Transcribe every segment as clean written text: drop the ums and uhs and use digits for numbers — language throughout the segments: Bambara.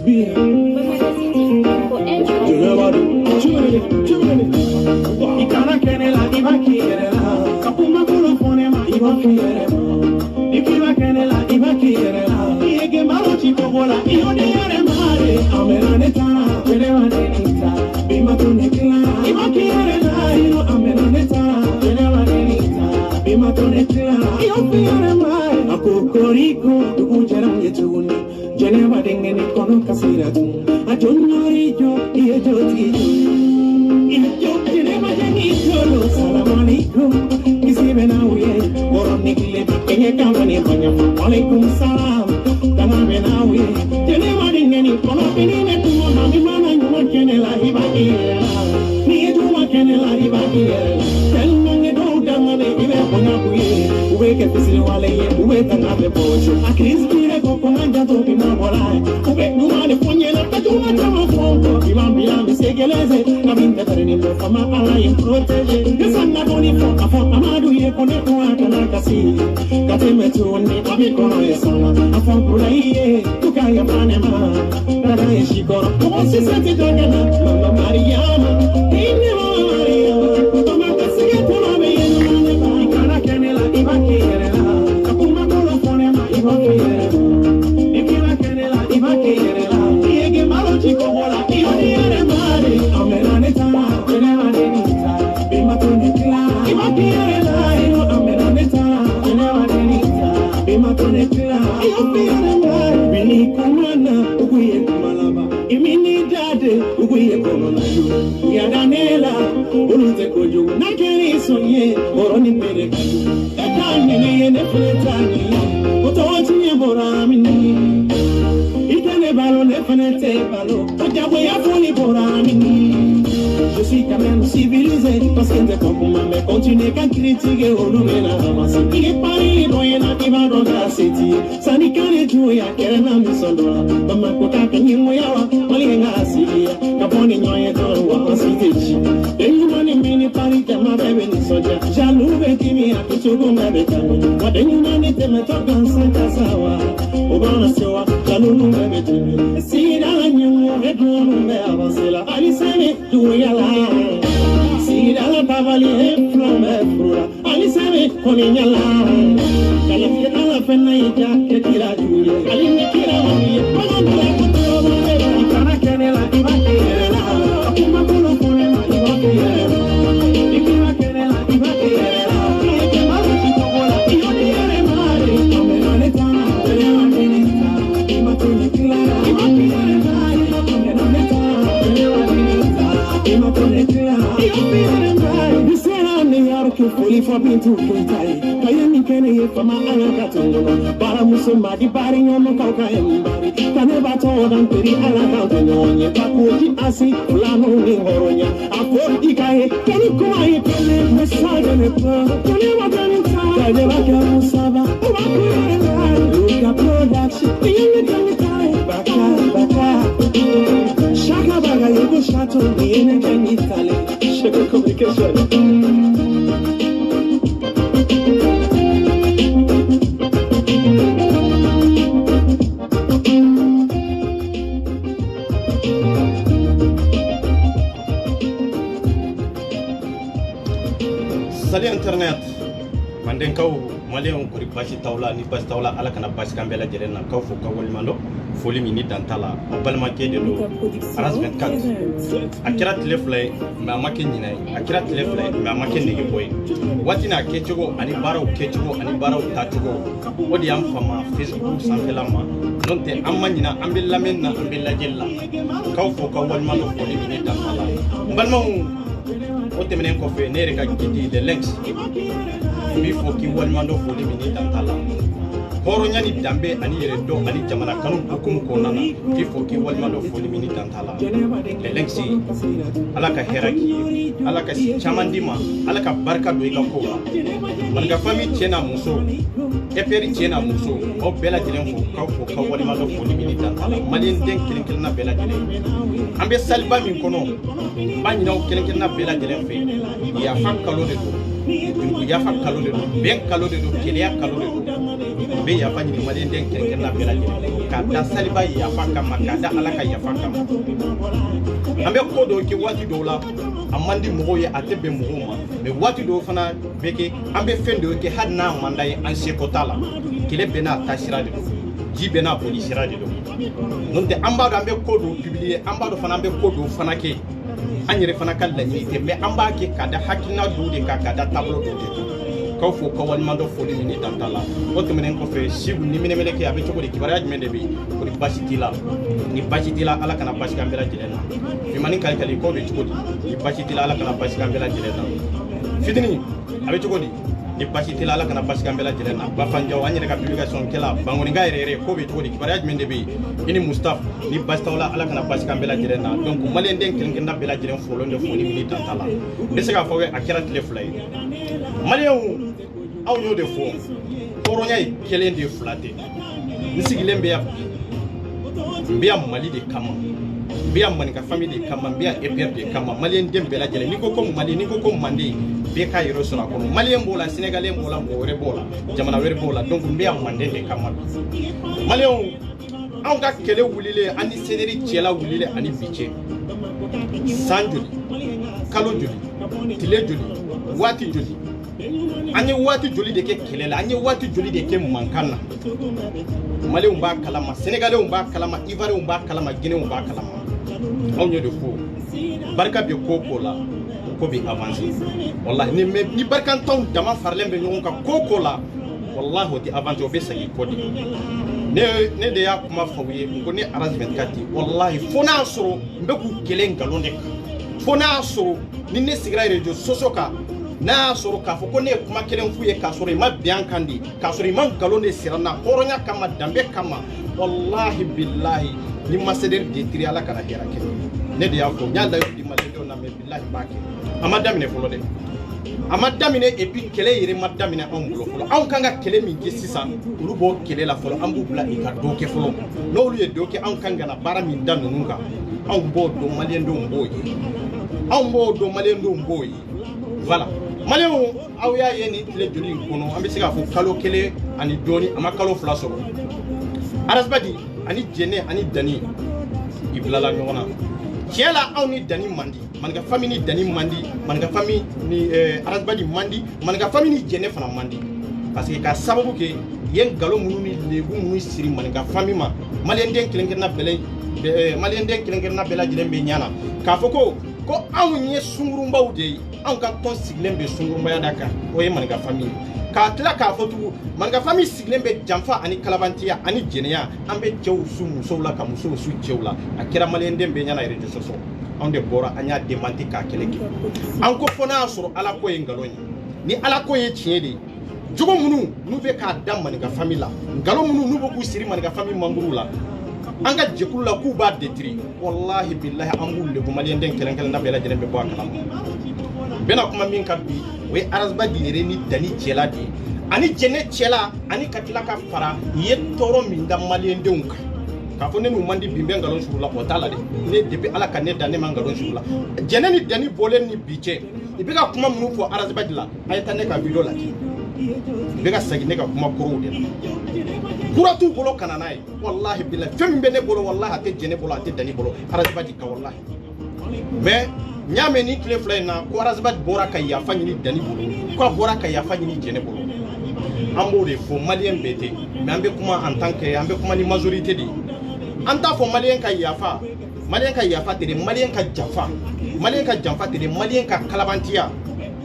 beer. Ikana kenela ibakirela kapuma kulo fonema ibakirela ikiwa kenela ibakirela iege malo chikobola ione yare mare amerane tana pelewane nita bima tunekila ibakirela ino amerane tana pelewane nita bima tunekila ione yare mare akokoriko tukujarange tuni jeneva dengeni kono kasira tu atonori jo iejo tijo Assalamualaikum, kisibe na uye, borom nikile, kenye kamani banya, alaikum salam, kanabe na uye, jene madingeni, kono pinine tumo mami mana nyuma kene la hibakira, niye tuma kene la hibakira, telmange do dangane ibe konya kuye, ube ke pisile wale ye, ube tanabe bocho, akrispire koko nanja to bima bolai, ube numane ponye la tajuma chama fonko, bimambi segeleze, kabinte tarini mo fama ala improtege, Kesana boni foka foka madu ye kone kuata na kasi Kateme tuone abikono yesana Afonkula iye tukaya panema Dada ye shikoro Kumo sisati jagana Mama Mariama Ine mama Mariama Mama kasige tunabe ye nunaneba Ikana kenela ibaki yerela Kapuma kolo fonema ibaki yerela Ikina kenela ibaki yerela Iege malo chiko bola Ioni yere mare Amerane tama Kenela denita Bima tunekila Ibakirela Ino ameraneta Jenewa denita Bima tunekila Ibakirela Bini kumana Uguye kumalaba Imini jade Uguye kono na yu Uyadanela Ulute koju Nakeri sonye Boroni pere kaju Ekanye neye nefletani Utowachi nye boramini Ikane balo nefenete balo Ojabwe ya foni boramini Je suis quand même civilisé parce que t'es comme moi mais continue qu'à critiquer au nouvel ramassé. Il est pas il na kiba roga city. Sani kane tu ya kerena misondora. Mama kota kanyi moyawa malinga asilia. Kaponi nyoye to wa asitechi. Denyu mani mini pari kama bebe ni soja. Jalu betimi ya kuchugu mbekani. Wadenyu mani teme toka santa sawa. Obana sewa jalu bebe tumi. Sida nyu redunu mbe avasela. Alisene tu ya Si dalla tavali flome frura Ali save koninyala Kala fieta la fena ija ke kira jule Ali ne kira wani Magandula kuturo mwane Ikana kenela ibakirela Akuma kulo kone ma ibakirela Ikima kenela ibakirela Ike maru chikobola Iyoni yere mare Amerane tana Telewa kenita Ima tuni kila Ibakirela Amerane tana Telewa kenita Ima tuni kila Foli for being too tight. Kayani kene ye fama alaka tongono. Bara musoma di bari nyono kauka embari. Kane bato odan peri alaka tongonye. Pakuji asi ulano ni horonya. Afori ikaye kani kuma ye kene mesaje ne po. Kane wakani ta. Kane waka musaba. Waku ye na. Luka production. Kiyenge kani tae. Baka. Shaka baga yego shato. Kiyenge kani tale. Shaka communication. Salut internet manden kaw malion ko bashi tawla ni bas tawla ala kana bashi kambela jerena kaw fo kawol mando foli mi ni dantala o balma kede do aras 24 akira telefle ma makin ni nay akira telefle ma makin ni boy watina ke jogo ani baraw ke jogo ani baraw ta jogo wodi am fama facebook sanfelama nonte amanyina ambilla menna ambilla jella kaw fo kawol mando foli mi ni dantala balma o temenen ko fe nere ka gidi de links mi fo ki walmando fo de minita tala horo nyani dambe ani yere do ani jamana kanu hukumu ko nana ki fo ki walmando fo de minita tala de links ala ka heraki ala ka chamandima ala ka barka do ika ko man ga fami chena muso e peri chena muso o bela jelen fo ka walmando fo de minita tala malien den kilikil na bela jelen ambe salba min kono banyina o kilikil na bela jelen fe ya fa kalo de do ya fa kalo de do ben kalo de do kiliya kalo de do be yafa ɲini maliyɛn den kɛrɛnkɛrɛnna bɛɛ lajɛlen k'a da saliba yafa kama k'a da ala ka yafa kama an bɛ ko dɔw kɛ waati dɔw la a man di mɔgɔw ye a tɛ bɛn mɔgɔw ma mais waati dɔw fana bɛ kɛ an bɛ fɛn dɔw kɛ hali n'a man d'a ye an seko t'a la kɛlɛ bɛɛ n'a ta sira de don ji bɛɛ n'a boli sira de don n'o tɛ an b'a dɔn an bɛ ko dɔw publier an b'a dɔn fana an bɛ ko dɔw fana kɛ an yɛrɛ fana ka laɲini tɛ mais an b'a kɛ k'a da hakilina dɔw de kan k'a da taabolo dɔw de kan k'aw fo ka walimadɔ foli min ni dan t'a la o tɛmɛnen kɔfɛ Sibu ni minɛminɛ kɛ a bɛ cogo di kibaruya jumɛn de bɛ yen ko ni basi t'i la ni basi t'i la ala kana basi k'an bɛɛ lajɛlen na Fimani Kalikali k'o bɛ cogo di ni basi t'i la ala kana basi k'an bɛɛ lajɛlen na Fitini a bɛ cogo di ni basi t'i la ala kana basi k'an bɛɛ lajɛlen na Bafanjaw an yɛrɛ ka publication kɛla Bangonika yɛrɛ k'o bɛ cogo di kibaruya jumɛn de bɛ yen i ni Mustapha ni basi t'aw la ala kana basi k'an bɛɛ lajɛlen na donc maliyɛn den kelen-kelenna bɛɛ lajɛlen folen de foli min ni dan t'a la n bɛ se k'a fɔ a kɛra tile fila ye maliyɛnw aw y'o de fɔ hɔrɔnya ye kelen de fila tɛ n sigilen bɛ yan n bɛ yan Mali de kama n bɛ yan Maninka famille de kama n bɛ yan EPR de kama maliyɛn den bɛɛ lajɛlen n'i ko ko Mali n'i ko ko Manden bɛɛ ka yɛrɛ sɔrɔ a kɔnɔ maliyɛn b'o la Sénégalais b'o la mɔgɔ wɛrɛ b'o la jamana wɛrɛ b'o la donc n bɛ yan Manden de kama maliyɛnw anw ka kɛlɛ wulilen ani CNR cɛla wulilen ani bi cɛ san joli kalo joli tile joli waati joli an ye waati joli de kɛ kɛlɛ la an ye waati joli de kɛ mankan na maliyɛnw b'a kalama Sénégalais b'a kalama Ivoiriens b'a kalama Guinéens b'a kalama anw y'o de fɔ barika bɛ ko ko la ko bɛ avancer wallahi ni barikantanw dama faralen bɛ ɲɔgɔn kan ko ko la wallahi o tɛ avancer o bɛ segin kɔ de ne de y'a kuma fɔ u ye n ko ni RAS 24 wallahi fo n'a sɔrɔ n bɛ k'u kɛlɛ nkalon de kan fo n'a sɔrɔ ni ne sigira réseaux sociaux kan n'a y'a sɔrɔ k'a fɔ ko ne ye kuma kelen f'u ye k'a sɔrɔ i ma bɛn an kan de k'a sɔrɔ i ma nkalon de sira n na hɔrɔnya kama danbe kama wallahi billahi ni ma CDR détruire ala kana hɛrɛ kɛ ne de y'a fɔ n y'a layidu di maliyɛndenw na mais billahi n b'a kɛ a ma daminɛ fɔlɔ dɛ a ma daminɛ et puis kɛlɛ yɛrɛ ma daminɛ anw bolo fɔlɔ anw kan ka kɛlɛ min kɛ sisan olu b'o kɛlɛ la fɔlɔ an b'u bila i ka dɔ kɛ fɔlɔ n'olu ye dɔ kɛ anw kan ka na baara min da ninnu kan anw b'o dɔn maliyɛndenw b'o ye anw b'o dɔn maliyɛndenw b'o ye voilà maliyɛnw aw y'a ye nin tile joli in kɔnɔ an bɛ se k'a fɔ kalo kelen ani dɔɔni a ma kalo fila sɔrɔ RAS Badi ani Jɛnɛ ani Dani i bilala ɲɔgɔn na tiɲɛ la anw ni Dani man di Maninka famille ni Dani man di Maninka famille ni RAS Badi man di Maninka famille ni Jɛnɛ fana man di parce que ka sababu kɛ ye nkalon minnu ni lebu minnu siri Maninka famille ma maliyɛn den kelen-kelenna bɛɛ lajɛlen bɛ ɲana k'a fɔ ko anw ye sungurunbaw de ye anw ka tɔn sigilen bɛ sungurunbaya da kan o ye Maninka famille k'a tila k'a fɔ tugun Maninka famille sigilen bɛ janfa ani kalabantiya ani jɛnɛya an bɛ cɛw su musow la ka musow su cɛw la a kɛra maliyɛn den bɛ ɲana réseaux sociaux anw de bɔra an y'a démenti k'a kɛlɛ kɛ an ko fɔ n'a y'a sɔrɔ ala ko ye nkalon ye ni ala ko ye tiɲɛ de ye jogo minnu n'u bɛ k'a da Maninka famille la nkalon minnu n'u bɛ k'u siri Maninka famille membres la an ka jɛkulu la k'u b'a détruire wallahi billahi an b'u lebu maliyɛn den kelen-kelenna bɛɛ lajɛlen bɛ bɔ a kalama bɛna kuma min ka bi o ye RAS Badi yɛrɛ ni Dani cɛla de ye ani Jɛnɛ cɛla ani ka tila ka fara ye tɔɔrɔ min da maliyɛndenw kan k'a fɔ ne n'u man di bi n bɛ nkalon sugu la o t'a la dɛ ne depuis ala ka ne da ne ma nkalon sugu la Jɛnɛ ni Dani bɔlen ni bi cɛ i bɛ ka kuma minnu fɔ RAS Badi la a ye taa ne ka video lajɛ i bɛ ka segin ne ka kuma kɔrɔw de la kura t'u bolo ka na n'a ye wallahi billahi fɛn min bɛ ne bolo wallahi a tɛ Jɛnɛ bolo a tɛ Dani bolo RAS Badi ka wallahi mais n y'a mɛn ni tile fila in na ko RAS Badi bɔra ka yafa ɲini Dani bolo ko a bɔra ka yafa ɲini Jɛnɛ bolo an b'o de fɔ maliyɛn bɛɛ tɛ mais an bɛ kuma en tant que an bɛ kuma ni majorité de ye an t'a fɔ maliyɛn ka yafa tɛ dɛ maliyɛn ka janfa tɛ dɛ maliyɛn ka kalabantiya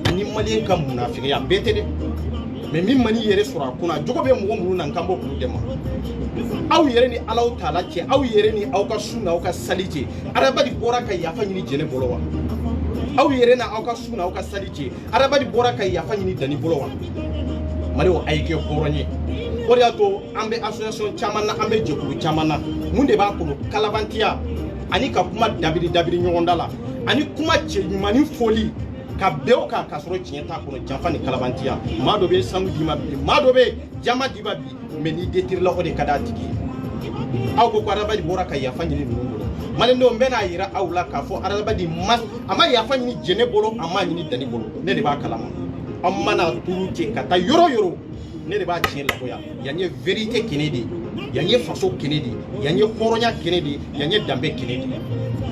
ani maliyɛn ka munafigiya bɛɛ tɛ dɛ mais min mani yɛrɛ sɔrɔ a kunna jogo bɛ mɔgɔ minnu na n kan bɔ k'u dɛmɛ aw yɛrɛ ni alaw taala cɛ aw yɛrɛ ni aw ka su n'aw ka sali cɛ RAS Badi bɔra ka yafa ɲini Jɛnɛ bolo wa aw yɛrɛ na aw ka su n'aw ka sali cɛ RAS Badi bɔra ka yafa ɲini Dani bolo wa maliyɛnw a ye kɛ hɔrɔn ye o de y'a to an bɛ association caman na an bɛ jɛkulu caman na mun de b'a kɔnɔ kalabantiya ani ka kuma dabiri ɲɔgɔn da la ani kuma cɛ ɲuman ni foli ka bɛn o kan k'a sɔrɔ tiɲɛ t'a kɔnɔ janfa ni kalabantiya maa dɔ bɛ sanu d'i ma bi maa dɔ bɛ jama d'i ma bi mais n'i détruire la o de ka d'a tigi ye aw ko RAS Badi bɔra ka yafa ɲini ninnu bolo maliyɛndenw n bɛ n'a yira aw la k'a fɔ RAS Badi a ma yafa ɲini Jɛnɛ bolo a ma ɲini Dani bolo ne de b'a kalama an mana turu ten ka taa yɔrɔ yɔrɔ ne de b'a tiɲɛ labɔ yan yan ye vérité kɛnɛ de yan ye faso kɛnɛ de yan ye hɔrɔnya kɛnɛ de yan ye danbe kɛnɛ de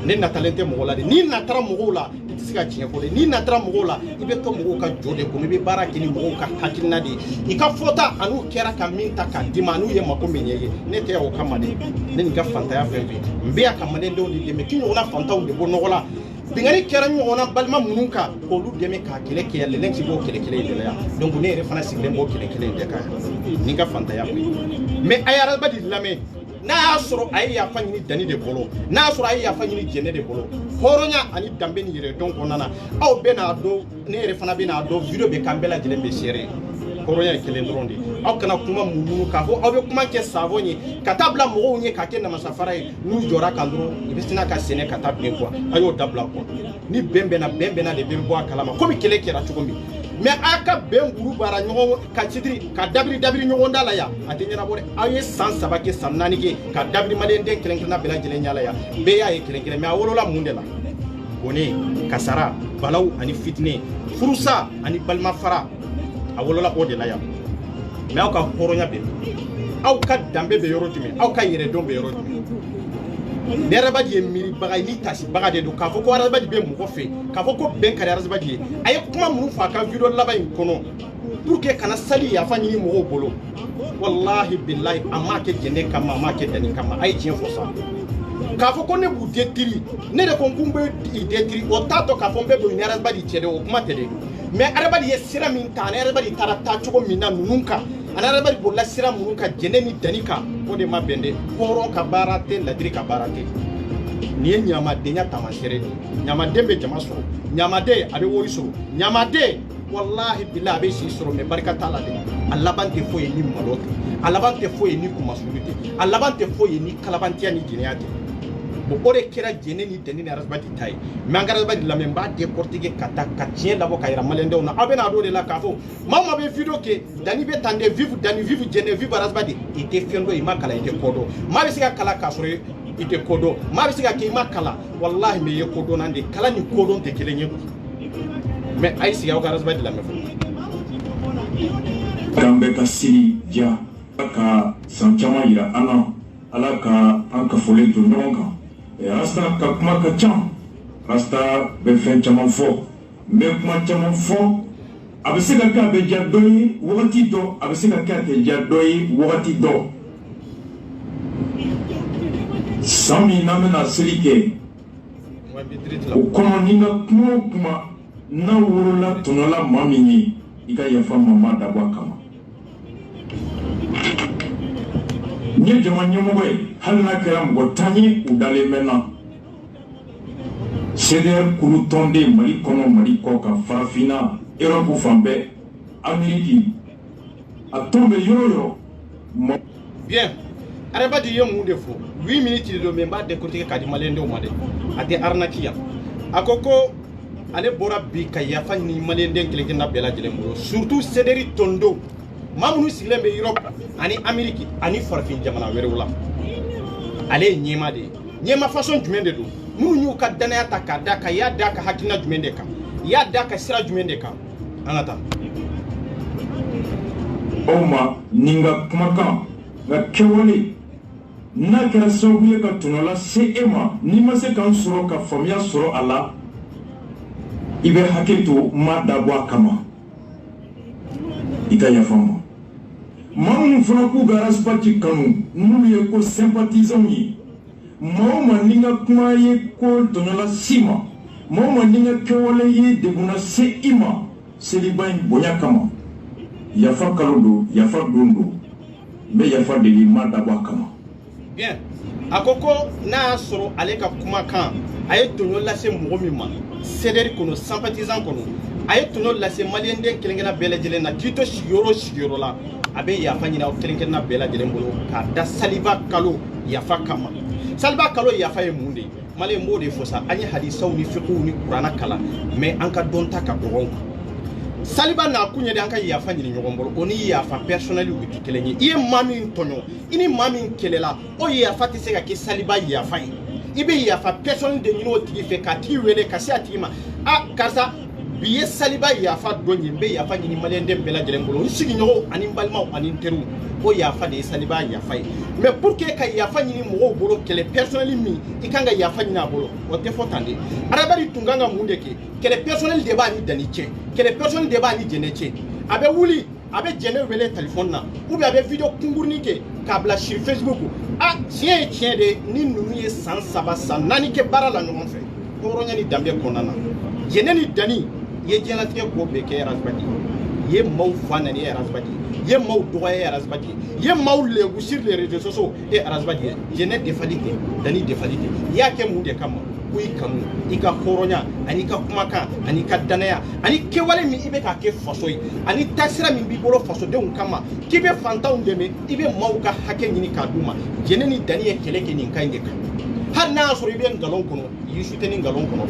ne natalen tɛ mɔgɔ la de n'i natara mɔgɔw la i tɛ se ka tiɲɛ fɔ de n'i natara mɔgɔw la i bɛ to mɔgɔw ka jɔ de kɔnɔ i bɛ baara kɛ ni mɔgɔw ka hakilina de ye i ka fɔta an'u kɛra ka min ta k'a d'i ma n'u ye mako min ɲɛ ye ne tɛ o kama de ne nin ka fantanya fɛn fɛn n bɛ yan ka maliyɛndenw de dɛmɛ k'i ɲɔgɔnna fantanw de bɔ nɔgɔ la bingani kɛra ɲɔgɔnna balima minnu kan k'olu dɛmɛ k'a kɛlɛ kɛ yan lɛlɛn k'i b'o kɛlɛ kelen in de la yan donc ne yɛrɛ fana sigilen b'o kɛlɛ kelen in de kan yan ni n ka fantanya ko ye mais a ye arabadi lamɛn n'a y'a sɔrɔ a ye yafa ɲini dani de bolo n'a y'a sɔrɔ a ye yafa ɲini jɛnɛ de bolo hɔrɔnya ani danbe ni yɛrɛ dɔn kɔnɔna na aw bɛ n'a dɔn ne yɛrɛ fana bɛ n'a dɔn video bɛ k'an bɛɛ lajɛlen bɛ seere hɔrɔnya ye kelen dɔrɔn de aw kana kuma munumunu k'a fɔ aw bɛ kuma kɛ savon ye ka taa bila mɔgɔw ye k'a kɛ namasafara ye n'u jɔra kan dɔrɔn i bɛ sina ka sɛnɛ ka taa bin quoi a y'o dabila quoi ni bɛn bɛnna de bɛ bɔ a kalama komi kɛlɛ kɛra cogo min mais a ka bɛn guru baara ɲɔgɔn ka citiri ka dabiri ɲɔgɔn da la yan a tɛ ɲɛnabɔ dɛ aw ye san 3 kɛ san 4 kɛ ka dabiri maliyɛnden kelen-kelenna bɛɛ lajɛlen ɲala yan bɛɛ y'a ye kelen-kelen mais a wolola mun de la bɔnɛ kasara balaw ani fitinɛ furusa ani balimafara a wolola o de la yan mais aw ka hɔrɔnya bɛ aw ka danbe bɛ yɔrɔ jumɛn aw ka yɛrɛdɔn bɛ yɔrɔ jumɛn ne arabadi ye miiribaga ye ni tasibaga de don k'a fɔ ko arabadi bɛ mɔgɔ fɛ k'a fɔ ko bɛn ka di arabadi ye a ye kuma minnu fɔ a ka video laban in kɔnɔ pour que kana sali yafa ɲini mɔgɔw bolo wallahi billahi a m'a kɛ jɛnɛ kama a m'a kɛ dani kama a ye tiɲɛ fɔ sa k'a fɔ ko ne b'u détruire ne de ko n kun bɛ i détruire o t'a tɔ k'a fɔ n bɛ don ni arabadi cɛ de o kuma tɛ de mais arabadi ye sira min ta ani arabadi taara taa cogo min na ninnu kan ani arabadi bolila sira minnu kan jɛnɛ ni dani kan o de ma bɛn dɛ hɔrɔn ka baara tɛ ladiri ka baara tɛ nin ye ɲamadenya taamasiyɛn de ɲamaden bɛ jama sɔrɔ ɲamaden a bɛ wari sɔrɔ ɲamaden wallahi billahi a bɛ si sɔrɔ mais barika t'a la dɛ a laban tɛ foyi ye ni malo tɛ a laban tɛ foyi ye ni kumasulu tɛ a laban tɛ foyi ye ni kalabantiya ni jɛnɛya tɛ bon o de kɛra jɛnɛ ni dani ni arabadi ta ye mais an ka arabadi lamɛn n b'a décortiquer ka taa ka tiɲɛ labɔ ka yira maliyɛndenw na aw bɛ n'a dɔn o de la k'a fɔ maa o maa bɛ video kɛ dani bɛ tan de vive dani vive jɛnɛ vive arabadi i tɛ fɛn dɔn i ma kalan i tɛ ko dɔn maa bɛ se ka kalan k'a sɔrɔ i tɛ ko dɔn maa bɛ se ka kɛ i ma kalan wallahi mais i ye ko dɔnna de kalan ni ko dɔn tɛ kelen ye mais a ye sigi aw ka arabadi lamɛn fɔlɔ. k'an bɛ ka sini diya ka san caman yira an na ala ka an kafolen to ɲɔgɔn kan. Rasta ka kuma ka ca Rasta bɛ fɛn caman fɔ n bɛ kuma caman fɔ a bɛ se ka kɛ a bɛ diya dɔ ye wagati dɔ a bɛ se ka kɛ a tɛ diya dɔ ye wagati dɔ san min n'an bɛna seli kɛ o kɔnɔ ni n ka kuma o kuma n'a wolola tɔnɔla maa min ye i ka yafa ma ma dabɔ a kama n ye jama ɲɛmɔgɔ ye hali n'a kɛra mɔgɔ 10 ye u dalen bɛ n na CDR kulu tɔnden Mali kɔnɔ Mali kɔ kan farafinna Europe fan bɛɛ Amérique a tɔn bɛ yɔrɔ yɔrɔ. Bien arabadi ye mun de fɔ 8 minutes de don mais n b'a décortiquer k'a di maliyɛndenw ma dɛ a tɛ arnaque yan a ko ko ale bɔra bi ka yafa ɲini maliyɛnden kelen-kelenna bɛɛ lajɛlen bolo surtout CDR tɔndenw maa minnu sigilen bɛ Europe ani Amérique ani farafin jamana wɛrɛw la ale ye ɲɛma de ye ɲɛma façon jumɛn de don minnu y'u ka danaya ta k'a da kan i y'a da ka hakilina jumɛn de kan i y'a da ka sira jumɛn de kan an ka taa. aw ma ni n ka kumakan n ka kɛwale n'a kɛra sababu ye ka tɔnɔ lase e ma n'i ma se k'an sɔrɔ ka faamuya sɔrɔ a la i bɛ hakili to n ma dabɔ a kama i ka yafa n ma maa minnu fana k'u ka arasipati kanu n'olu ye ko sympathisants ye maa o maa ni n ka kuma ye ko tɔnɔ lase i ma maa o maa ni n ka kɛwale ye degun lase i ma seliba in bonya kama yafa kalo don yafa don don n bɛ yafa deli n ma dabɔ a kama. Bien a ko ko n'a y'a sɔrɔ ale ka kumakan a ye tɔɲɔ lase mɔgɔ min ma CDR kɔnɔ sympathisant kɔnɔ a ye tɔɲɔ lase maliyɛnden kelen-kelenna bɛɛ lajɛlen na k'i to sigiyɔrɔ o sigiyɔrɔ la a bɛ yafa ɲini aw kelen-kelenna bɛɛ lajɛlen bolo k'a da saliba kalo yafa kama saliba kalo yafa ye mun de ye maliyɛn b'o de fɔ sa an ye hadisaw ni fiqhuw ni kuranna kalan mais an ka dɔn ta ka dɔgɔn saliba n'a kun ye de an ka yafa ɲini ɲɔgɔn bolo o ni yafa personnel u tɛ kelen ye i ye maa min tɔɲɔ i ni maa min kɛlɛla o yafa tɛ se ka kɛ saliba yafa ye i bɛ yafa personnel de ɲini o tigi fɛ k'a tigi wele ka se a tigi ma a karisa biye saliba yafa donye be yafa ni malien dem bela jelen bolo sigi nyogo ani balma ani teru o yafa de saliba yafa mais pour que ka yafa ni mo bolo kele personnel mi ikanga yafa ni na bolo o te fotande arabari tunganga munde ke kele personnel de ba ni daniche kele personnel de ba ni jeneche abe wuli abe jene wele téléphone na ou bien abe vidéo kungurni ke kabla sur Facebook ah tiens de ni nunu ye san saba san nani ke bara la no fait horonya ni dambe konana jene ni dani ye jelatige ko be ke rasbati ye maw fanani ye rasbati ye maw doye ye rasbati ye maw legu sur les réseaux sociaux et rasbati jene defalite dani defalite yake munde kama kuyi kanu ika horonya ani ka kumaka ani ka danaya ani kewale mi ibe ka ke fasoyi ani tasira mi bi bolo faso de kama kibe fantaw deme ibe maw ka hake nyini ka duma jene ni dani ye keleke ni kainde ka har na so ibe ngalon kono yisute ni ngalon kono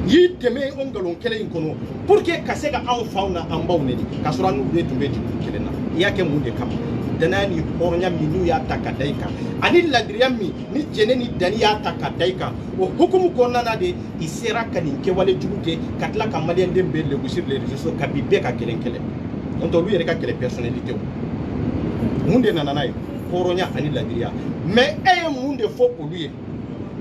yi deme on ngalon kele kono pour que kasega an fauna an bawne ka sura nu be tumbe ti kelena yake munde kama danani horonya minu ya takadaika ani ladriya mi ni jene ni dani ya takadaika o hukumu konnana de isera kanin ke wale juguke katla kamalien dembe le gusir les réseaux kabibe ka kelenkele on to lui yere ka kele personnalité munde nananayi horonya ani ladriya mais munde fo ko lui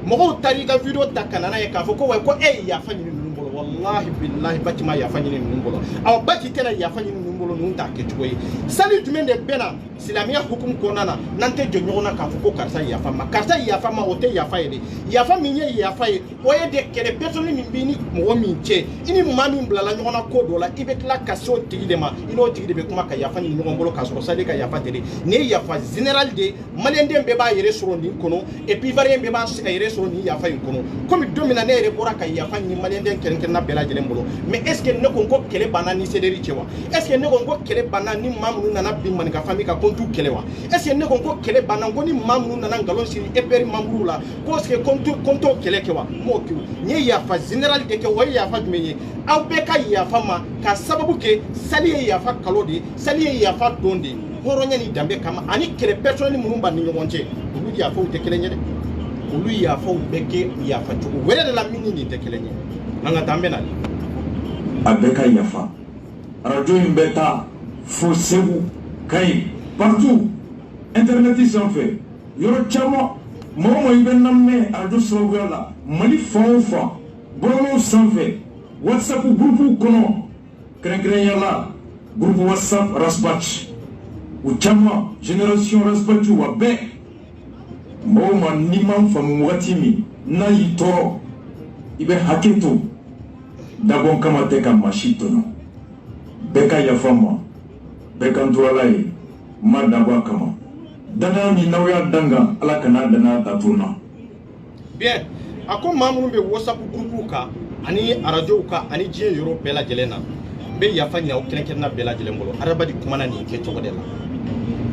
mo tarika video takanana e ka fo ko ko ya fanyi numbolo wallahi billahi batima ya fanyi numbolo aw bati tena ya fanyi numbolo nunta ke tuwe sali tumende bena silamia hukum konana nante jonyona ka fo ko karsa ya fama ote ya fayede ya faminye ya faye oye de kele personne min bini mo minche ini mami blala nyona ko dola ibetla kaso tigidema ino tigide kuma ka ya fanyi numbolo ka so sali ka ya fatede ne ya fa general de malende mbeba yere sorondi kono et puis varien mbeba sika yere ni yafa kono comme domina ne rebora ka yafa ni malenden kenken na bela jelen bolo mais est ce que ne ko kele banani sederi chewa est ce que ne ko kele banani mamnu nana bimman ka fami ka kontu kelewa est ce que ne ko kele banango ni mamnu nana ngalon siri eperi mamrula ko est ce que konto kele kewa mo ki ni yafa general de ke way yafa menye aw be ka yafa ma ka sababu ke sali yafa kalodi sali yafa donde horonya ni dambe kama ani kele personnel munumba ni ngonche ulu yafa u te kele nyede ulu yafa ubeke yafa chuku wele de la mini ni tekelenye nanga tambe nali abeka yafa radio imbeta fo sebu kai partout internet s'en fait yoro chamo momo iben namme radio sogala mali fonfa bolo s'en fait whatsapp groupe kono kren yala groupe whatsapp rasbach u chamo génération rasbach wa be Moma niman famu watimi na yitoro ibe haketo dabon kama teka mashito no beka ya fama beka ndwalai madabwa kama dana ni nawya danga ala kana dana tatuna bien ako mamunu be whatsapp groupe ka ani radio ka ani je euro bela jelena be ya fanya o kelenkenna bela jelembolo arabadi kumana ni ke togodela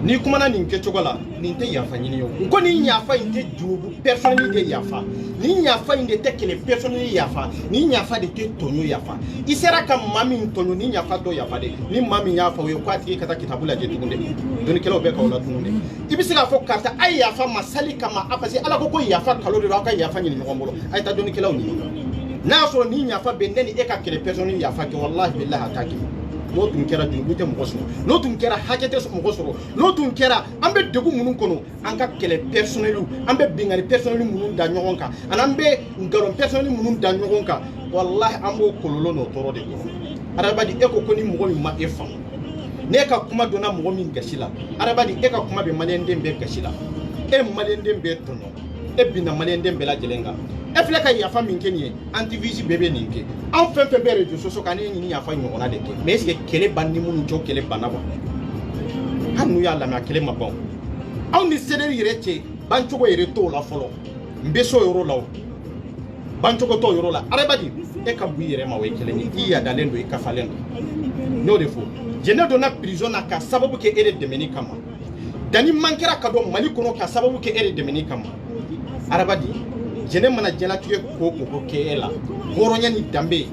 ni kumana ni nke chogola ni te yafa nyini yo ko ni yafa inte jubu personnalité yafa ni yafa inde te kele personnalité yafa ni yafa de te tonyo yafa isera kam mami tonyo ni yafa do yafa de ni mami yafa we kwati kata kitabula je tukunde doni kelo be ka wala tukunde ibisika fo karta ay yafa masali kama apasi ala ko yafa kalori ro ka yafa nyini ngombolo ay ta doni kelo ni na so ni yafa bendeni e ka kele personnalité yafa ke wallahi billahi ataki lotun kera jubute mo soro lotun kera hakete mo soro lotun kera ambe degu munun kono anka kele personnelu ambe bingari personnelu munun da nyogonka anambe ngaron personnelu munun da nyogonka wallahi ambo kololo no toro de ko arabadi eko koni mo mi ma efam ne ka kuma dona mo mi gasila arabadi eka kuma be malende be gasila e malende be tono e bina malende be la jelenga e fleka ya fami nkenye antivisi bebe ninke en fin february jo so kan ni ya fa nyona de ke mais est kele banni mun jo kele banaba hanu ya la ma kele mabon on ni sederi reche banchogo yere to la folo mbeso yoro law banchogo to yoro la arabadi e ka bu yere ma we kele ni iya dalendo e ka falendo no defo jene dona prison na ka sababu ke ere de meni kama dani mankera ka do mali kono ka sababu ke ere de meni kama arabadi jene mana jela tuye ko kela horonya ni dambe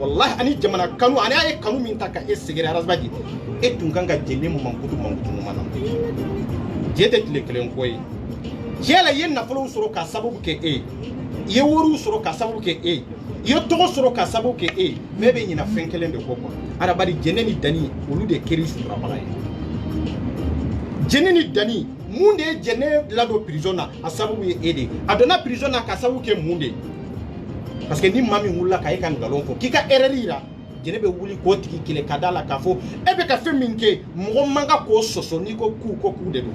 wallahi ani jamana kanu ani ay kanu min taka e segere arasbaji e tunganga jene mangudu mana jete tile kelen koy jela yen na folo soro ka sababu ke e ye woru soro ka sababu ke e yo togo soro ka sabu ke bebe nyina fenkelen de ko arabadi jeneni dani olu de keri sutura bala jeneni dani munde jene lado prison na asabu ye ede adona prison na ka sabu ke munde parce que ni mami mulla ka kan galon fo kika ererira jene be wuli ko tiki kile kadala ka fo ebe ka fe minke mo manga ko soso ni ko ku de do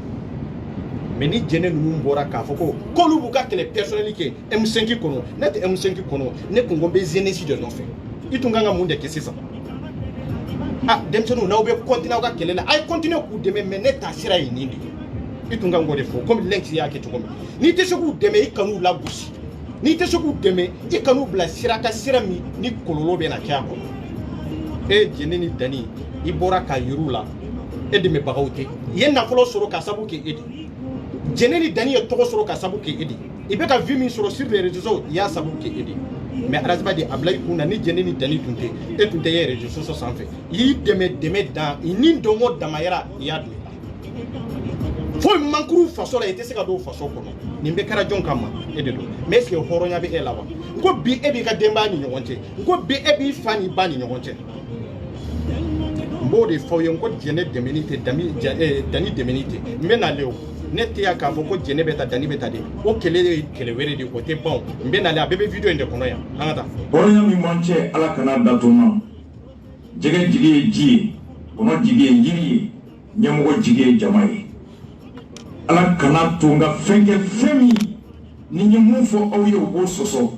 mais ni jene nunu bora ka fo ko kolu buka kele personnalité M5 kono net M5 kono ne ko ngombe jeunesse de non fait itunganga munde ke sisa demtenu na obe continue ka kele na ay continue ku deme mais net asira yinindi itunga ngode fo comme lenki yake to comme ni te soku deme ikanu la gusi ni te soku deme ikanu bla siraka sirami ni kololo be na kyako jene ni dani ibora ka yirula deme bagawte yenna folo soro ka sabu ke edi jene ni dani to soro ka sabu ke edi ibeka vu min sur les réseaux ya sabu ke edi mais arazba di ablay kuna ni jene ni dani tunte ye réseaux sociaux sans fait yi deme dans ini ndongo damayara ya do fo mankuru faso la ite se ka do faso kono ni be kara jon kama de do mais ce horonya be elawa ngo bi ebi ka demba ni nyonte ngo bi ebi fani ba ni nyonte mbo de fo yo ngo jene demenite dani demenite mena leo nete ya ka fo ko jene beta dani beta de o kele were de ko te bon mbe na le abebe video inde kono ya angata horonya mi manche ala kana datuma jege jigi ji ono jigi yiri nyamugo jigi jamai ala kana tunga fenge femi ni nyamu fo awye o soso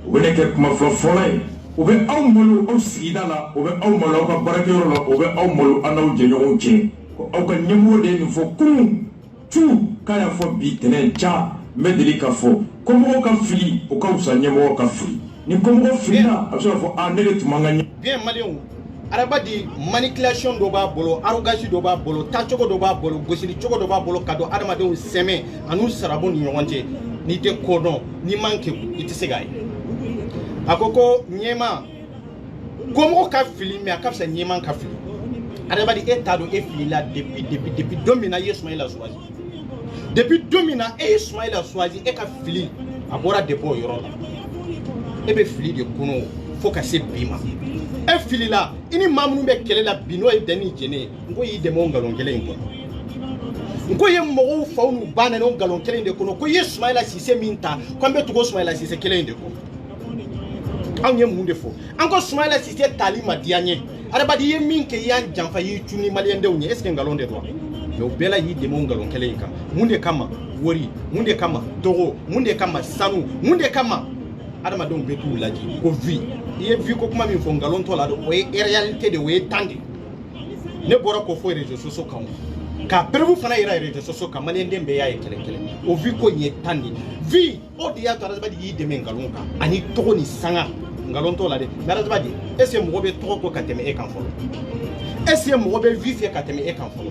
wele ke kuma fo folay o be aw molo o sidala o be aw molo ka barakero la o be aw molo anaw jenyo nche ko aw ka nyamu de ni fo kum tu kaya fo bi tenen cha medeli ka fo komo ka fili o ka usa nyamu ka fili ni komo fili na aso fo anele tumanga bien malion arabadi manipulation do ba bolo arrogance do ba bolo tachogo do ba bolo gosili chogo do ba bolo kado adamade seme anu sarabo ni nyonje ni te kono ni manke iti segai akoko nyema komo ka fili me akafsa nyema ka fili arabadi etado e fili la depuis domina Ismaïla Swazi depuis domina Ismaïla Swazi e ka fili abora debo yorola ebe fili de kono focus bima e fili la ini mamunu be kele la bino e dani jene ngo yi demo ngalon kele ngo ngo ye mo faunu bana no ngalon kele inde kono ko Ismaïla Cissé minta ko be to Ismaïla Cissé kele inde ko anye munde fo anko Ismaïla Cissé talima dianye arabadi ye min ke yan jamfa yi tuni maliende unye est ce que ngalon de droit yo bela yi demo ngalon kele inka munde kama wori munde kama togo munde kama sanu munde kama adama don betu laji ko vi ye vi ko kuma min fo ngalon to la do e réalité de we tandi ne bora ko fo réseaux sociaux kan ka preuve fana ira réseaux sociaux kan malen dembe ya e kele o vi ko ye tandi vi o dia to adama di de men ngalon ka ani to ni sanga ngalon to la de adama di ese mo be to ko kateme e kan fo ese mo be vi fi kateme e kan fo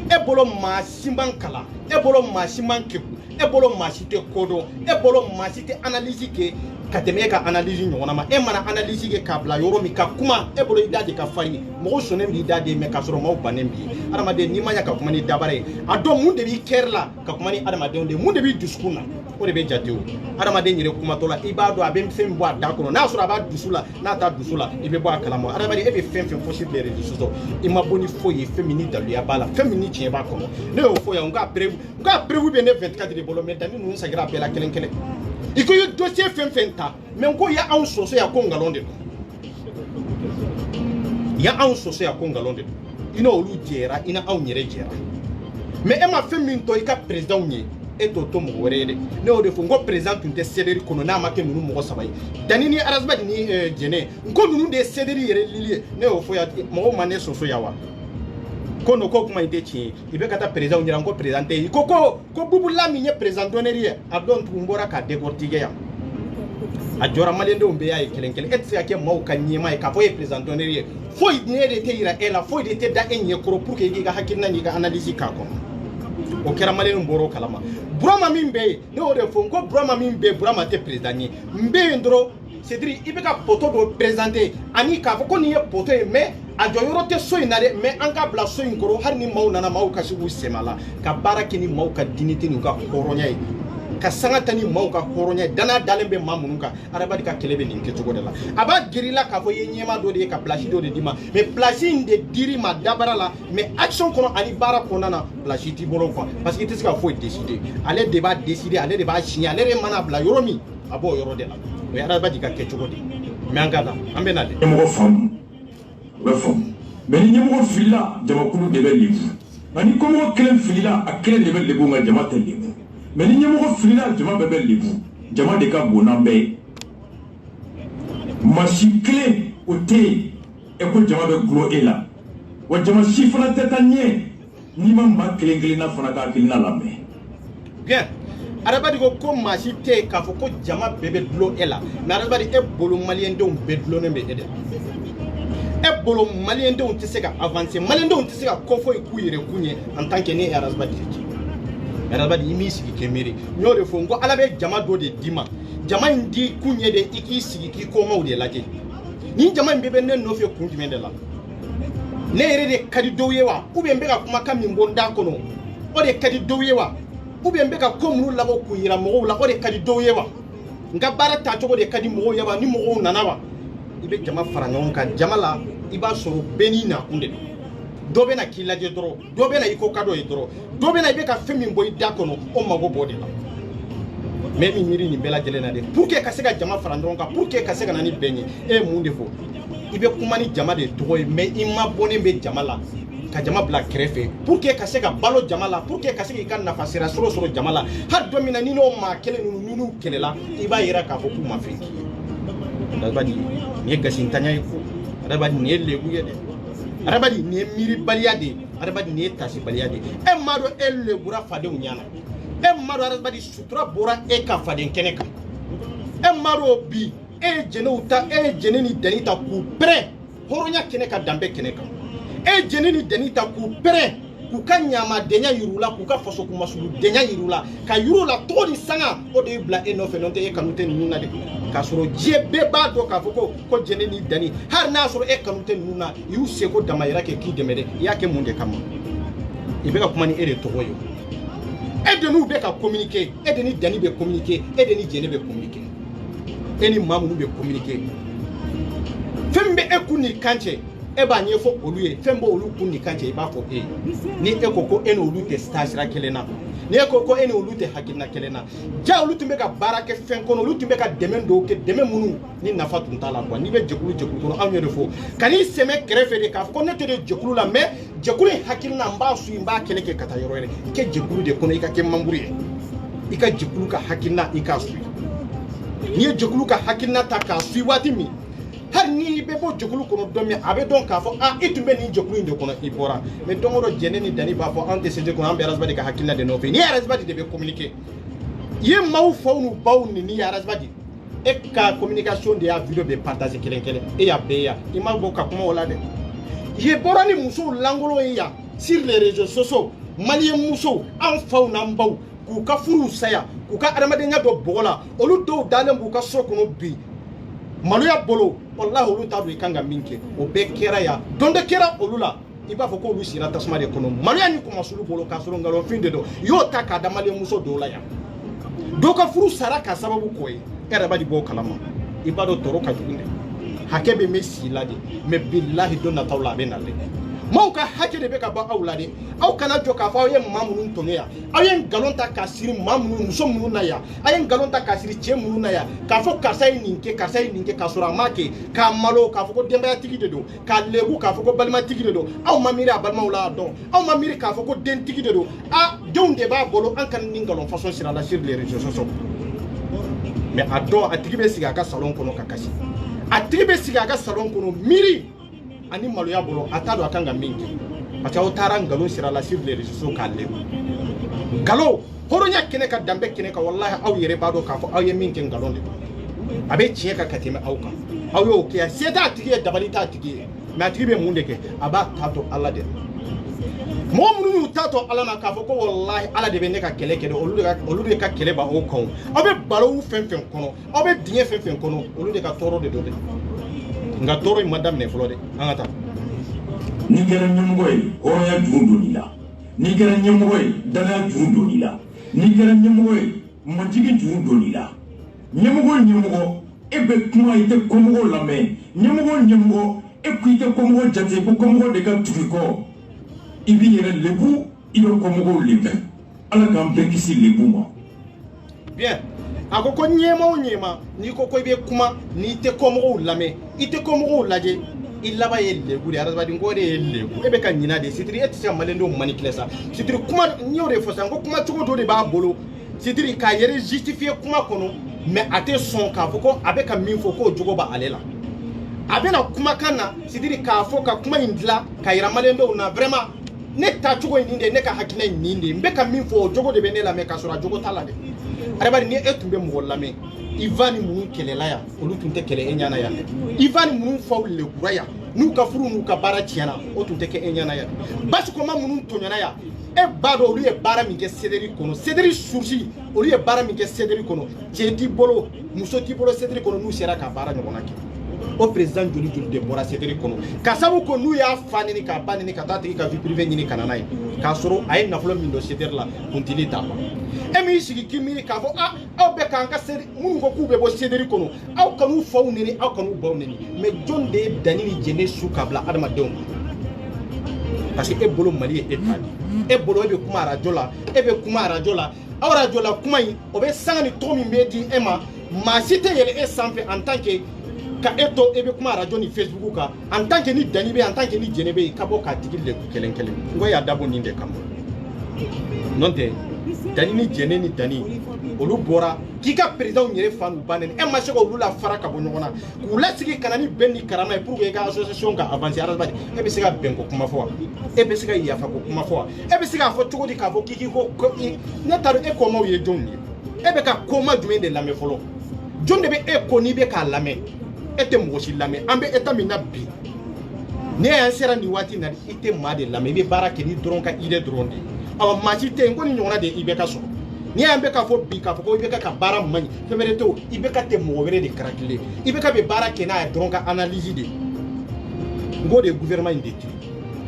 e bolo ma simban kala e bolo ma simban keku e bolo ma site kodo e bolo ma site analyse ke kateme ka analyse nyona ma e mana analyse ke kabla yoro mi ka kuma e bolo idade ka fari mo sonem di idade me ka soro ma banem bi adamade ni manya ka kuma ni dabare ado munde bi kerla ka kuma ni adamade onde munde bi duskuna o de be jateo adamade nyire kuma to la ibado abem fem bo adakono na soro aba dusula na ta dusula ibe bo akala mo adamade e be fem possible les réseaux sociaux ima boni foye féminine dalu ya bala féminine tien ba kono ne o foya nga prévu be ne 24 de bolo mais dani nu sagira bela kelenkele iko yo dossier fenta mais ko ya an soso ya ko ngalonde ya an soso ya ko ngalonde ina olu jera ina an nyere jera mais e ma femi to ika président nyi e to mo werede ne o de fo ngo président tunte céderi kono na ma ke nunu mo sabai dani ni arasba ni jene ngo nunu de céderi yere lilie ne o fo ya mo mané soso ya wa kono ko kuma ite chi ibe kata président nyira ngo présenter ko bubu la mi nye président donnerie adon tumbora ka décortiquer ya ajora malende umbe ya kelenkele etse yake mau kanyema ka fo ye président donnerie fo ne de te ira ela fo de te da enye koro pour que ga hakina ni ga analyse ka ko o kera malende mboro kalama broma mimbe ne o de fo ngo broma mimbe broma te président ni mbe ndro c'est-à-dire ibe ka poto do présenter ani ka fo ko ni ye poto mais a joyoro te so inare mais an ka bla so inkoro har ni maw nana maw ka sugu semala ka baraki ni maw ka dinité ni ka horonya ka sanga tani maw ka horonya dana dalen be mamunun ka arabadi ka kelebe nin ke cogo de la aba gerila ka fo ye nyema do de ka place do de dima mais place de diri ma dabara la mais action kono ani bara konana place ti bolo quoi parce que tu sais ka faut décider aller débat décider aller débat signer aller mana bla yoromi abo yoro de la mais arabadi ka ke cogo de mais angada ambena de mo fam ba fam mais ni mo filla jamakulu de be livu ani ko mo kelen filla akele de be livu nga jamata livu mais ni mo filla jama be be livu jama de ka bonambe masikle ote e ko jama be glo ela wa jama sifana tetanye ni ma kelen na fana ka kilina lambe bien arabadi ko masite ka fo ko jama bebe glo ela mais arabadi e bolo malien don be glo ne be ede e bolo malien don ti se ka avancer malien don ti se ka ko fo e ku yire kunye en tant que ne arabadi arabadi imi sigi kemere nyore fo ngo alabe jama do de dima jama ndi kunye de iki sigi ki ko maw de lake ni jama bebe ne no fe kunti men de la ne yere de kadi doyewa ube mbeka kuma kami mbonda kono o de kadi doyewa ube mbeka ko munu labo ku yira mo la o de kadi doyewa nga bara ta to de kadi mo yawa ni mo nanawa ibe jama fara nyon ka jama la iba soro beni na kunde do be na kilaje doro do be na iko kado e doro do be na ibe ka femi mboy da kono o mago bode la mais mi miri ni bela jele na de pour que ka se ka jama fara nyon ka pour que ka se ka nani benye e munde fo ibe kuma ni jama de togo mais imma bonen be jama la ka jama bla krefe pour que ka se ka balo jama la pour que ka se ka nafa sira soro soro jama la har do mina ni no ma kele nunu kele la iba yira ka fo kuma fenki dabadi ni gasin tanya ko dabadi ni legu yede dabadi ni miri baliade dabadi ni tasi baliade e maro elle gura fade unyana e maro dabadi sutra bora e ka fade keneka e maro bi e jenouta e jeneni denita ku pre horonya keneka dambe keneka e jeneni denita ku pre ku kanyama denya yirula ku ka faso ku masulu denya yirula ka yirula to di sanga o de bla e no fenonte e kanute nuna de ka soro je be ba do ka foko ko jeneni deni har na soro e kanute nuna yu se ko damayira ke ki demede yake munde kama ibe ka kuma ni ere to hoyo e de nu be ka communiquer e de ni deni be communiquer e de ni jene be communiquer eni mamu be communiquer fembe ekuni kanche e ba nyefo oluye fembo olu kuni kanche ba fo e ni ekoko eno olu te stage ra kelena ni ekoko eno olu te hakina kelena ja olu tumbe ka barake fen kono olu tumbe ka demendo ke deme munu ni nafa tuntala kwa ni be jekulu kono anye defo kani seme krefe de ka ko nete de jekulu la mais jekulu hakina mba su mba keleke kata yorore ke jekulu de kono ika ke mamburi ika jekulu ka hakina ika su ni jokulu ka hakina ta ka fi wati mi har ni be bo jokulu kono do mi abe don ka fo itumbe ni jokulu inde kono ibora me don ro jene ni dani ba fo ante seje kono ambe rasbadi ka hakina de no fe ni rasbadi de be communiquer ye maw fo nu baw ni rasbadi e ka communication de ya video be partager kelen e ya be ya imam ka kuma wala de ye borani muso langolo ya sur les réseaux sociaux malien muso en faw na mbaw ku ka furu saya ku ka adamadenya do bola olu do dalem ku ka sokono bi maluya bolo wallahi olu ta do ikanga minke o be kera ya donde kera olu la iba fo ko olu sira tasma de kono maluya ni kuma sulu bolo ka soro ngalo finde do yo ta ka damale muso do la ya do ka furu sara ka sababu ko e era badi bo kalama iba do toro ka junde hakebe messi ladi me billahi donna tawla be nalle mauka hake de beka ba awlade aw kana joka fa ye mamunun tonya ayen galonta kasiri mamunun muso munun na ya ayen galonta kasiri che munun na ya ka fo kasai ninke kasura make ka malo ka fo ko demba tigi de do ka lebu ka fo ko balma tigi de do aw mamiri abalma wala don aw mamiri ka fo ko den tigi de do a donde ba bolo an kan ningalon façon sira la sur les réseaux sociaux mais ado atigi be siga ka salon kono kakasi atigi be siga ka salon kono miri ani maluya bolo atado akanga mingi acha otara ngalo sira la sur les réseaux sociaux kalle galo horonya kene ka dambe kene ka wallahi aw yere bado ka fo aw ye mingi ngalo de abe chie ka katime awka aw yo ke seta tigi dabali ta tigi ma tigi be munde ke aba tato Allah de mo munu tato Allah na ka fo ko wallahi Allah de be ne ka kele kele olu de ka kele ba o kon abe balo fen kono abe dinye fen kono olu de ka toro de do de nga toro madame ne flode angata ni kera nyemoy horoya juru donila ni kera nyemoy dana juru donila ni kera nyemoy majigi juru doni la ɲɛmɔgɔ e bɛ kuma i tɛ kɔmɔgɔw lamɛn ɲɛmɔgɔ e ko i tɛ kɔmɔgɔ jate ko kɔmɔgɔ de ka tugu i kɔ i b'i yɛrɛ lebu i bɛ kɔmɔgɔw lemɛ ala k'an bɛɛ kisi lebu ma. bien a ko ɲɛma o ɲɛma n'i ko i bɛ kuma n'i tɛ kɔmɔgɔw lamɛn i tɛ kɔmɔgɔw lajɛ i laban ye lebu de adamaden ko de ye lebu e bɛ ka ɲina de sitiri e tɛ se ka maliyɛndenw manipulé sa sitiri kuma n y'o de fɔ sisan ko kuma cogo dɔ de b'a bolo sitiri k'a yɛrɛ justifier kuma kɔnɔ mais a tɛ sɔn k'a fɔ ko a bɛ ka min fɔ k'o jogo b'ale la a bɛna kumakan na sitiri k'a fɔ ka kuma in dilan ka yira maliyɛndenw na vraiment ne tacogo ye nin de ne ka hakilina ye nin de n bɛ ka min fɔ o jogo de bɛ ne lamɛn k'a sɔrɔ a jogo t'a la dɛ adamaden ni e tun bɛ mɔgɔ lamɛn Ivan ni minnu kɛlɛla yan olu tun tɛ kɛlɛ e ɲɛna yan Ivan ni minnu faw legura yan n'u ka furu n'u ka baara tiɲɛna o tun tɛ kɛ e ɲɛna yan Basikɔma minnu tɔɲɔna yan e b'a dɔn olu ye baara min kɛ Sederi kɔnɔ Sederi sursi olu ye baara min kɛ Sederi kɔnɔ cɛ t'i bolo muso t'i bolo Sederi kɔnɔ n'u sera ka baara ɲɔgɔnna kɛ o président joli de bɔra Sederi kɔnɔ ka sababu ko n'u y'a fa ɲini k'a ba ɲini ka taa tigi ka vie privée ɲini ka na n'a ye k'a sɔrɔ a ye nafolo min don Sederi la kuntili t'a la e m'i sigi k'i miiri k'a fɔ aw bɛ k'an ka Sederi minnu ko k'u bɛ bɔ Sederi kɔnɔ aw kan'u faw neni aw kan'u baw neni mais jɔn de ye dani ni jɛnɛ su ka bila adamadenw ma parce que e bolo Mali ye e ta de e bolo e bɛ kuma arajo la e bɛ kuma arajo la aw arajo la kuma in o bɛ sanga ni tɔgɔ min bɛ di e ma maa si tɛ yɛlɛ e sanfɛ en tant que ka e to e bɛ kuma arajo ni Facebook kan en tant que ni dani bɛ en tant que ni jɛnɛ bɛ yen ka bɔ k'a tigi lebu kelen kelen n ko y'a dabɔ nin de kama n'o tɛ dani ni jɛnɛ ni dani olu bɔra k'i ka président yɛrɛ fa n'u ba neni e ma se ka olu la fara ka bɔ ɲɔgɔn na k'u lasigi ka na ni bɛn ni karama ye pour que i ka association ka avancer adamaden e bɛ se ka bɛn ko kuma fɔ wa e bɛ se ka yafa ko kuma fɔ wa e bɛ se k'a fɔ cogo di k'a fɔ k'i ko ne t'a dɔn e kɔmaw ye jɔnw ye e bɛ ka koma jumɛn de lamɛn fɔlɔ jɔn de bɛ e ko n'i bɛ k'a lamɛn e tɛ mɔgɔ si lamɛn an bɛ état min na bi ne y'an sera nin waati na i tɛ maa de lamɛn i bɛ baara kɛ ni dɔrɔn ka idée dɔrɔn de awɔ maa si tɛ yen ko ni ɲɔgɔnna de i bɛ ka sɔrɔ n'i y'an bɛ k'a fɔ bi k'a fɔ ko i bɛ ka baara man ɲi fɛn wɛrɛ tɛ o i bɛ ka tɛ mɔgɔ wɛrɛ de karakilen i bɛ ka bɛ baara kɛ n'a ye dɔrɔn ka analyse de n k'o de ye gouvernement in de tɛ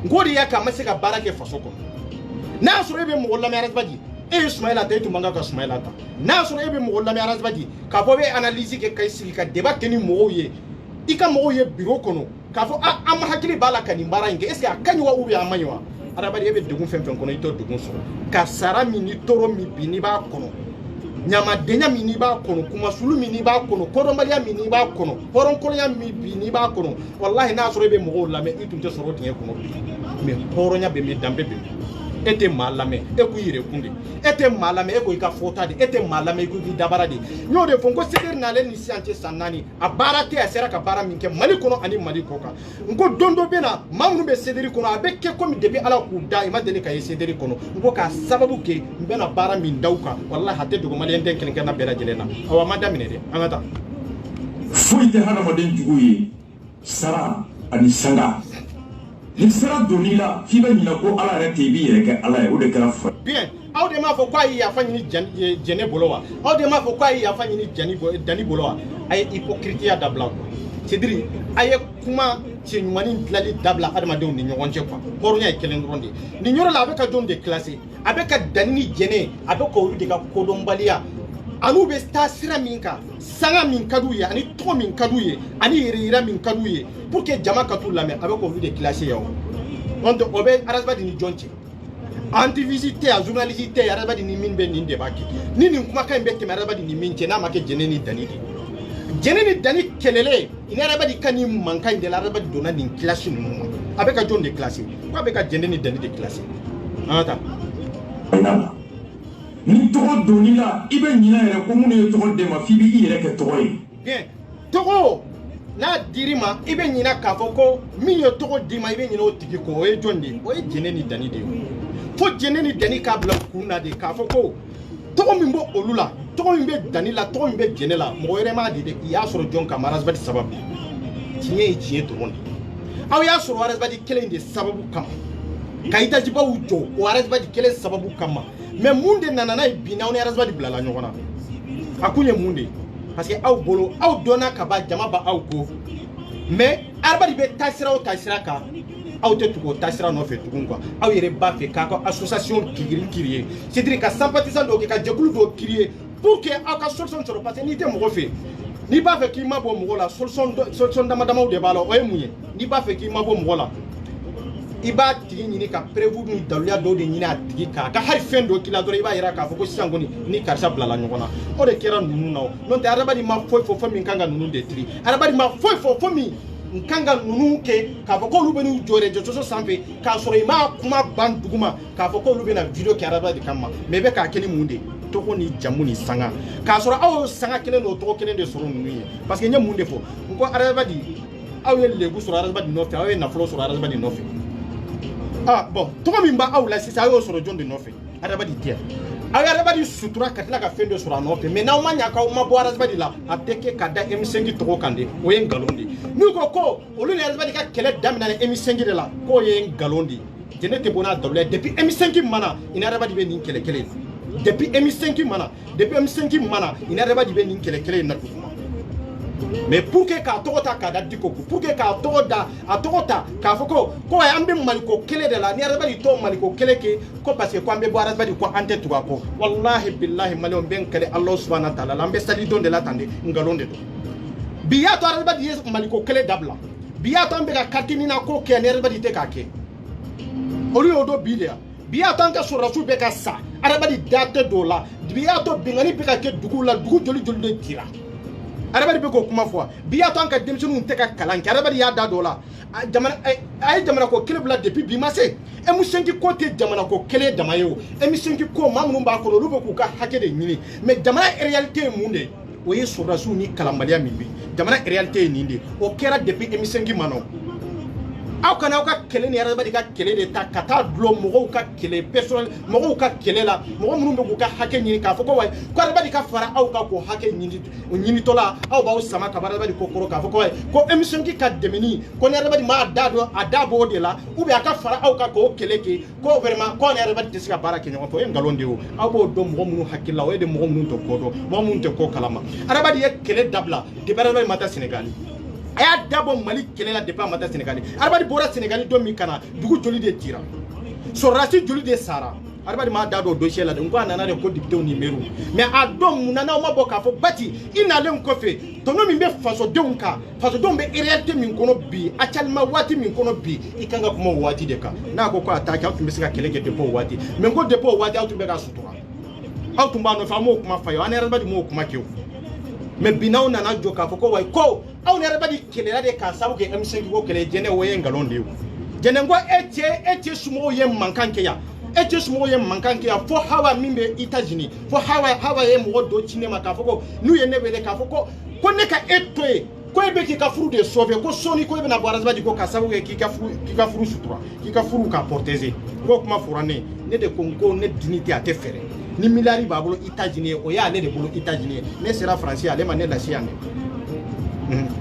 n k'o de y'a k'a ma se ka baara kɛ faso kɔnɔ n'a sɔrɔ e bɛ mɔgɔ lamɛn arasibaji e ye Sumayila ta e tun man kan ka Sumayila ta n'a sɔrɔ e bɛ mɔgɔ lamɛn arasibaji k'a fɔ e bɛ analyse kɛ ka sigi ka débat kɛ ni mɔgɔw ye i ka mɔgɔw ye bureau kɔnɔ k'a fɔ an ma hakili b'a la ka nin baara in kɛ est ce que a ka ɲi wa ou bien a man ɲi wa adamaden e bɛ degun fɛn fɛn kɔnɔ i t'o degun sɔrɔ ka sara min ni tɔɔrɔ min bi n'i b'a kɔnɔ ɲamadenya min n'i b'a kɔnɔ kumasulu min n'i b'a kɔnɔ kɔdɔnbaliya min n'i b'a kɔnɔ hɔrɔnkɔrɔya min bi n'i b'a kɔnɔ walahi n'a sɔrɔ e bɛ mɔgɔw lamɛn i tun tɛ sɔrɔ dingɛ kɔnɔ bi mais hɔrɔnya bɛ min danbe bɛ min e tɛ maa lamɛn e k'u yɛrɛkun de e tɛ maa lamɛn e ko i ka fɔta de e tɛ maa lamɛn e ko k'i dabara de n y'o de fɔ n ko Sederi n'ale ni sisan cɛ san 4 a baara tɛ a sera ka baara min kɛ Mali kɔnɔ ani Mali kɔ kan n ko don dɔ bɛ na maa minnu bɛ Sederi kɔnɔ a bɛ kɛ komi depuis Ala k'u da i ma deli ka ye Sederi kɔnɔ n ko k'a sababu kɛ n bɛna baara min da u kan walahi a tɛ dogo maliyɛnden kelen kelenna bɛɛ lajɛlen na awɔ a ma daminɛ dɛ an ka taa foyi tɛ hadamaden jugu ye sara ani sanga ni sera donni la f'i bɛ ɲinɛ ko ala yɛrɛ tɛ i b'i yɛrɛ kɛ ala ye o de kɛra fa bien aw de m'a fɔ k'a ye yafa ɲini jɛnɛ bolo wa aw de m'a fɔ k'a ye yafa ɲini dani bolo wa a ye hypocriteya dabila quoi Sediri a ye kuma cɛ ɲumanin dilanli dabila adamadenw ni ɲɔgɔn cɛ quoi hɔrɔnya ye kelen dɔrɔn de nin yɔrɔ la a bɛ ka jɔn de classer a bɛ ka dani ni jɛnɛ a bɛ k'olu de ka kodɔnbaliya an'u bɛ taa sira min kan sanga min ka d'u ye ani tɔgɔ min ka d'u ye ani yɛrɛ yira min ka d'u ye pour que jama ka t'u lamɛn a bɛ k'olu de classer yan o bɛ arasibadi ni jɔn cɛ antivisi tɛ yan journaliste tɛ yan arasibadi ni min bɛ nin de b'a kɛ ni nin kumakan in bɛ tɛmɛ arasibadi ni min cɛ n'a ma kɛ jɛnɛ ni dani de jɛnɛ ni dani kɛlɛlen ni arasibadi ka nin mankan in de la arasibadi donna nin classe ninnu ma a bɛ ka jɔn de classer ko a bɛ ka jɛnɛ ni dani de classer an ka taa. ni tɔgɔ donni la i bɛ ɲinɛ yɛrɛ ko minnu ye tɔgɔ d'e ma f'i b'i yɛrɛ kɛ tɔgɔ ye. bien tɔgɔ n'a dir'i ma i bɛ ɲinɛ k'a fɔ ko min ye tɔgɔ d'i ma i bɛ ɲinɛ o tigi kɔ o ye jɔn de ye o ye jɛnɛ ni dani de ye fo jɛnɛ ni dani k'a bila kun na de k'a fɔ ko tɔgɔ min bɛ olu la tɔgɔ min bɛ dani la tɔgɔ min bɛ jɛnɛ la mɔgɔ wɛrɛ m'a di dɛ i y'a sɔrɔ jɔn kama arasibadi sababu tiɲɛ ye tiɲɛ dɔrɔn de aw y'a sɔrɔ arasibadi kelen de sababu kama ka itajibaw jɔ o arasibadi kelen sababu kama mais mun de nana n'a ye bi n'aw ni arasibadi bilala ɲɔgɔn na a kun ye mun de ye parce que aw bolo aw dɔnna ka ban jama ba aw ko mais arasibadi bɛ taa sira o taa sira kan aw tɛ tugu o taa sira nɔfɛ tugun quoi aw yɛrɛ b'a fɛ k'a ka association créer c'est-à-dire ka sympathisant dɔw kɛ ka jɛkulu dɔw créer pour que aw ka solution sɔrɔ parce que n'i tɛ mɔgɔ fɛ n'i b'a fɛ k'i ma bɔ mɔgɔ la solution dama damaw de b'a la o ye mun ye n'i b'a fɛ k'i ma bɔ mɔgɔ la i b'a tigi ɲini ka preuve ni daluya dɔw de ɲini a tigi kan ka hali fɛn dɔ k'i la dɔrɔn i b'a yira k'a fɔ ko sisan kɔni ni karisa bilala ɲɔgɔn na o de kɛra ninnu na o n'o tɛ adamaden ma foyi fɔ fɛn min kan ka ninnu de tiri adamaden ma foyi fɔ fɛn min kan ka ninnu kɛ k'a fɔ k'olu bɛ n'u jɔ réseaux sanfɛ k'a sɔrɔ i m'a kuma ban duguma k'a fɔ k'olu bɛna video kɛ adamaden kama mais i bɛ k'a kɛ ni mun de tɔgɔ ni jamu ni sanga k'a sɔrɔ aw sanga kelen n'o tɔgɔ kelen de sɔrɔ ninnu ye parce que n ye mun de fɔ n ko adamaden aw ye lebu sɔrɔ adamaden nɔfɛ aw ye nafolo sɔrɔ adamaden nɔfɛ ah bon tɔgɔ min b'aw la sisan aw y'o sɔrɔ jɔn de nɔfɛ adamaden tɛ aw ye adamaden sutura ka tila ka fɛn dɔ sɔrɔ a nɔfɛ mais n'aw ma ɲa k'aw ma bɔ adamaden la a tɛ kɛ ka da M5 tɔgɔ kan de o ye nkalon de n'u ko ko olu ni adamaden ka kɛlɛ daminɛ ni M5 de la k'o ye nkalon de jɛnɛ tɛ bɔ n'a dalu ye depuis M5 mana i ni adamaden bɛ nin kɛlɛ kelen depuis M5 mana i ni adamaden bɛ nin kɛlɛ kelen na duguma mais pour que k'a tɔgɔ ta k'a da diko pour que k'a tɔgɔ ta k'a fɔ ko an bɛ maliko kelen de la ni adamaden t'o maliko kelen kɛ ko parce que ko an bɛ bɔ adamaden ko an tɛ tugu a kɔ wallahi billahi maliyɛnw bɛ n kɛlɛ Alahu subahana taala la an bɛ sali don de la tan de nkalon de don bi y'a to adamaden ye maliko kelen dabila bi y'a to an bɛ ka carte ɲini ko kɛ ni adamaden tɛ k'a kɛ olu y'o don bi de yan bi y'a to an ka sɔrɔdasiw bɛ ka sa adamaden da tɛ don o la bi y'a to bingani bɛ ka kɛ duguw la dugu joli joli de cira adamaden bɛ k'o kuma fɔ bi y'a to an ka denmisɛnninw tɛ ka kalan kɛ adamaden y'a da dɔ la a ye jamana ko kelen bila depuis bi ma se M5 ko tɛ jamana ko kelen dama ye o M5 ko maa minnu b'a kɔnɔ olu bɛ k'u ka hakɛ de ɲini mais jamana réalité ye mun de o ye sɔrɔdasiw ni kalanbaliya min bɛ jamana réalité ye nin de o kɛra depuis M5 ma nɔ aw kana aw ka kɛlɛ ni adamaden ka kɛlɛ de ta ka taa dulon mɔgɔw ka kɛlɛ personnel mɔgɔw ka kɛlɛ la mɔgɔ minnu bɛ k'u ka hakɛ ɲini k'a fɔ ko wayi ko adamaden ka fara aw ka k'o hakɛ ɲinitɔ la aw b'aw sama ka bɔ adamaden ko kɔrɔ k'a fɔ ko wayi ko M5 ka dɛmɛni ko ni adamaden m'a da dɔn a da b'o de la ou bien a ka fara aw ka k'o kɛlɛ kɛ ko vraiment ko ni adamaden tɛ se ka baara kɛ ɲɔgɔn fɛ o ye nkalon de ye o aw b'o dɔn mɔgɔ minnu hakili la o ye de mɔgɔ minnu tɛ ko dɔn mɔgɔ minnu tɛ ko kalama adamaden ye kɛlɛ dabila depuis adamaden ma taa Sénégal a y'a dabɔ Mali kɛlɛ la depuis a ma taa Sénégal adamaden bɔra Sénégal don min kana dugu joli de cira sɔrɔdasi joli de sara adamaden m'a da don o dossier la de n ko a nana de ko députéw ni maires mais a dɔn mun na n'aw ma bɔ k'a fɔ Bati i nalen kɔfɛ tɔnɔ min bɛ fasodenw kan fasodenw bɛ réalité min kɔnɔ bi actuellement waati min kɔnɔ bi i kan ka kuma o waati de kan n'a ko a t'a kɛ aw tun bɛ se ka kɛlɛ kɛ depuis o waati mais n ko depuis o waati aw tun bɛ ka sutura aw tun b'a nɔfɛ an m'o kuma f'a ye an ni adamaden m'o kuma kɛ o mais bi n'aw nana jɔ k'a fɔ ko wayi ko aw ni adamaden kɛlɛla de k'a sababu kɛ M5 ko kɛlɛ jɛnɛ o ye nkalon de ye o jɛnɛ ko e cɛ somɔgɔw ye mankan kɛ yan e cɛ somɔgɔw ye mankan kɛ yan fo Hawa min bɛ États-Unis fo Hawa ye mɔgɔ dɔ ci ne ma k'a fɔ ko n'u ye ne wele k'a fɔ ko ne ka e to yen ko e bɛ k'i ka furu de sauver ko sɔɔni ko e bɛna bɔ adamaden ko k'a sababu kɛ k'i ka furu sutura k'i ka furu k'a protéger k'o kuma fɔra ne de ko n ko ne dignité a tɛ fɛrɛ ni miliyari b'a bolo États-Unis o y'ale de bolo États-Unis ne sera Faransi ale ma ne lase yan dɛ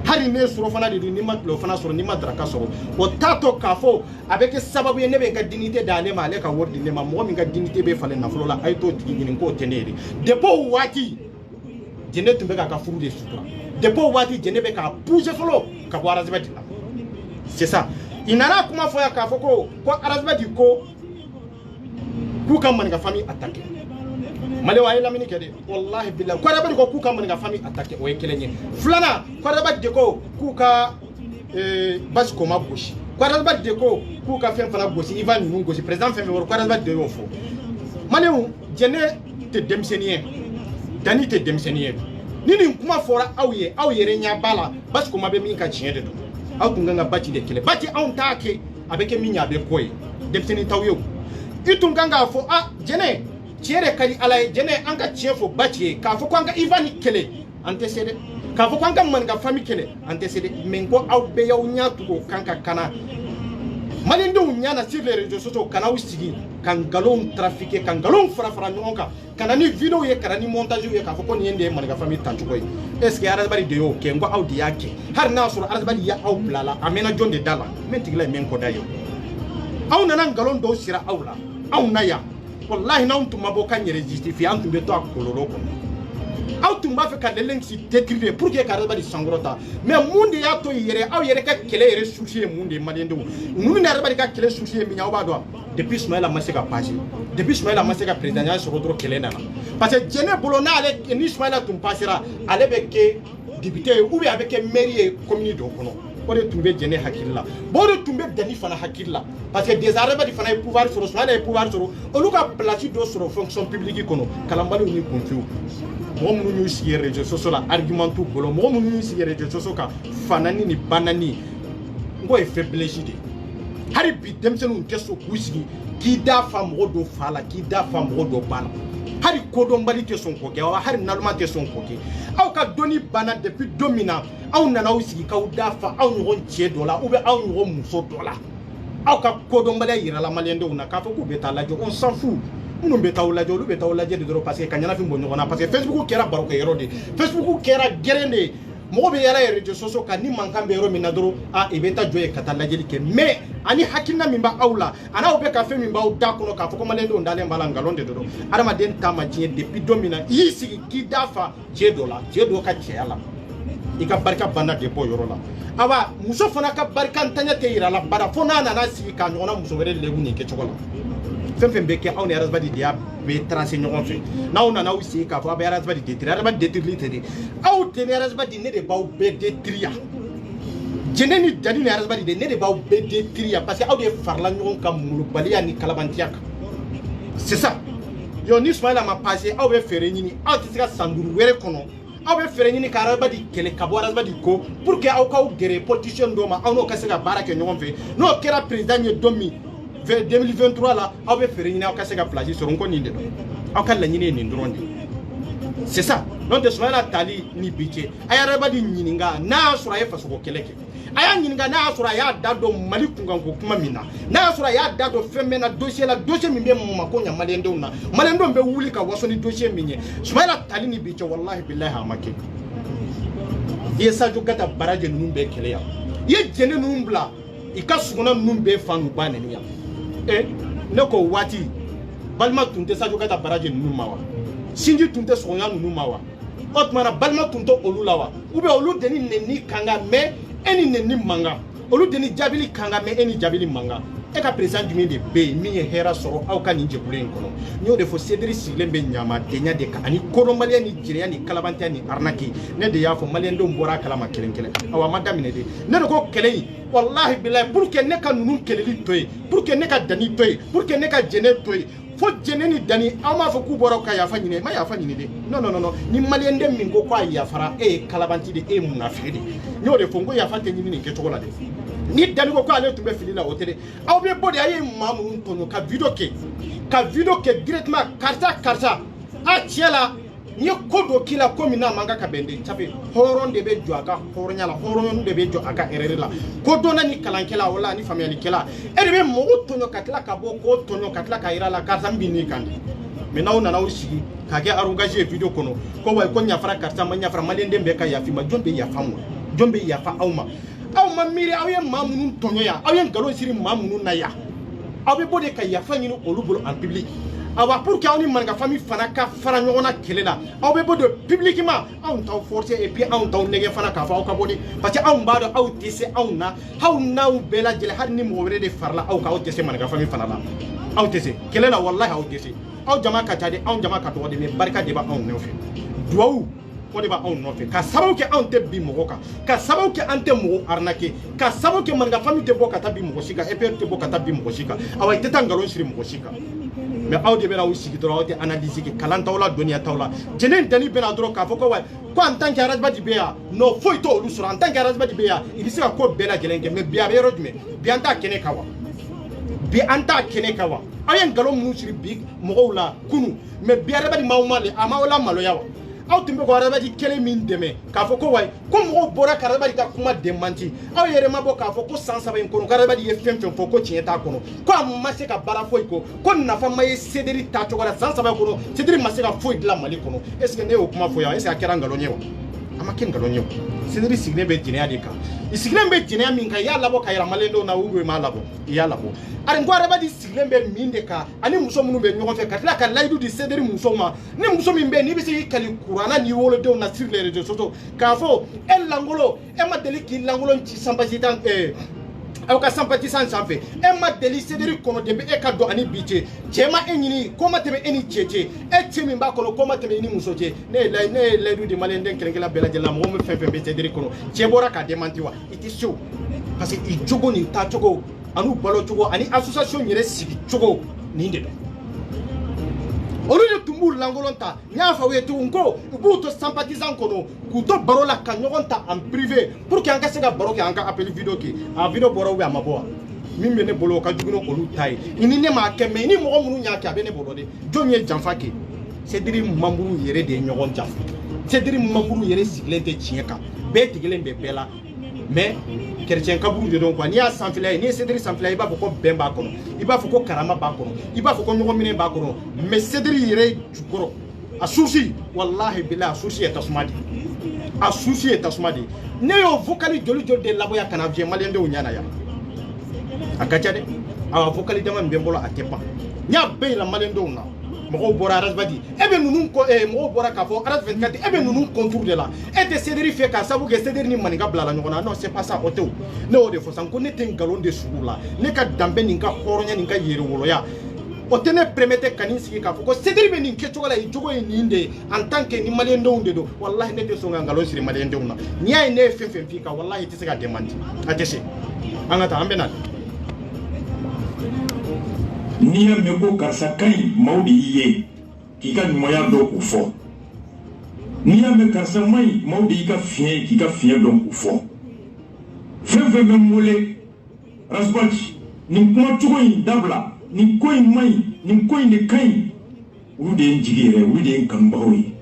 hali ne surɔfana de don ni ma tile fana sɔrɔ ni ma daraka sɔrɔ o t'a to k'a fɔ a bɛ kɛ sababu ye ne bɛ n ka dignité d'ale ma ale ka wari di ne ma mɔgɔ min ka dignité bɛ falen nafolo la a ye t'o tigi ɲini k'o tɛ ne ye de depuis o waati jɛnɛ tun bɛ k'a ka furu de sutura depuis o waati jɛnɛ bɛ k'a pousser fɔlɔ ka bɔ arazɛbɛti la c'est ça i nana kuma fɔ yan k'a fɔ ko arazɛbɛti ko k'u ka maninka famille attaqué Maliwa ye lamini kɛ de wallahi billahi ko adamaden ko k'u ka maninka famille attaqué o ye kelen ye filanan ko adamaden de ko k'u ka basi koma gosi ko adamaden de ko k'u ka fɛn fana gosi i va ninnu gosi président fɛn fɛn wɔrɔ ko adamaden de y'o fɔ maliyɛnw jɛnɛ tɛ denmisɛnnin ye dani tɛ denmisɛnnin ye ni nin kuma fɔra aw ye aw yɛrɛ ɲɛ b'a la basi koma bɛ min ka tiɲɛ de don aw tun kan ka Bati de kɛlɛ Bati anw t'a kɛ a bɛ kɛ min ye a bɛ kɔ ye denmisɛnnin t'aw ye o i tun kan k'a fɔ jɛnɛ tiɲɛ de ka di Ala ye jɛnɛ an ka tiɲɛ fɔ Bati ye k'a fɔ ko an ka Ivan kɛlɛ an tɛ se dɛ k'a fɔ ko an ka maninka famille kɛlɛ an tɛ se dɛ mais ko aw bɛɛ y'aw ɲɛ tugu o kan ka kana malidenw ɲɛ na sur les réseaux sociaux kana aw sigi ka nkalonw trafiquer ka nkalonw fara ɲɔgɔn kan ka na ni vidéo ye ka na ni montage ye k'a fɔ ko nin ye de ye maninka famille tacogo ye est ce que adamaden de y'o kɛ n ko aw de y'a kɛ hali n'a sɔrɔ adamaden y'aw bila la a mɛnna jɔn de da la min tigila ye min kɔ da ye aw nana nkalon dɔw sira aw la aw na yan wallahi n'anw tun ma bɔ k'an yɛrɛ justifier an tun bɛ to a kɔlɔlɔ kɔnɔ aw tun b'a fɛ ka l'élection détruire pour que ka adamaden sankɔrɔta mais mun de y'a to yɛrɛ aw yɛrɛ ka kɛlɛ yɛrɛ souci ye mun de ye maliyɛndenw ninnu ni adamaden ka kɛlɛ souci ye min ye aw b'a dɔn depuis Ismaïla ma se ka passer depuis Ismaïla ma se ka président ya sɔrɔ dɔrɔn kɛlɛ nana parce que jɛnɛ bolo n'ale ni Ismaïla tun passera ale bɛ kɛ député ye ou bien a bɛ kɛ maire ye commune dɔ kɔnɔ o de tun bɛ jɛnɛ hakili la bon o de tun bɛ Dani fana hakili la parce que Desarabadi fana ye pouvoir sɔrɔ Ismaïla ye pouvoir sɔrɔ olu ka place dɔ sɔrɔ fonction publique kɔnɔ kalanbaliw ni kunfiw mɔgɔ minnu y'u sigi réseaux sociaux la argument t'u bolo mɔgɔ minnu y'u sigi réseaux sociaux kan fanani ni banani n ko ye faiblesse de hari bi denmisɛnninw tɛ sɔn k'u sigi k'i da fa mɔgɔ dɔ fa la k'i da fa mɔgɔ dɔ ba la hari kodɔnbali tɛ sɔn k'o kɛ wa hari naloma tɛ sɔn k'o kɛ aw ka dɔnni banna depuis don min na aw nana aw sigi k'aw da fa aw ɲɔgɔn cɛ dɔ la ou bien aw ɲɔgɔn muso dɔ la aw ka kodɔnbaliya yirala maliyɛndenw na k'a fɔ k'u bɛ taa lajɛ on s'en fout minnu bɛ taa lajɛ olu bɛ taa lajɛ de dɔrɔn parce que ka ɲɛnafin bɔ ɲɔgɔn na parce que Facebook kɛra barokɛ yɔrɔ de Facebook kɛra gɛrɛn de mɔgɔ bɛ yala réseaux sociaux kan ni mankan bɛ yɔrɔ min na dɔrɔn i bɛ taa jɔ yen ka taa lajɛli kɛ mais ani hakilina min b'aw la ani aw bɛ ka fɛn min b'aw da kɔnɔ k'a fɔ ko maliyɛndenw dalen b'a la nkalon de don adamaden ta ma diɲɛ depuis don min na i y'i sigi k'i da fa cɛ dɔ la cɛ dɔ ka cɛya la i ka barika banna de bɔ yɔrɔ la awa muso fana ka barika ntanya tɛ yira la bada fo n'a nana sigi k'a ɲɔgɔnna muso wɛrɛ lebu nin kɛcogo la fɛn fɛn bɛ kɛ aw ni Arazbadi de y'a bɛ tracer ɲɔgɔn fɛ n'aw nana aw sigi k'a fɔ aw bɛ Arazbadi détruire Arazbadi détruire tɛ de aw tɛ ni Arazbadi ne de b'aw bɛɛ détruire yan jɛnɛ ni Dani ni Arazbadi de ne de b'aw bɛɛ détruire yan parce que aw de farala ɲɔgɔn kan molobaliya ni kalabantiya kan c'est ça yo ni Ismaïla ma passé aw bɛ fɛɛrɛ ɲini aw tɛ se ka san 5 wɛrɛ kɔnɔ aw bɛ fɛɛrɛ ɲini ka Arazbadi kɛlɛ ka bɔ Arazbadi ko pour que aw k'aw gɛrɛ politicien dɔw ma aw n'o ka se ka baara kɛ ɲɔgɔn fɛ n'o kɛra président ye don min 2023 la aw bɛ fɛɛrɛ ɲini aw ka se ka place sɔrɔ n ko nin de don aw ka laɲini ye nin dɔrɔn de c'est ça donc Ismaïla tali ni bi cɛ a ye Arazbadi ɲininka n'a y'a sɔrɔ a ye fasoko kɛlɛ kɛ a y'a ɲininka n'a y'a sɔrɔ a y'a da dɔn Mali kunkanko kuma min na n'a y'a sɔrɔ a y'a da dɔn fɛn bɛɛ na dossier la dossier min bɛ mako ɲɛ maliyɛndenw na maliyɛndenw bɛ wuli ka waso ni dossier min ye Ismaïla tali ni bi cɛ wallahi billahi a ma kɛ i ye Sadio Gata baraji ninnu bɛɛ kɛlɛ yan i ye jɛnɛ ninnu bila i ka suguna ninnu bɛɛ fa n'u ba nɛni yan ne ko waati balima tun tɛ Sadio Gata baraji ninnu ma wa sinji tun tɛ sɔgɔnya ninnu ma wa o tuma na balima tun tɛ olu la wa ou bien olu de ni nɛni kan kan mais e ni nɛni man kan olu de ni jaabili kan kan mais e ni jaabili man kan e ka président jumɛn de bɛ yen min ye hɛrɛ sɔrɔ aw ka nin jɛkulu in kɔnɔ n y'o de fɔ Cédric sigilen bɛ ɲamadenya de kan ani kodɔnbaliya ni jɛnɛya ni kalabantiya ni arnaque ne de y'a fɔ maliyɛndenw bɔra a kalama kelen kelen awa a ma daminɛ de ne de ko kɛlɛ in wallahi bilahi pour que ne ka ninnu kɛlɛli to yen pour que ne ka Dani to yen pour que ne ka jɛnɛ to yen fo jɛnɛ ni Dani aw m'a fɔ k'u bɔra ka yafa ɲini ma yafa ɲini de non non non ni maliyɛnden min ko k'a yafara e ye kalabanti de e ye munafiki de n y'o de fɔ n ko yafa tɛ ɲini nin kɛcogo la de ni Dani ko k'ale tun bɛ fili la o tɛ dɛ aw bɛ bɔ de a ye maa minnu tɔɲɔ ka video kɛ directement karisa a tiɲɛ la n ye ko dɔ k'i la ko min n'a man kan ka bɛn de sabu hɔrɔn de bɛ jɔ a ka hɔrɔnya la hɔrɔn de bɛ jɔ a ka hɛrɛ la ko dɔnna ni kalankɛla wala ni faamuyalikɛla e de bɛ mɔgɔw tɔɲɔ ka tila ka bɔ ko tɔɲɔ ka tila ka yira la karisa min bɛ n'i kan de mais n'aw nana aw sigi k'a kɛ arrogance ye video kɔnɔ ko wa ko ɲafara karisa ma ɲafara maliyɛnden bɛɛ ka yafa ma jɔn bɛ yafa ma jɔn bɛ yafa aw ma aw ma miiri aw ye maa minnu tɔɲɔ yan aw ye nkalon siri maa minnu na yan aw bɛ bɔ de ka yafa ɲini olu bolo en public awa pour que aw ni maninka famille fana ka fara ɲɔgɔn na kɛlɛ la aw bɛ bɔ de publiquement anw t'aw forcer et puis anw t'aw nɛgɛ fana k'a fɔ aw ka bɔ de parce que anw b'a dɔn aw tɛ se anw na aw n'aw bɛɛ lajɛlen hali ni mɔgɔ wɛrɛ de farala aw kan aw tɛ se maninka famille fana la aw tɛ se kɛlɛ la wallahi aw tɛ se aw jama ka ca de anw jama ka dɔgɔ de mais barika de b'a anw nɔfɛ duwawu o de b'a anw nɔfɛ ka sababu kɛ anw tɛ bin mɔgɔ kan ka sababu kɛ an tɛ mɔgɔ arnaquer ka sababu kɛ maninka famille tɛ bɔ ka taa bin mɔgɔ si kan EPR tɛ bɔ ka taa bin mɔgɔ si kan awa i tɛ taa nkalon siri mɔgɔ si kan mais aw de bɛna aw sigi dɔrɔn aw tɛ analyse kɛ kalan t'aw la dɔnniya t'aw la jɛnɛ Dani bɛna dɔrɔn k'a fɔ ko wa ko en tant que Arazbadi bɛ yan non foyi t'olu sɔrɔ en tant que Arazbadi bɛ yan i bɛ se ka ko bɛɛ lajɛlen kɛ mais bi a bɛ yɔrɔ jumɛn bi an t'a kɛnɛ kan wa bi an t'a kɛnɛ kan wa aw ye nkalon minnu siri bi mɔgɔw la kunun mais bi Arazbadi m'aw a m'aw la maloya wa aw tun bɛ ko Arazbadi kɛlɛ min dɛmɛ k'a fɔ ko wayi ko mɔgɔw bɔra ka Arazbadi ka kuma démenti aw yɛrɛ ma bɔ k'a fɔ ko san 3 in kɔnɔ ko Arazbadi ye fɛn fɛn fɔ ko tiɲɛ t'a kɔnɔ ko a ma se ka baara foyi kɔ ko nafa ma ye Cédric ta cogo la san 3 kɔnɔ Cédric ma se ka foyi dilan Mali kɔnɔ est ce que ne y'o kuma fɔ yan est ce que a kɛra nkalon ye wa a ma kɛ nkalon ye wa Cédric sigilen bɛ jɛnɛya de kan i sigilen bɛ jɛnɛya min kan i y'a labɔ ka yira maliyɛndenw na ou bien i m'a labɔ i y'a labɔ ari ko Arazbadi sigilen bɛ min de kan ani muso minnu bɛ ɲɔgɔn fɛ ka tila ka layidu di Cédric musow ma ni muso min bɛ n'i bɛ se k'i kali kuranna n'i wolodenw na sur les réseaux sociaux k'a fɔ e langolo e ma deli k'i langolo ci sanbasi tan aw ka sympathisant sanfɛ e ma deli Cédric kɔnɔ de e ka don ani bi cɛ cɛ ma e ɲini ko ma tɛmɛ e ni cɛ cɛ e cɛ min b'a kɔnɔ ko ma tɛmɛ e ni muso cɛ ne ye layidu di maliyɛn den kelen-kelen bɛɛ lajɛlen la mɔgɔ min fɛn fɛn bɛ Cédric kɔnɔ cɛ bɔra k'a démenti wa i tɛ se o parce que i jogo ni taa cogo ani balo cogo ani association yɛrɛ sigi cogo nin de don olu de tun b'u lankolon ta n y'a fɔ aw ye tugun ko u b'u to sympathisant kɔnɔ k'u to baro la ka ɲɔgɔn ta en privé pour que an ka se ka baro kɛ an ka appel vidéo kɛ a vidéo bɔra ou bien a ma bɔ wa min bɛ ne bolo o ka jugu n'olu ta ye i ni ne m'a kɛ mais i ni mɔgɔ minnu y'a kɛ a bɛ ne bolo de jɔn ye janfa kɛ Cédric membre yɛrɛ de ye ɲɔgɔn janfa Cédric membre yɛrɛ sigilen tɛ tiɲɛ kan bɛɛ tigɛlen bɛ bɛɛ la mais chrétien kaburu de don quoi n'i y'a sanfɛla ye n'i ye Cédric sanfɛla ye i b'a fɔ ko bɛn b'a kɔnɔ i b'a fɔ ko karama b'a kɔnɔ i b'a fɔ ko ɲɔgɔn minɛ b'a kɔnɔ mais Cédric yɛrɛ jukɔrɔ a source wallahi billahi a source ye tasuma de a source ye tasuma de ne y'o vocali joli joli de labɔ yan ka na fiyɛ maliyɛn denw ɲɛna yan a ka ca dɛ a vocali dama min bɛ n bolo a tɛ ban n y'a bɛɛ yira maliyɛn denw na mɔgɔw bɔra Arazbadi e bɛ ninnu mɔgɔw bɔra k'a fɔ Araz 24 e bɛ ninnu contour de la e tɛ Cédric fɛ k'a sababu kɛ Cédric ni maninka bilala ɲɔgɔn na non c'est pas ça o tɛ o ne y'o de fɔ sisan ko ne tɛ nkalon de sugu la ne ka danbe nin ka hɔrɔnya nin ka yɛrɛwoloya o tɛ ne permettre ka nin sigi k'a fɔ ko Cédric bɛ nin kɛcogo la nin cogo ye nin de ye en tant que ni maliyɛn denw de don walahi ne tɛ sɔn ka nkalon siri maliyɛn denw na n'i y'a ye ne ye fɛn fɛn f'i kan walahi i tɛ se ka démenti a tɛ se an ka taa an bɛ na n'i y'a mɛn ko karisa ka ɲi maaw de y'i ye k'i ka ɲumanya dɔn k'u fɔ n'i y'a mɛn karisa ma ɲi maaw de y'i ka fiɲɛ ye k'i ka fiɲɛ dɔn k'u fɔ fɛn fɛn bɛ n wele Arazbadi nin kuma cogo in dabila nin ko in ma ɲi nin ko in de ka ɲi olu de ye n jigi yɛrɛ olu de ye n kanubagaw ye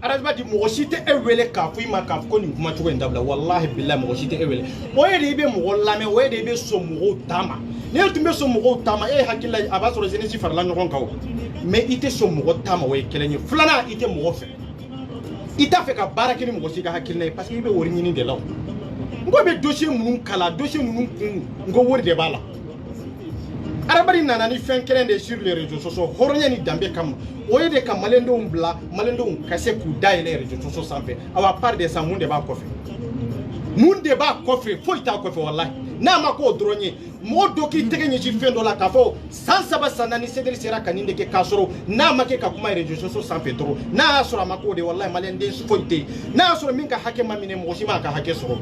Arazbadi mɔgɔ si tɛ e wele k'a fɔ i ma k'a fɔ ko nin kuma cogo in dabila wallahi billahi mɔgɔ si tɛ e wele o ye de i bɛ mɔgɔ lamɛn o ye de i bɛ sɔn mɔgɔw ta ma ne tun bɛ sɔn mɔgɔw ta ma e hakili la a b'a sɔrɔ jeunesse farala ɲɔgɔn kan o mais i tɛ sɔn mɔgɔ ta ma o ye kelen ye filanan i tɛ mɔgɔ fɛ i t'a fɛ ka baara kɛ ni mɔgɔ si ka hakilina ye parce que i bɛ wari ɲini de la o n ko bɛ dossier ninnu kala dossier ninnu kun n ko wari de b'a la Arazbadi nana ni fɛn kelen de sur les réseaux sociaux hɔrɔnya ni danbe kama o ye de ka maliyɛn denw bila maliyɛn denw ka se k'u dayɛlɛ réseaux sociaux sanfɛ a part de ça mun de b'a kɔfɛ mun de b'a kɔfɛ foyi t'a kɔfɛ wallahi n'a ma k'o dɔrɔn ye mɔgɔ dɔ k'i tɛgɛ ɲɛsin fɛn dɔ la k'a fɔ san 3 san 4 Cédric sera ka nin de kɛ k'a sɔrɔ n'a ma kɛ ka kuma réseaux sociaux sanfɛ dɔrɔn n'a y'a sɔrɔ a ma k'o de wallahi maliyɛn den foyi tɛ yen n'a y'a sɔrɔ min ka hakɛ ma minɛ mɔgɔ si m'a ka hakɛ sɔrɔ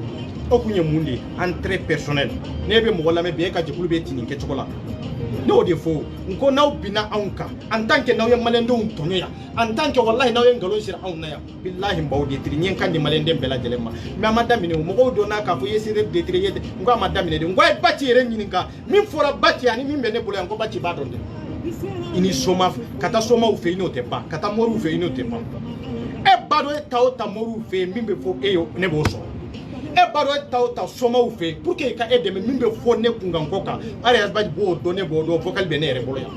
o kun ye mun de ye entrée personnel ne bɛ mɔgɔ lamɛn bi e ka jɛkulu bɛ ten nin kɛcogo la ne y'o de fɔ n ko n'aw binna anw kan en tant que n'aw ye maliyɛn denw tɔɲɔ yan en tant que wallahi n'aw ye nkalon siri anw na yan billahi n b'aw détruire n ye n kan di maliyɛn den bɛɛ lajɛlen ma mais a ma daminɛ o mɔgɔw donna k'a fɔ i ye Cédric détruire n ko a ma daminɛ de n ko a ye Baci yɛrɛ ɲininka min fɔra Baci ani min bɛ ne bolo yan ko Baci b'a dɔn dɛ i ni soma ka taa somaw fɛ yen n'o tɛ ban ka taa moriw fɛ yen n'o tɛ ban e b'a dɔn e ta o ta moriw fɛ yen min bɛ fɔ e ye ne b'o sɔrɔ e b'a dɔn e ta o ta somaw fɛ yen pour que i ka e dɛmɛ min bɛ fɔ ne kunkan ko kan hali Arazbadi b'o dɔn ne b'o dɔn vocal bɛ ne yɛrɛ bolo yan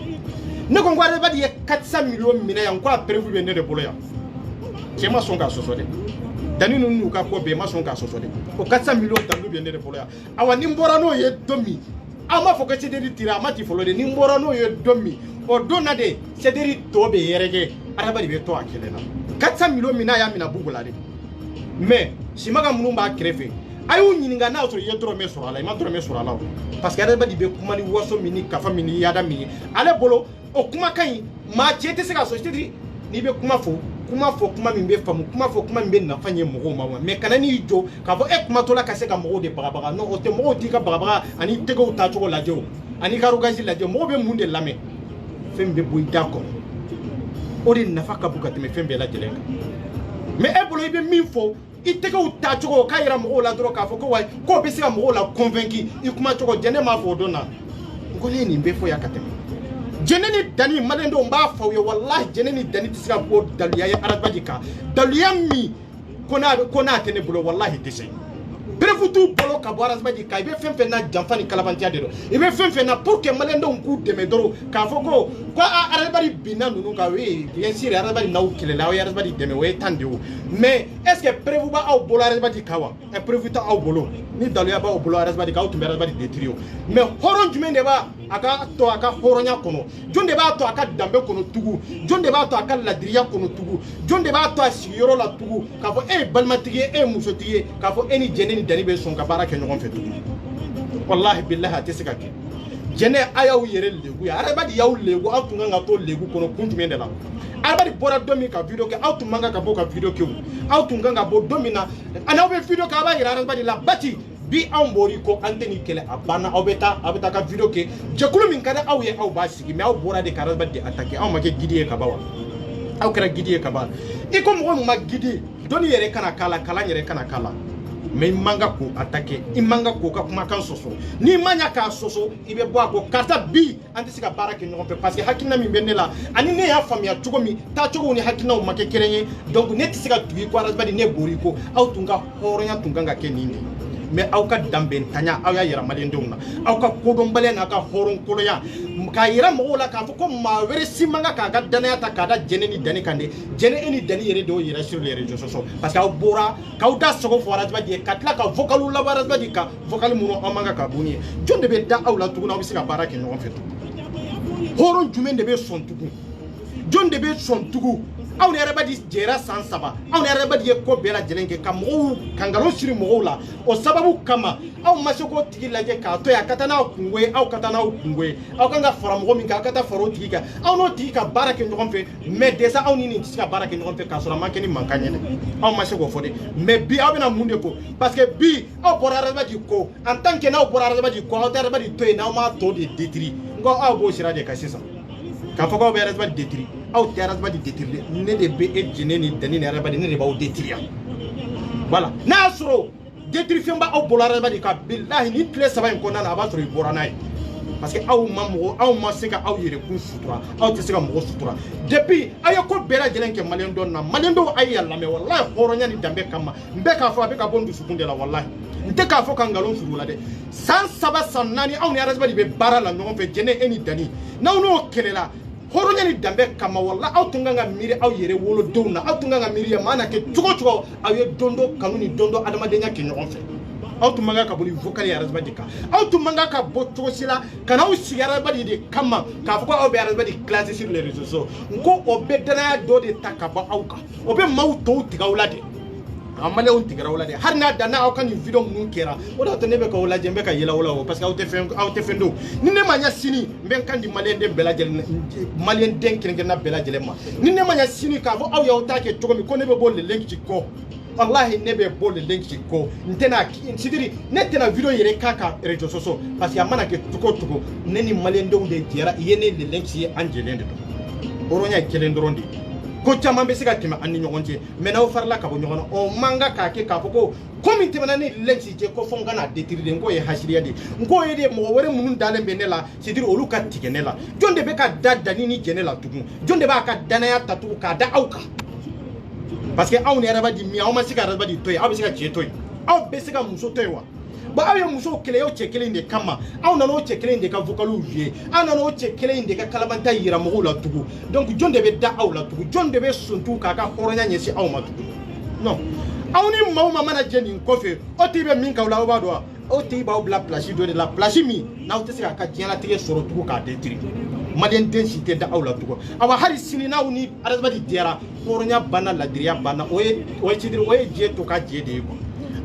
ne ko Arazbadi ye 400 millions minɛ yan ko a prévu bɛ ne de bolo yan cɛ ma sɔn k'a sɔsɔ dɛ dani ninnu y'u ka ko bɛɛ ma sɔn k'a sɔsɔ dɛ o 400 millions dalu bɛ ne de bolo yan awa ni n bɔra n'o ye don min an b'a fɔ ko Cédric tira a ma ci fɔlɔ de ni n bɔra n'o ye don min o don na de Cédric tɔ bɛ yɛrɛkɛ Arazbadi bɛ to a kɛlɛ la 400 millions min n'a y'a minɛ bugu la de mais Simaga minnu b'a kɛrɛfɛ a y'u ɲininka n'a sɔrɔ i ye dɔrɔmɛ sɔrɔ a la i ma dɔrɔmɛ sɔrɔ a la o parce que Arazbadi bɛ kuma ni waso min ni kafa min ni yaada min ye ale bolo o kumakan in maa cɛ tɛ se k'a sɔrɔ Cédric n'i bɛ kuma fɔ kuma min bɛ faamu kuma fɔ kuma min bɛ nafa ɲɛ mɔgɔw ma wa mais kana n'i jɔ k'a fɔ e kuma tɔ la ka se ka mɔgɔw de bagabaga non o tɛ mɔgɔw t'i ka bagabaga ani tɛgɛw tacogo lajɛ o ani ka arrogance lajɛ mɔgɔw bɛ mun de lamɛn fɛn bɛ bɔ i da kɔnɔ o de nafa ka bon ka tɛmɛ fɛn bɛɛ lajɛlen kan mais e bolo i bɛ min fɔ i tɛgɛw tacogo k'a yira mɔgɔw la dɔrɔn k'a fɔ ko wayi k'o bɛ se ka mɔgɔw la convaincre i kuma cogo jɛnɛ m'a fɔ o don na n ko ne ye nin bɛɛ fɔ yan ka tɛmɛ jɛnɛ ni dani maliyɛn dɔw n b'a fɔ aw ye wallahi jɛnɛ ni dani tɛ se ka bɔ daluya ye Arazbadi kan daluya min ko n'a tɛ ne bolo wallahi tɛ se bref t'u bolo ka bɔ Arazbadi kan i bɛ fɛn fɛn na janfa ni kalabantiya de don i bɛ fɛn fɛn na pour que maliyɛn dɔw k'u dɛmɛ dɔrɔn k'a fɔ ko Arazbadi binna ninnu kan oui bien sûr Arazbadi n'aw kɛlɛla aw ye Arazbadi dɛmɛ o ye tan de o mais est ce que preuve b'aw bolo Arazbadi kan wa preuve t'aw bolo ni daluya b'aw bolo Arazbadi kan aw tun bɛ Arazbadi détruire o mais hɔrɔn jumɛn de b'a a ka to a ka hɔrɔnya kɔnɔ jɔn de b'a to a ka danbe kɔnɔ tugun jɔn de b'a to a ka ladiriya kɔnɔ tugun jɔn de b'a to a sigiyɔrɔ la tugun k'a fɔ e ye balimatigi ye e ye musotigi ye k'a fɔ e ni jɛnɛ ni dani bɛ sɔn ka baara kɛ ɲɔgɔn fɛ tugun wallahi billahi a tɛ se ka kɛ jɛnɛ a y'aw yɛrɛ legu ye adamaden y'aw legu aw tun kan ka to legu kɔnɔ kun jumɛn de la adamaden bɔra don min ka video kɛ aw tun man kan ka bɔ ka video kɛ o aw tun kan ka bɔ don min na ani aw bɛ video kɛ a b'a yira adamaden la bati bi anw bɔr'i kɔ an tɛ nin kɛlɛ a banna aw bɛ taa ka video kɛ jɛkulu min ka di aw ye aw b'a sigi mais aw bɔra de ka adamaden attaquer aw ma kɛ guide ye ka ban wa aw kɛra guide ye ka ban i ko mɔgɔ min ma guide dɔnni yɛrɛ kana k'a la kalan yɛrɛ kana k'a la mais i man kan k'o attaquer i man kan k'o ka kumakan sɔsɔ n'i ma ɲa k'a sɔsɔ i bɛ bɔ a kɔ karisa bi an tɛ se ka baara kɛ ɲɔgɔn fɛ parce que hakilina min bɛ ne la ani ne y'a faamuya cogo min taacogo ni hakilinaw ma kɛ kelen ye donc ne tɛ se ka tugu i kɔ adamaden ne bɔr'i kɔ aw tun ka hɔrɔnya tun kan ka kɛ nin de mais aw ka danbɛntanya aw y'a yira maliɲɛndenw na aw ka kodɔnbaliya n'a ka hɔrɔnkolonya k'a yira mɔgɔw la k'a fɔ ko maa wɛrɛ si man kan k'a ka danaya ta k'a da jɛnɛ ni dani kan dɛ jɛnɛ e ni dani yɛrɛ de y'o yira sur les réseaux sociaux parce que aw bɔra k'aw da sogo fɔ adamaden ye ka tila ka vocal laban adamaden kan vocal minnu aw man kan ka bɔ ni ye jɔn de bɛ da aw la tugun aw bɛ se ka baara kɛ ɲɔgɔn fɛ tugun hɔrɔn jumɛn de bɛ sɔn tugun jɔn de bɛ sɔn tugun aw ni adamaden jɛra san 3 aw ni adamaden ye ko bɛɛ lajɛlen kɛ ka mɔgɔw ka nkalon siri mɔgɔw la o sababu kama aw ma se k'o tigi lajɛ k'a to yen a ka taa n'aw kungo ye aw ka taa n'aw kungo ye aw kan ka fara mɔgɔ min kan aw ka taa fara o tigi kan aw n'o tigi ka baara kɛ ɲɔgɔn fɛ mais déjà aw ni nin tɛ se ka baara kɛ ɲɔgɔn fɛ k'a sɔrɔ a ma kɛ ni mankan ye dɛ aw ma se k'o fɔ dɛ mais bi aw bɛna mun de ko parce que bi aw bɔra adamaden kɔ en tant que n'aw bɔra adamaden kɔ aw tɛ adamaden to yen n'aw m'a tɔ de détruire n ko aw b'o sira de kan sisan k'a fɔ k'aw bɛ adamaden détruire aw tɛ adamaden détruire ne de bɛ e jɛnɛ ni dani ni adamaden ne de b'aw détruire voilà n'a y'a sɔrɔ détruire fɛn b'aw bolo adamaden kan bilahi ni tile 3 in kɔnɔna na a b'a sɔrɔ i bɔra n'a ye parce que aw ma se ka aw yɛrɛ kun sutura aw tɛ se ka mɔgɔ sutura depuis aw ye ko bɛɛ lajɛlen kɛ maliyɛndenw na maliyɛndenw a ye yan lamɛn walahi hɔrɔnya ni danbe kama n bɛ k'a fɔ a bɛ ka bɔ n dusukun de la walahi n tɛ k'a fɔ ka nkalon siri u la dɛ san 3 san 4 aw ni adamaden bɛ baara la ɲɔgɔn fɛ jɛnɛ e ni dani n'aw n'o kɛlɛla hɔrɔnya ni danbe kama wala aw tun kan ka miiri aw yɛrɛ wolodenw na aw tun kan ka miiri ye maa na kɛ cogo cogo aw ye don dɔ kanu ni don dɔ adamadenya kɛ ɲɔgɔn fɛ aw tun man kan ka boli vocal ye adamaden kan aw tun man kan ka bɔ cogo si la ka n'aw sigi adamaden de kama k'a fɔ ko aw bɛ adamaden classer sur les réseaux sociaux n ko o bɛ danaya dɔ de ta ka bɔ aw kan o bɛ maaw tɔw tigɛ aw la de a maliyɛnw tigɛra aw la de hali n'a danna aw ka nin video minnu kɛra o de y'a to ne bɛ k'aw lajɛ n bɛ ka yɛlɛ aw la o parce que aw tɛ fɛn dɔn ni ne ma ɲɛ sini n bɛ n kan di maliyɛnden bɛɛ lajɛlen maliyɛnden kɛrɛnkɛrɛnna bɛɛ lajɛlen ma ni ne ma ɲɛ sini k'a fɔ aw y'aw ta kɛ cogo min ko ne bɛ bɔ le link ci kɔ wallahi ne bɛ bɔ le link ci kɔ n tɛna c'est-à-dire ne tɛna video yɛrɛ k'a ka réseaux sociaux parce que a mana kɛ cogo o cogo ne ni maliyɛndenw de jɛra i ye ne le link ci ye an jɛlen de don hɔrɔnya ye kelen dɔrɔn de ye ko caman bɛ se ka tɛmɛ an ni ɲɔgɔn cɛ mais n'aw farila ka bɔ ɲɔgɔn na o man kan k'a kɛ k'a fɔ ko min tɛmɛna ni link ci cɛ ko fɔ n ka n'a détruire n k'o ye hasiriya de n k'o ye de mɔgɔ wɛrɛ minnu dalen bɛ ne la c'est-à-dire olu ka tigɛ ne la jɔn de bɛ ka da dani ni jɛnɛ la tugun jɔn de b'a ka danaya ta tugun k'a da aw kan parce que aw ni adamaden min aw ma se ka adamaden to yen aw bɛ se ka cɛ to yen aw bɛ se ka muso to yen wa bon aw ye musow kɛlɛ o cɛ kelen de kama aw nana o cɛ kelen de ka vocaliw vie aw nana o cɛ kelen de ka kalabanta yira mɔgɔw la tugun donc jɔn de bɛ da aw la tugun jɔn de bɛ sɔn tugun k'a ka hɔrɔnya ɲɛsin aw ma tugun non aw ni maaw ma mana jɛ nin kɔfɛ o tigi bɛ min k'aw la aw b'a dɔn wa o tigi b'aw bila place dɔ de la place min n'aw tɛ se k'a ka diɲɛlatigɛ sɔrɔ tugun k'a détruire maliyɛnden si tɛ da aw la tugun awa hali sini n'aw ni adamaden jɛra hɔrɔnya banna ladiriya banna o ye diɲɛ to ka jɛ de ye quoi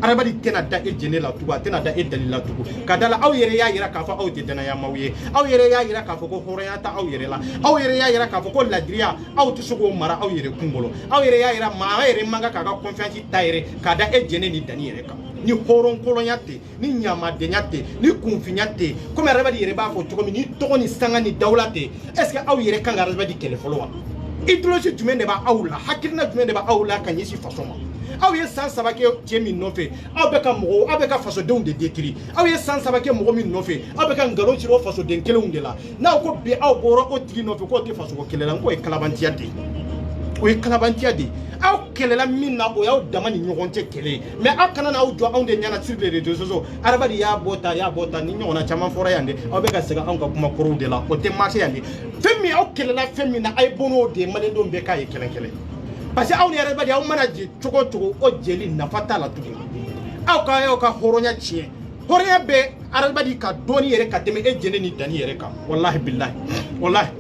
adamaden tɛna da e jɛnɛ la tugun a tɛna da e dali la tugun ka da la aw yɛrɛ y'a yira k'a fɔ aw tɛ danayamaw ye aw yɛrɛ y'a yira k'a fɔ ko hɔrɔnya ta aw yɛrɛ la aw yɛrɛ y'a yira k'a fɔ ko ladiriya aw tɛ se k'o mara aw yɛrɛ kun bolo aw yɛrɛ y'a yira maa yɛrɛ man kan k'a ka confiance ta yɛrɛ k'a da e jɛnɛ ni dani yɛrɛ kan ni hɔrɔnkolonya tɛ ni ɲamadenya tɛ ni kunfinya tɛ komi adamaden yɛrɛ b'a fɔ cogo min ni tɔgɔ ni sanga ni dawula tɛ est ce que aw yɛrɛ kan ka adamaden kɛlɛ fɔlɔ wa idéologie jumɛn de b'aw la hakilina jumɛn de b'aw la ka ɲɛsin faso ma aw ye san 3 kɛ cɛ min nɔfɛ aw bɛ ka fasodenw de détruire aw ye san 3 kɛ mɔgɔ min nɔfɛ aw bɛ ka nkalon siri o fasoden kelenw de la n'aw ko bi aw bɔra o tigi nɔfɛ k'o tɛ fasoko kɛlɛ la n k'o ye kalabantiya de ye o ye kalabantiya de ye aw kɛlɛla min na o y'aw dama ni ɲɔgɔn cɛ kɛlɛ ye mais aw kana n'aw jɔ anw de ɲɛna sur les réseaux sociaux adamaden y'a bɔ tan ni ɲɔgɔnna caman fɔra yan dɛ aw bɛ ka segin anw ka kuma kɔrɔw de la o tɛ marché yan de fɛn min aw kɛlɛla fɛn min na a ye bɔ n'o de ye maliyɛndenw bɛɛ k'a ye kɛlɛ parce que aw ni adamaden aw mana jɛ cogo o cogo o jɛli nafa t'a la tugun aw ka hɔrɔnya tiɲɛ hɔrɔnya bɛ adamaden ka dɔɔni yɛrɛ ka tɛmɛ e jɛnɛ ni dani yɛrɛ kan walahi bilahi walahi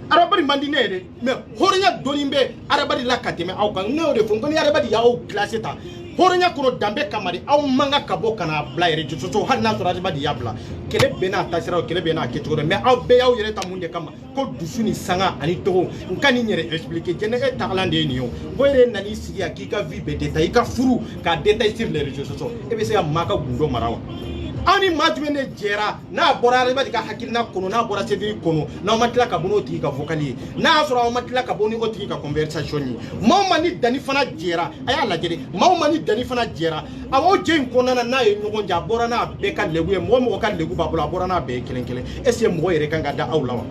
adamaden man di ne ye dɛ mais hɔrɔnya dɔɔni bɛ adamaden la ka tɛmɛ aw kan ne y'o de fɔ n ko ni adamaden y'aw classé ta horonya kono dambe kamari aw manga kabo kana bla yere so hal na sura ba di yabla kele bena tasira kele bena ketoro mais aw be yaw yere ta munde kama ko dusuni sanga ani to nkani nyere expliquer jene e taglande ni yo boyre nani sigi akika vie be détail ka furu ka détail sur les réseaux sociaux e be se maka gundo marawa ani majumene jera na borare ba diga hakilna kono na bora sediri kono na matila ka bono ti ka vocali na sura matila ka boni oti ka conversation ni mani dani fana jera aya la jere mani dani fana jera awo jen kono na ye nyogon ja bora na be ka legu e mo ka legu ba bora na be kelen kelen ese mo yere kan ga da awlawa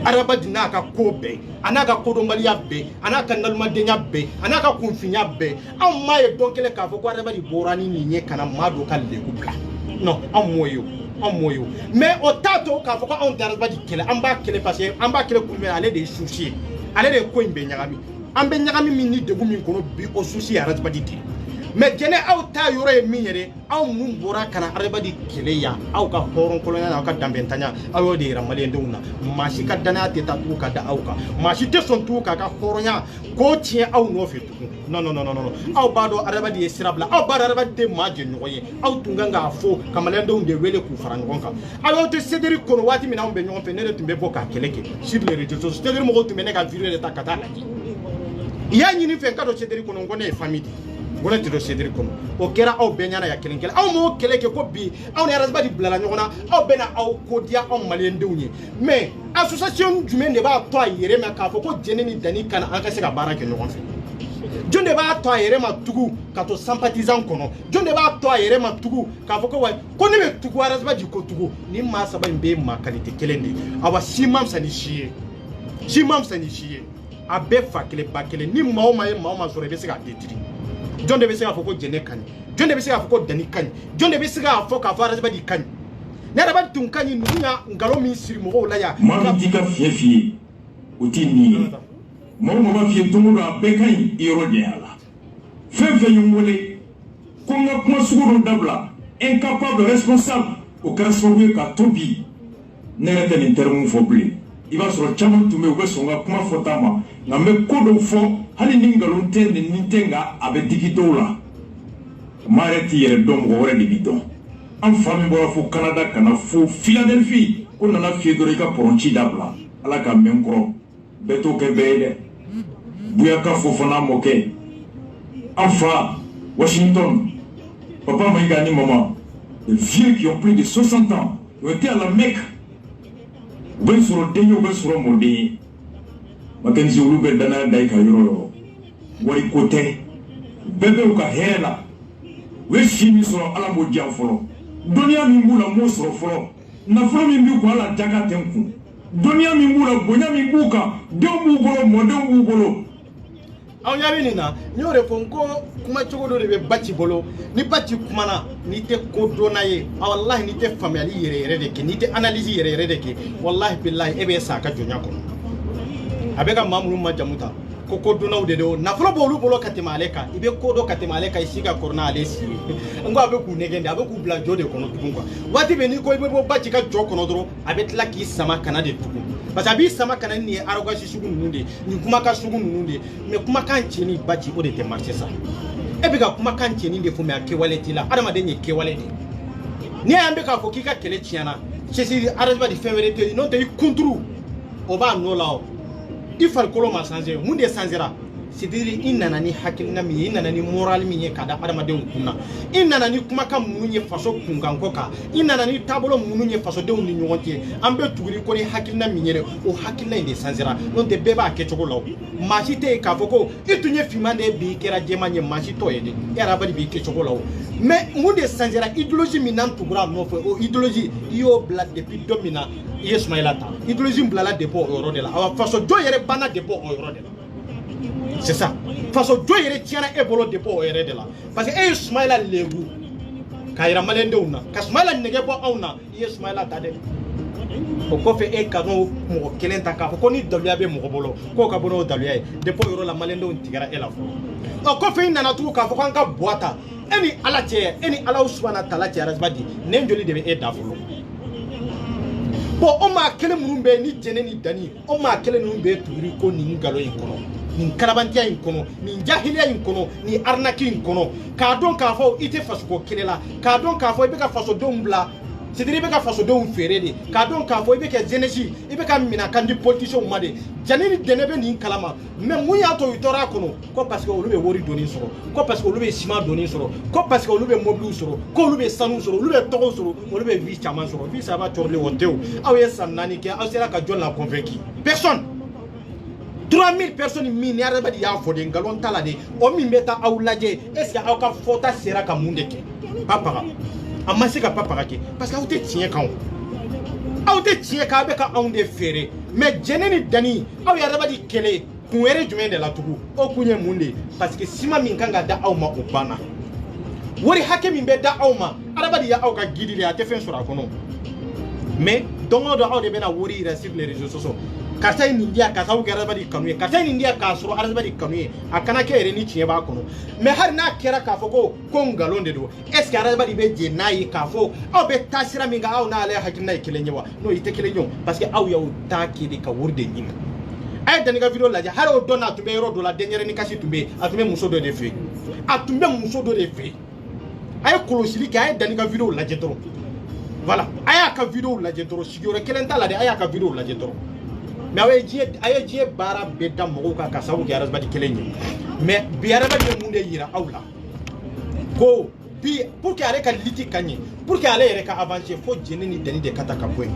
araba dina ka kobe anaka kodombaliya be anaka nalmadenya be anaka kunfinya be amma ye donkele ka fo ko araba di borani ni nye kana mado ka legu bla non amoyo mais au tato ka fo ko on daraba di kele amba kele parce amba kele kulme ale de souci ale de ko imbe nyagami ambe nyagami min ni degu min kono bi o souci araba di ti mais jene aw ta yoro e minyere aw mun bora kana araba di kele ya aw ka horon kolonya na ka dambentanya aw de ramale nduna mashi ka dana te ta tu ka da aw ka mashi te son tu ka horonya ko tie aw no fe tu non aw bado araba di sirabla aw bado araba de maje nyoye aw tunganga fo kamale ndunde wele ku faran gonka aw te sederi kono wati mina umbe nyon fe ne tumbe boka keleke sur les réseaux sociaux sederi mo tumbe ne ka viré ta kata ya nyini fe ka do sederi kono ngone famille wala ti do sediri kono o kera aw benyana ya kelen kelen aw mo keleke ko bi aw ne arasba di blala nyona aw bena aw ko dia aw malien dewnye mais association jumen de ba to ayere ma ka fo ko jene ni dani kana an ka se ka bara ke nyona jonde ba to ayere ma tugu ka to sympathisant kono jonde ba to ayere ma tugu ka fo ko wa ko ne be tugu arasba di ko tugu ni ma saba mbe ma qualité kelen ni awa simam sani chier abe fa kele ba kele ni maoma sore be se ka detiri John de Bessia Foko Jenekani, John de Bessia Foko Danikani, John de Bessia Foka Farazbadi Kani. Never Tunkani Nuya, Galomi Sirmo Laya, Mamitika Fiefi, Utini, Mama Fietumura Bekai, Irodiala. Fefe Yumole, Konga Masuru Dabla, incapable responsable, au cas où Katobi, Nereten intermu Fobli. Il va sur le chaman to me wesonga kuma fotama na me kodo fo hali ningalon tende nintenga abe digitola mareti yere dom gore di bidon en famille bora fo Canada kana fo Philadelphie ko nana fiedore ka poronchi dabla ala ka menkro beto ke bede buya ka fo fona moke enfin Washington papa maïga ni maman les vieux qui ont plus de 60 ans ont été à la Mecque. Ben suro denyo ben suro modi makenzi ulube dana dai ka yoro wari kote bebe uka hela we shimi suro ala mo jam folo dunia mi mbula mo suro folo na folo mi mbi ko ala jaga tenku dunia mi mbula bonya mi buka dembu bolo modembu bolo aw nyabini na nyore fonko kuma chogodo de be bacci bolo ni bacci kuma na ni te kodo na ye wallahi ni te family yere de ke ni te analyse yere de ke wallahi billahi ebe saka jonya ko abeka mamuru majamuta ko kodo na de do na folo bolo katimaleka ibe kodo katimaleka isiga korna alesi ngo abeku negende abeku bla jode kono tukungwa wati be ni ko ibe bo bacci ka jokono dro abetla ki sama kana de tuku parce que abi sama kana ni arogasi sugu nunde ni kuma ka sugu nunde mais kuma kan cheni baji o de te marcher ça e be ka kuma kan cheni de fo me akewaleti la adama de nye kewaleti ni ambe ka fo kika kele chiana chesi arasba di feverete non te kuntru o ba no la il faut que l'on change munde sanzera c'est-à-dire inana ni hakilina mi inana ni moral mi kada adama de kunna inana ni kuma ka munye faso kunganko ka inana ni tabolo munye faso de ni nyontie ambe tuguri ko ni hakilina mi nyere o hakilina inde sanzera non te beba ke chokolo machite ka foko itunye fimande bi kera jemanye machito yede era bali bi ke chokolo mais munde sanzera idéologie minan tugura no fo o idéologie yo blad depuis domina yesmailata idéologie blala de po euro de la awa faso jo yere bana de po euro de la. C'est ça. Façon Dieu est tiana et bolo de po ere de la. Parce que e Ismaila legu. Kaira malende una. Kasmaila nege po auna. E Ismaila tade. Ko ko fe e kanu mo kelenta ka ko ni daluya be mo bolo. Ko ka bono daluya de po yoro la malende un tigara e la fo. O ko fe nana tu ka fo kan ka boata. Eni ala che, eni ala uswana tala che rasbadi. Nem joli de e dafulo. Bo o ma kele murumbe ni jene ni dani. O ma kele murumbe turi ko ni ngalo ikono. nin kalabantiya in kono nin jahiliya in kono ni arnaki in kono ka don ka fo ite faso ko kelela ka don ka fo ibe ka faso don bla c'est-à-dire ibe ka faso don fere de ka don ka fo ibe ka jeunesse ibe ka mina kandi politicien made janini denebe nin kalama mais mun ya to itora kono ko parce que olu be wori doni soro ko parce que olu be ciment doni soro ko parce que olu be mobile soro ko olu be sanu soro olu be togo soro olu be vie chaman soro vie ça va tourner au teu aw ye sanani ke aw sera ka jon la convaincu personne 3000 personnes min ya rabadi ya fode ngalon tala de o min beta aw laje est ce que aw ka fota sera ka munde ke papa amma se ka papa ke parce que aw te tien kan aw te tien ka be ka aw de fere mais jeneni dani aw ya rabadi kele kunwere jumen de la tugu o kunye munde parce que sima min kanga da aw ma o bana wori hake min be da aw ma rabadi ya aw ka gidi le ate fen sura kono mais dongo do aw de bena wori ira sur les réseaux sociaux kata ni ndia kata u garabadi kanu kata ni ndia ka suru arabadi kanu akana ke ere ni tiye ba kono me har na kera ka foko ko ngalonde do est ce que arabadi be je nayi ka fo aw be tasira mi ga aw na ale hakina kilenye wa no ite kilenyo parce que aw yaw ta ki de ka wurde nyima ay dani ga video laja har o dona tumbe ro do la dernière ni kasi tumbe atume muso do de fe atumbe muso do de fe ay kolosili ka ay dani ga video laje toro voilà ay ka video laje toro sigore kelenta la de ay ka video laje toro mais aye jie bara beta mogo ka sabu ki arasbadi kelenye mais bi arabadi munde yira awla ko bi pour que ale ka liti kanye pour que ale yere ka avancer faut jeneni dani de kata ka boy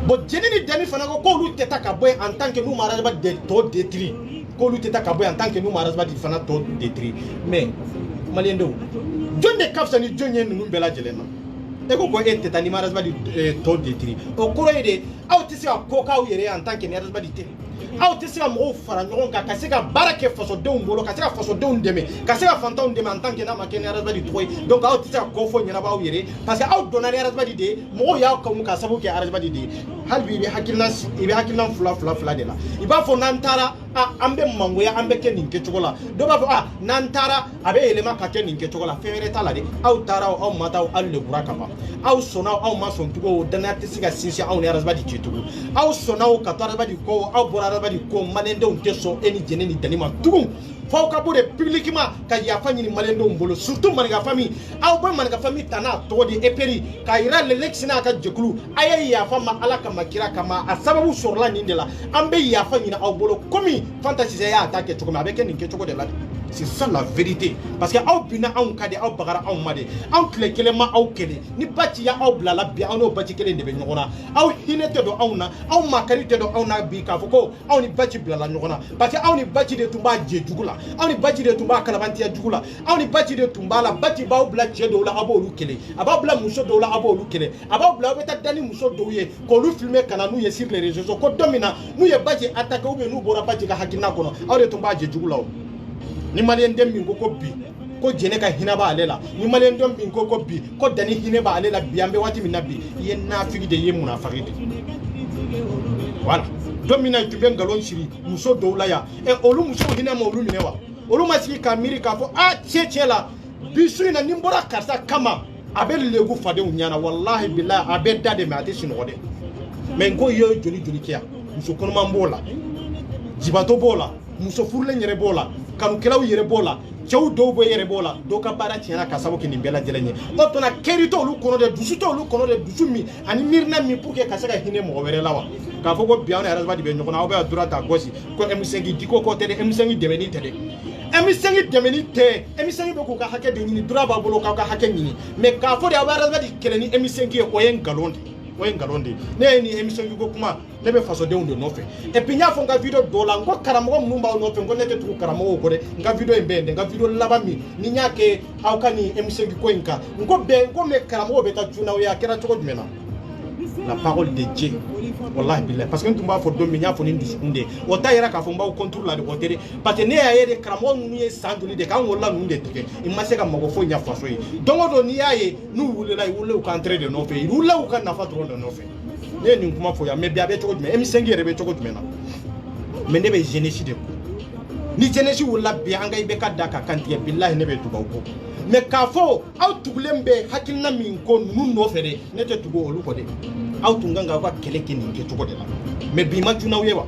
bo jeneni dani fana ko lu teta ka boy en tant que nous marasbadi de to détruit ko lu teta ka boy en tant que nous marasbadi fana to détruit mais maliendo jonde kafsani jonye num bela jelena eko ko teta ni marasbadi to détruit o koro ide aw tisi ka koka yere en tant que ni arasbadi te aw tisi ka mo fara nyon ka se ka barake faso de bolo ka se ka faso de deme ka se ka fantom deme en tant que na makene arasbadi toy donc aw tisi ka kofo nyana ba yere parce que aw donari arasbadi de mo ya ka mu ka sabu ke arasbadi de halbi be hakilna fula de la iba fo nantara ambe mangoya ambe ke ninke chokola do ba fo nantara abe elema ka ke ninke chokola fere tala de aw tara aw mata aw le buraka ba aw sona aw mason tugo dana tisi ka sinsi aw ne arasbadi tugu aw sona aw ka arasbadi ko aw bora arasbadi ko manende on teso eni jeneni danima tugu faut ka bude publiquement ka yafa ni malendo mbolo surtout maniga famille aw ba maniga famille tana to di eperi ka ira le lexina ka jekulu ayi yafa ma ala ka makira kama asababu sorla ni ndela ambe yafa ni aw bolo komi fantasy ya attaque to comme avec ni ke to de la c'est ça la vérité parce que aw bina aw kade aw bagara aw made aw kle kelema aw kele ni bati ya aw blala bi aw no bati kele ndebe nyogona aw hinete do aw na aw makarite do aw na bi ka foko aw ni bati blala nyogona parce que aw ni bati de tumba je jugula aw ni bati de tumba kalabantia jugula aw ni bati de tumba la bati ba bla je do la abolu kele ababla muso do la abolu kele ababla beta dani muso do ye ko lu filmer kana nu ye sur les réseaux sociaux ko domina nu ye bati attaque ou be nu bora bati ka hakina kono aw de tumba je jugula ni malien dem min ko bi ko jene ka hina ba alela ni malien dem min ko bi ko dani hine ba alela biambe wati min nabi ye nafiki de ye munafiki de voilà domina tube ngalon shiri muso dowla ya e olu muso hina ma olu minewa olu masiki kamiri ka fo chechela bisu ina nimbora karsa kama abel legu fade unyana wallahi billahi abel dade ma ate sinode men ko yo joli kia muso kono mambola jibato bola muso furle nyere bola kanu kelaw yere bola cew do bo yere bola do ka bara tiana ka sabo kini bela jelenye o to na kerito lu kono de dusu to lu kono de dusu mi ani mirna mi pour que ka saka hine mo were lawa ka foko biano ya rasba di be nyoko na oba droite à gauche ko M5 diko ko tede M5 demeni tede M5 demeni te M5 be ko ka hake de ni droit ba bolo ka hake ni mais ka fo de aba rasba di keleni M5 o yen galonde ne ni emission ko kuma ne be faso de on no fe et puis nya fo nga video do la ngo karamo mu mba no fe ngo nete tu karamo ko de nga video embende nga video labami ni nyake awkani emission ko inka ngo be ngo me karamo be ta tuna ya kera choko jumena la parole de Dieu wallahi billah parce que ntumba fo do mi nya fo ni ndiskunde o tayira ka fo mba contrôle la de côté parce que ne ya yede karamo nu ye sanduli de kan wala nu de teke imaseka mago fo nya faso yi dongo do ni yaye nu wule la wule ko entre de no fe wule ko na fa tro de no fe ne ni kuma fo ya me bia be choko jume M5 yere be choko jume na me ne be génocide ni génocide wala bia anga ibe ka daka kanti billahi ne be tuba ko me ka fo aw tugulembe hakilna min ko nun no fere ne te tugo olu ko de aw tunganga ko keleke ni ke choko de la me bi ma juna wewa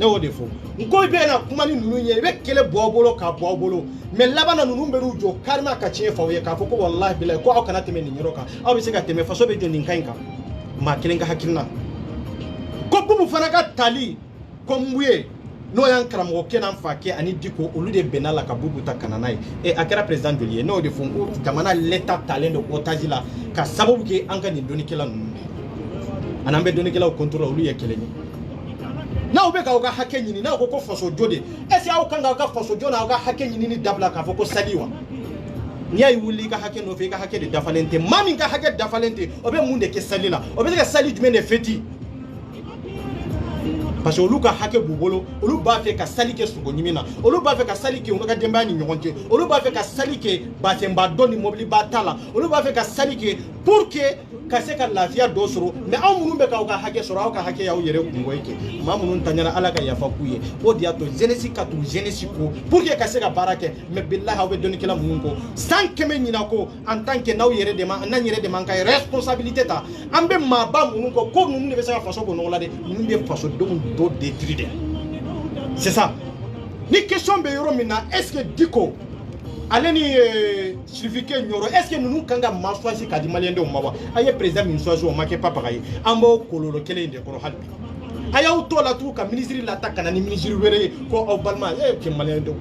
ne o de fo nko be na kuma ni nunu ye be kele bobolo ka bobolo mais labana nunu be ru jo karma ka chie fa ye ka fo ko wallahi billahi ko aw kana teme ni nyoro ka aw be se ka teme faso be jo nin kainka ma kelenga hakilna ko bubu fana ka tali ko mbuye no yan karamo kenan fa ke ani diko olu de benala ka bubu ta kananai e akara president de lié no de fo jamana l'état talent de otaji la ka sababu ke an ka ni doni kala nunu anambe doni kala o contrôle olu ye keleni na ube ka oga hake nyini na ko faso jode esi aw kanga ka faso jona oga hake nyini ni dabla ka foko saliwa ni ay wuli ka hake no fe ka hake de dafalente mami ka hake dafalente obe munde ke salila obe ka sali jume ne feti parce que olu ka hake bubolo olu ba fe ka sali ke sugo nyimina olu ba fe ka sali ke onoka demba ni nyonje olu ba fe ka sali ke batemba doni mobili batala olu ba fe ka sali ke pour que ka se ka lafiya do soro mais aw munun be ka ka hake soro aw ka hake yaw yere kungo yake ma munun tanyana ala ka yafa kuye o dia to jeunesse ka tu jeunesse ko pour que ka se ka barake mais billahi aw be doni kala munun ko sans que me nyina ko en tant que naw yere de ma nan yere de man ka responsabilité ta ambe ma ba munun ko munun ne be se ka faso ko no la de munun be faso do détruire. C'est ça. Ni question be yoro mina est-ce que diko aleni certificat nyoro est-ce que nous kanga ma choisi ka di malien de mawa aye président min choisi o make papa kay ambo kololo kele inde ko halbi aya auto la tout ka ministre la takana ni ministre wéré ko o balma ke malien de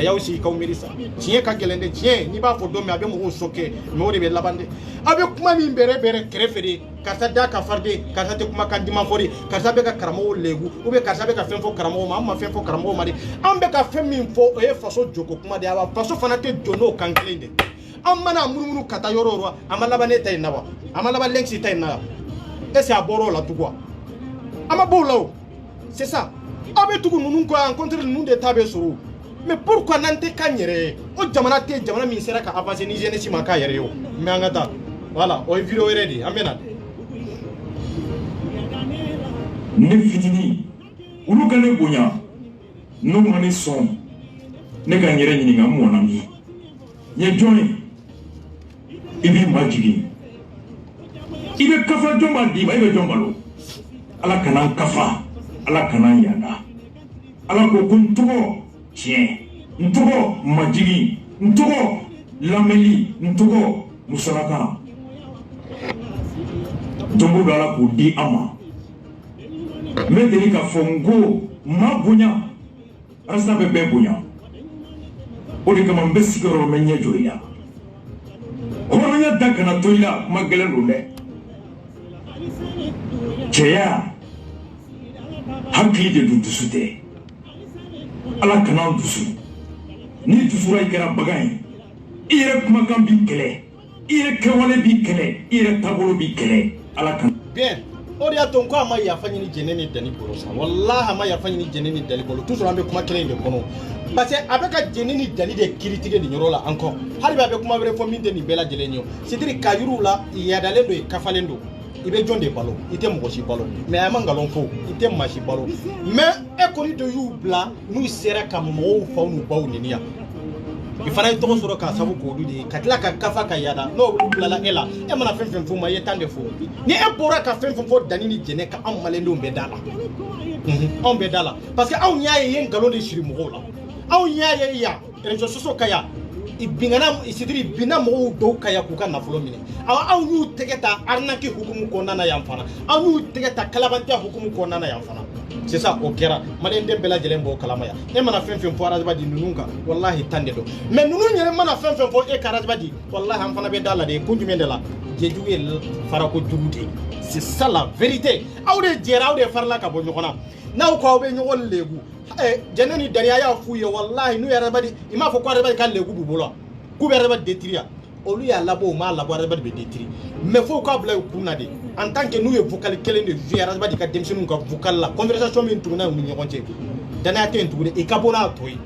ya aussi ka umirisa tien ka gelende tien ni ba fo do me abe mo soke me o de be labande abe kuma mi bere krefere karta da ka farde karta te kuma kan dima fori karta be ka karamo legu ou be karta be ka fenfo karamo ma fenfo karamo ma de ambe ka femi fo e faso joko kuma de aba faso fana te jono kan gelende amana murumuru kata yororo amala bane tay nawa amala ba lenksi tay na et c'est aboro la tout quoi ama bolo c'est ça abe tugu nunu ko rencontrer nous de tabe suru. Mais pourquoi n'ante kanyere o jamana te jamana mi sera ka avancer ni jeunesse ma ka yere yo mais angata voilà o vidéo ready amena ne fitini ulu gane bonya no mane son ne ga nyere nyini nga mo na mi ye join ibi majigi ibe kafa jomba di ba ibe jomba lo ala kana kafa ala kana yanda ala ko kuntugo tiens ntogo majigi ntogo lameli ntogo musalaka jombo dala ko di ama medeni ka fongo mabunya rasa bebe bunya odi kama mbesi ko menye joya horonya dakana toila magele lule cheya hakki de dusute ala kana dusu ni dusura ikara bagay ire kuma kan bi kele ire kewale bi kele ire tabolo bi kele ala kan bien o dia ton ko ama ya fanyi ni jeneni dani bolo sa wallahi ama ya fanyi ni jeneni dani bolo toujours ambe kuma kele de kono parce que avec jeneni dani de critique de nyoro la encore haliba be kuma bere fo min de ni bela jelenyo c'est-à-dire kayuru la ya dalendo e kafalendo ibe jonde balo ite moshi balo mais amangalon fo ite mashi balo mais e koni de yu bla nous sera comme mo fa nu baw ni ya ifana to soro ka sabu ko dudi katla ka kafa ka yada no bla la ela e mana fenfen fo ma yetande fo ni e bora ka fenfen fo danini jene ka am malendo be dala on be dala parce que aw nyaaye yen galo de shiri mo la aw nyaaye ya rejo soso kaya ibingana isidiri bina mo do kaya ku kan nafulo mine aw yu tegeta arnaki hukumu ko nana yamfana aw yu tegeta kalabanta hukumu ko nana yamfana c'est ça au kera malen dem bela jelen bo kalamaya e mana fenfen fo arajba di nununga wallahi tande do mais nunun nyere mana fenfen fo e karajba di wallahi am fana be dala de kunju mendela jejuwe farako jurude c'est ça la vérité aw de jera aw de farla ka bo nyokona naw ko be nyokol legu jeneni dariya ya fuye wallahi nu yara badi ima fo ko araba kan legu bubulo ku be araba detria olu ya labo ma labo araba be detri mais fo ko abla kuna de en tant que nous ye vocal kelen de vie araba di ka demsinu ka vocal la conversation min tuna mu nyokonche dana ten tuure e kabona toy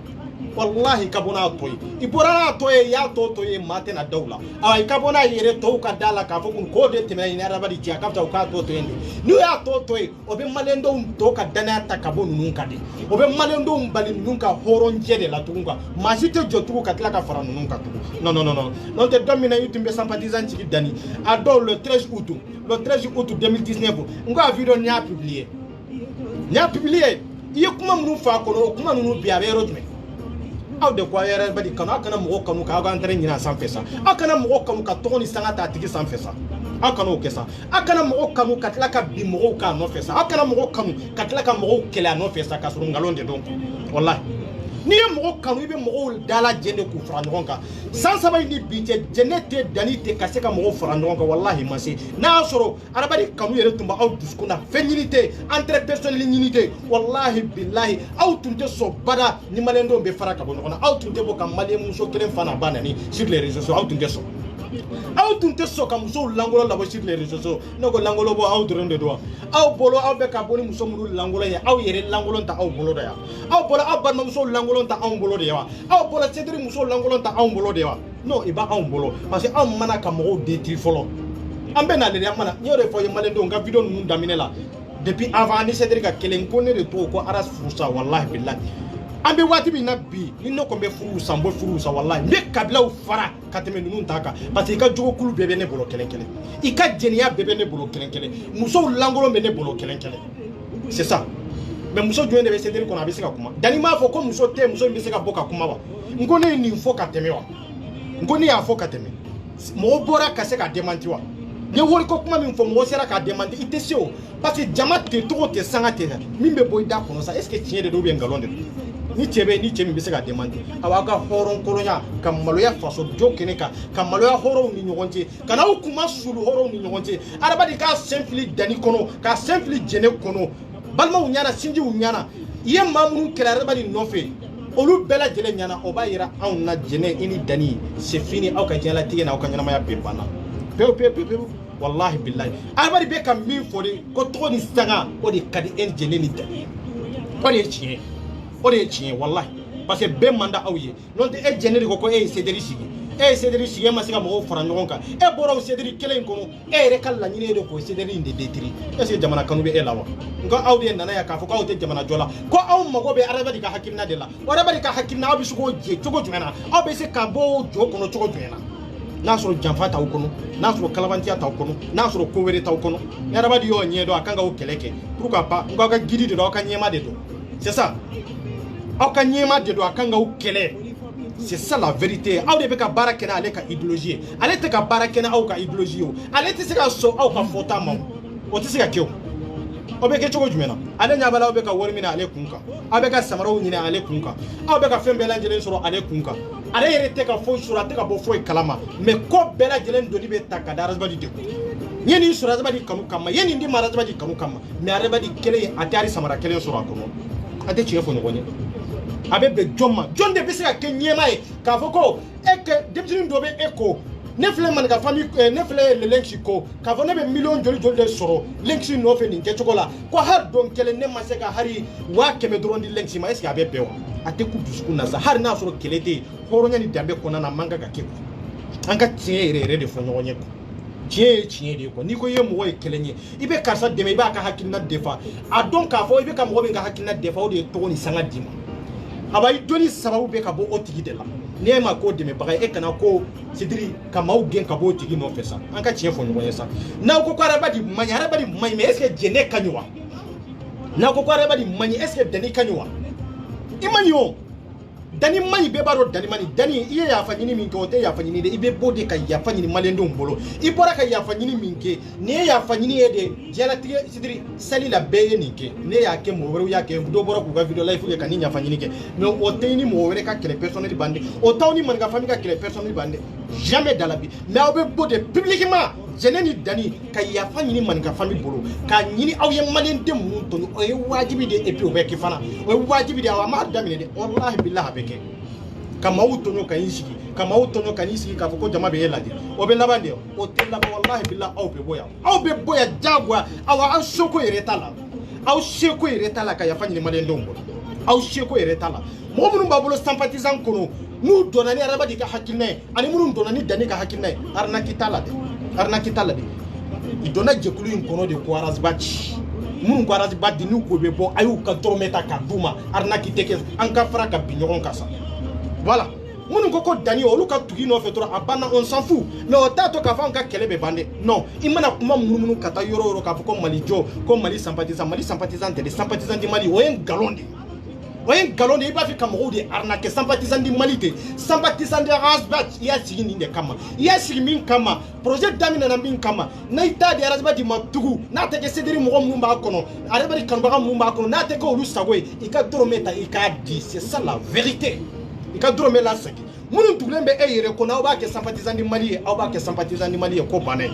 wallahi kabona toy ibora toy ya to ye matena dawla ay kabona yere to ka dala ka fo ko de teme ina araba di tia ka ka to ende nu ya to obe malendo to ka dana ta kabonu nunka de obe malendo mbali nunka horon jede la tunga masite jotu ka tla ka fara nunka tu non te domina yutumbe sympathisant ci dani ado le 13 août 2019 nga vidéo nya publié iye kuma minnu fa kɔnɔ kuma ninnu bi a bɛ yɔrɔ jumɛn aw de ko yɛrɛ badi kanu aw kana mɔgɔ kanu k'aw ka antɛrɛ ɲini a sanfɛ sa aw kana mɔgɔ kanu ka tɔgɔ ni sanga ta a tigi sanfɛ sa aw kana o kɛ sa aw kana mɔgɔ kanu ka tila ka bin mɔgɔw k'a nɔfɛ sa aw kana mɔgɔ kanu ka tila ka mɔgɔw kɛlɛ a nɔfɛ sa k'a sɔrɔ nkalon de don walahi n'i ye mɔgɔ kanu i bɛ mɔgɔw dala jɛ de k'u fara ɲɔgɔn kan san saba in ni bi cɛ jɛnɛ tɛ danni tɛ ka se ka mɔgɔw fara ɲɔgɔn kan walahi ma se n'a y'a sɔrɔ adamaden kanu yɛrɛ tun bɛ aw dusukun na fɛn ɲini tɛ intérêt personnel ɲini tɛ walahi bilahi aw tun tɛ sɔn bada ni maliyɛndenw bɛ fara ka bɔ ɲɔgɔn na aw tun tɛ bɔ ka maliyɛn muso kelen fa n'a ba nani sur les réseaux sociaux aw tun tɛ sɔn aw tun tɛ sɔn ka musow langolo labɔ sur les réseaux sociaux ne ko langolo bɔ aw dɔrɔn de don wa aw bolo aw bɛ ka bɔ ni muso minnu langolo ye aw yɛrɛ langolon ta aw bolo de ya aw bolo aw balimamusow langolon ta anw bolo de wa aw bolo cɛdiri musow langolon ta anw bolo de wa non i b'a anw bolo parce que anw mana ka mɔgɔw détruire fɔlɔ an bɛ n'ale de an mana n y'o de fɔ ye maliyɛndenw ka vidéo ninnu daminɛ la depuis avant ni cɛdiri ka kelen ko ne de to ko aras furusa wallahi billahi an bɛ waati min na bi ni ne kɔni bɛ furu san bɔ furu sa wallahi n bɛ kabilaw fara ka tɛmɛ ninnu ta kan parce que i ka jogokulu bɛɛ bɛ ne bolo kelen kelen i ka jɛnɛya bɛɛ bɛ ne bolo kelen kelen musow lankolon bɛ ne bolo kelen kelen c'est ça mais muso jumɛn de bɛ cɛdiri kɔnɔ a bɛ se ka kuma danni m'a fɔ ko muso tɛ muso min bɛ se ka bɔ ka kuma wa n ko ne ye nin fɔ ka tɛmɛ wa n ko ne y'a fɔ ka tɛmɛ mɔgɔ bɔra ka se ka démenti wa n ye wari ko kuma min fɔ mɔgɔ sera k'a démenti i tɛ se o parce que jama tɛ togo tɛ sanga tɛ min bɛ bɔ i da kɔnɔ sa est ce que tiɲɛ de don ou bien nkalon de don ni cɛ bɛ ni cɛ min bɛ se ka démenti a b'a ka hɔrɔnkɔrɔnya ka maloya faso jɔ kɛnɛ kan ka maloya hɔrɔnw ni ɲɔgɔn cɛ ka n'aw kuma sulu hɔrɔnw ni ɲɔgɔn cɛ adamaden k'a sen fili danni kɔnɔ k'a sen fili jɛnɛ kɔnɔ balimaw ɲana sinjiw ɲana i ye maa minnu kɛlɛ adamaden nɔfɛ olu bɛɛ lajɛlen ɲana o b'a yira anw na jɛnɛ i ni danni c'est fini aw ka diɲɛlatigɛ n'aw ka ɲɛnamaya bɛɛ banna pewu pewu pewu pewu wallahi billahi adamaden bɛ ka min fɔ de ko tɔgɔ ni sanga o de ka di e jɛnɛ ni danni o de ye tiɲɛ ye o de ye tiɲɛ ye wallahi parce que bɛɛ man da aw ye n'o tɛ e jɛnɛ de ko e ye cédéri sigi e ye cédéri sigi e ma se ka mɔgɔw fara ɲɔgɔn kan e bɔra o cédéri kelen in kɔnɔ e yɛrɛ ka laɲini ye de k'o cédéri in de détruire est ce que jamana kanu bɛ e la wa nka aw de nana yan k'a fɔ k'aw tɛ jamana jɔ la ko aw mago bɛ adamaden ka hakilina de la o adamaden ka hakilina aw bɛ se k'o jɛ cogo jumɛn na aw bɛ se ka bɔ o jɔ kɔnɔ cogo jumɛn na n'a sɔrɔ janfa t'aw kɔnɔ n'a sɔrɔ kalabantiya t'aw kɔnɔ n'a sɔrɔ ko wɛrɛ t'aw kɔnɔ ni adamaden y'o ɲɛdɔn a kan k'o kɛlɛ kɛ pour que pas n k'aw ka guide de don aw ka ɲɛma de don c'est ça aw ka ɲɛma de don a kan k'o kɛlɛ c'est ça la vérité aw de bɛ ka baara kɛ n'ale ka idéologie ye ale tɛ ka baara kɛ n'aw ka idéologie ye o ale tɛ se ka sɔn aw ka fɔta ma o tɛ se ka kɛ o aw bɛ kɛ cogo jumɛn na ale ɲɛ b'a la aw bɛ ka wari minɛ ale kun kan aw bɛ ka samaraw ɲini ale kun kan aw bɛ ka fɛn bɛɛ lajɛlen sɔrɔ ale kun kan ale yɛrɛ tɛ ka foyi sɔrɔ a tɛ ka bɔ foyi kalama mais ko bɛɛ lajɛlen doni bɛ ta ka da adamaden de kun n ye nin sɔrɔ adamaden kanu kama n ye nin di ma adamaden kanu kama mais adamaden kelen a tɛ hali samara kelen sɔrɔ a kɔnɔ a tɛ tiɲɛ fɔ ɲɔgɔn ye a bɛ bɛn jɔn ma jɔn de bɛ se ka kɛ ɲɛma ye k'a fɔ ko e kɛ denmisɛnnin dɔ bɛ e ko ne filɛ maninka famille ne filɛ lenki ko k'a fɔ ne bɛ miliyɔn joli joli de sɔrɔ lenki nɔfɛ nin kɛcogo la ko hali don kelen ne ma se ka hali 100,000 dɔrɔn di lenki ma est ce que a bɛ bɛn wa a tɛ ku dusukun na sa hali n'a sɔrɔ kɛlɛ tɛ yen hɔrɔnya ni danbe kɔnɔna na a man kan ka kɛ kuwa an ka tiɲɛ yɛrɛ yɛrɛ de fɔ ɲɔgɔn ye kuwa tiɲɛ ye tiɲɛ de ye kuwa n'i ko i ye mɔgɔ ye kelen ye i bɛ karisa dɛmɛ i b'a ka hakilina defa a dɔn k'a fɔ i bɛ ka mɔgɔ min ka hakilina defa o de ye tɔgɔ ni sanga d'i ma a b'a dɔnni sababu bɛ ka bɔ o tigi de la n'e ma ko dɛmɛbaga ye e kana ko cédéri ka maaw gɛn ka bɔ o tigi nɔfɛ sa an ka tiɲɛ fɔ ɲɔgɔn ye sa n'aw ko ko adamaden man ɲi mais est ce que jɛnɛ ka ɲi wa n'aw ko ko adamaden man ɲi est ce que danni ka ɲi wa i man ɲi o danni man ɲi bɛɛ b'a dɔn danni man ɲi danni i ye yafa ɲini min kɛ o tɛ yafa ɲini de i bɛ bɔ de ka yafa ɲini maliyɛndenw bolo i bɔra ka yafa ɲini min kɛ nin ye yafa ɲini ye de diɲɛlatigɛ cédéri sali la bɛɛ ye nin kɛ ne y'a kɛ mɔgɔ wɛrɛw y'a kɛ dɔ bɔra k'u ka vidéo live kɛ ka ni yafa ɲini kɛ mais o tɛ ni mɔgɔ wɛrɛ ka kɛlɛ personnel bande o t'aw ni maninka famille ka kɛlɛ personnel bande jamais dans la vie mais aw bɛ bɔ de publiquement jɛnɛ ni danni ka yafa ɲini maninka famille bolo k'a ɲini aw ye maliyɛnden minnu tɔɲɔ o ye wajibi de et puis o bɛ kɛ fana o ye wajibi de a m'a daminɛ de wallahi billahi a bɛ kɛ ka maaw tɔɲɔ ka n'i sigi ka maaw tɔɲɔ ka n'i sigi k'a fɔ ko jama bɛ e lajɛ o bɛ laban de o tɛ laban wallahi billahi aw bɛ bɔ yan aw bɛ bɔ yan diyagoya aw seko yɛrɛ t'a la aw seko yɛrɛ t'a la ka yafa ɲini maliyɛndenw bolo aw seko yɛrɛ t'a la mɔgɔ minnu b'a bolo sympathisant kɔnɔ n'u donna ni adamaden ka hakilina ye ani minnu donna ni danni ka hakilina ye arnaque t'a la dɛ arnaque t'a la dɛ i donna jɛkulu in kɔnɔ de ko arasibati minnu ko arasibati n'u ko bɛ bɔ a y'u ka dɔrɔmɛ ta k'a d'u ma arnaque tɛ kɛ an ka fara ka bin ɲɔgɔn kan sa voilà Mun ko Dani olu ka tugi no fetora abana on s'en fout mais o tato ka fa on ka kele be bande non imana kuma mununu kata yoro ka ko Mali jo ko Mali sympathisant des sympathisants du Mali oyen galondi il va faire comme des arnaques sympathisants du Mali sympathisants de Rasbat il y a signé des kama il y a signé kama projet damina na bin kama na ita de Rasbat di matugu na te ke sediri mo mumba kono arebari kanbaga mumba kono na te ko olu sagwe ikadro meta ikadi c'est ça la vérité ikadro mela saki munu tulembe eyere ko na oba ke sympathisants du Mali oba ke sympathisants du Mali ko bané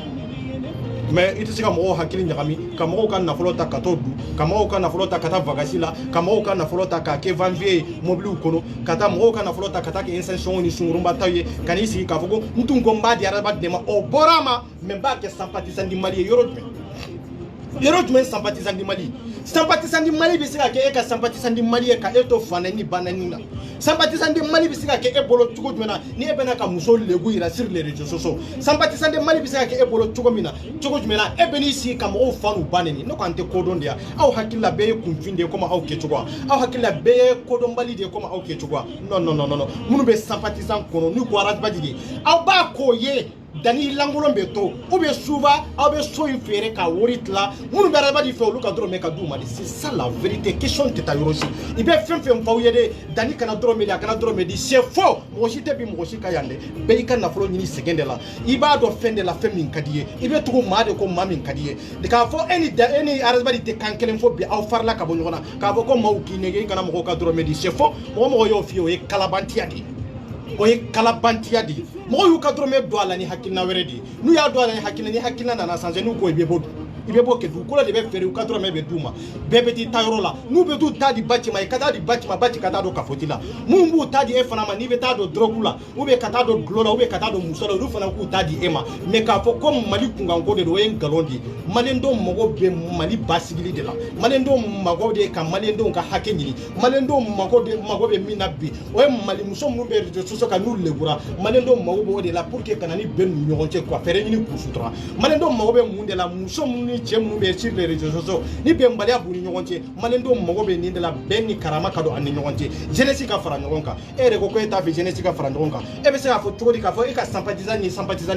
mais il te mo hakili nyami kamo ka na folota katodu kamo ka na folota kata vagasila kamo ka na folota ka ke vanvier mobile kono kata mo ka na folota kata ke insertion ni sungurumba taye kanisi ka fogo ntungo mbadi araba dema oborama memba ke sympathisant du Mali yorot sympathisant du Mali sympathisant du Mali bisika ke eka sympathisant du Mali ka eto fanani bananina sympathisant du Mali bisika ke ebolo tugo mena ni ebena ka muso legu ira sur les réseaux sociaux sympathisant du Mali bisika ke ebolo tugo mena ebeni si ka mo fanu banani no kante kodon dia aw hakilla be kunfinde koma aw ke tugo aw hakilla be kodon bali de koma aw ke tugo non munu be sympathisant kono ni ko arabadi aw ba ko ye Dani langolon beto ou bien souvent abe so inféré ka woritla munu beraba di fe olu ka dro me ka duma c'est ça la vérité question teta yorosi ibe fem fawyede Dani kana dro me kana dro me di c'est faux mo shite bi mo shika yande be ka na folo nyini segende la iba do fende la fem min kadiye ibe tugo made ko mamin kadiye de ka fo any araba di te kankelen fo bi aw farla ka bonyona ka fo ko mawki nege kana mo ka dro me di c'est faux mo yo fi o e kalabanti adi oye kalabantiya di mo yu ka drome do ala ni hakina weredi nu ya do ala ni hakina na sanze nu ko ibe ke du ko la de be fere u ka drome be duma bebe ti tayrola nu be du tadi batima e kata di batima bati kata do kafotila mumbu tadi e fana ma ni be ta do drogula u be kata do glola u be kata do musola ru fana ku tadi ema me ka fo comme Mali kunga ngode do en galondi malendo mogo be Mali basigili de la malendo mago de ka malendo ka hakenyi malendo mago be minabi o Mali muso mu be de so ka nu legura malendo mago be de la pour que kanani ben nyonche quoi fere ni ku sutra malendo mago be mu de la muso mu ni chemu be sur les réseaux sociaux ni be mbali abu ni nyonche malendo mago be ni de la ben ni karama kado an ni nyonche jeunesse ka fara nyonka ere ko ko eta fe jeunesse ka fara nyonka e be se ka fo to di ka fo e ka sympathisant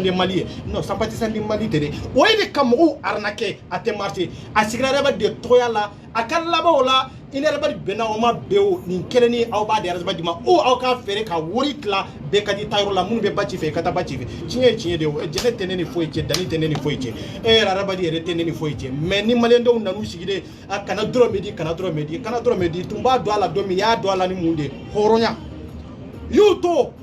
des Maliens non sympathisant des Mali tede o ile kamu arnaqué à te marcher a sigrara ba de toyala akalla ba wala ina ba bena o ma beo ni keleni aw ba de arba dima o aw ka fere ka woritla be ka di tayro la mun be bacci fe kata bacci fe cinye de jene teneni foyce dani teneni foyce e araba di re teneni foyce mais ni malendo nanu sigide kana dromedi tumba do ala domi ya do ala ni munde horonya yuto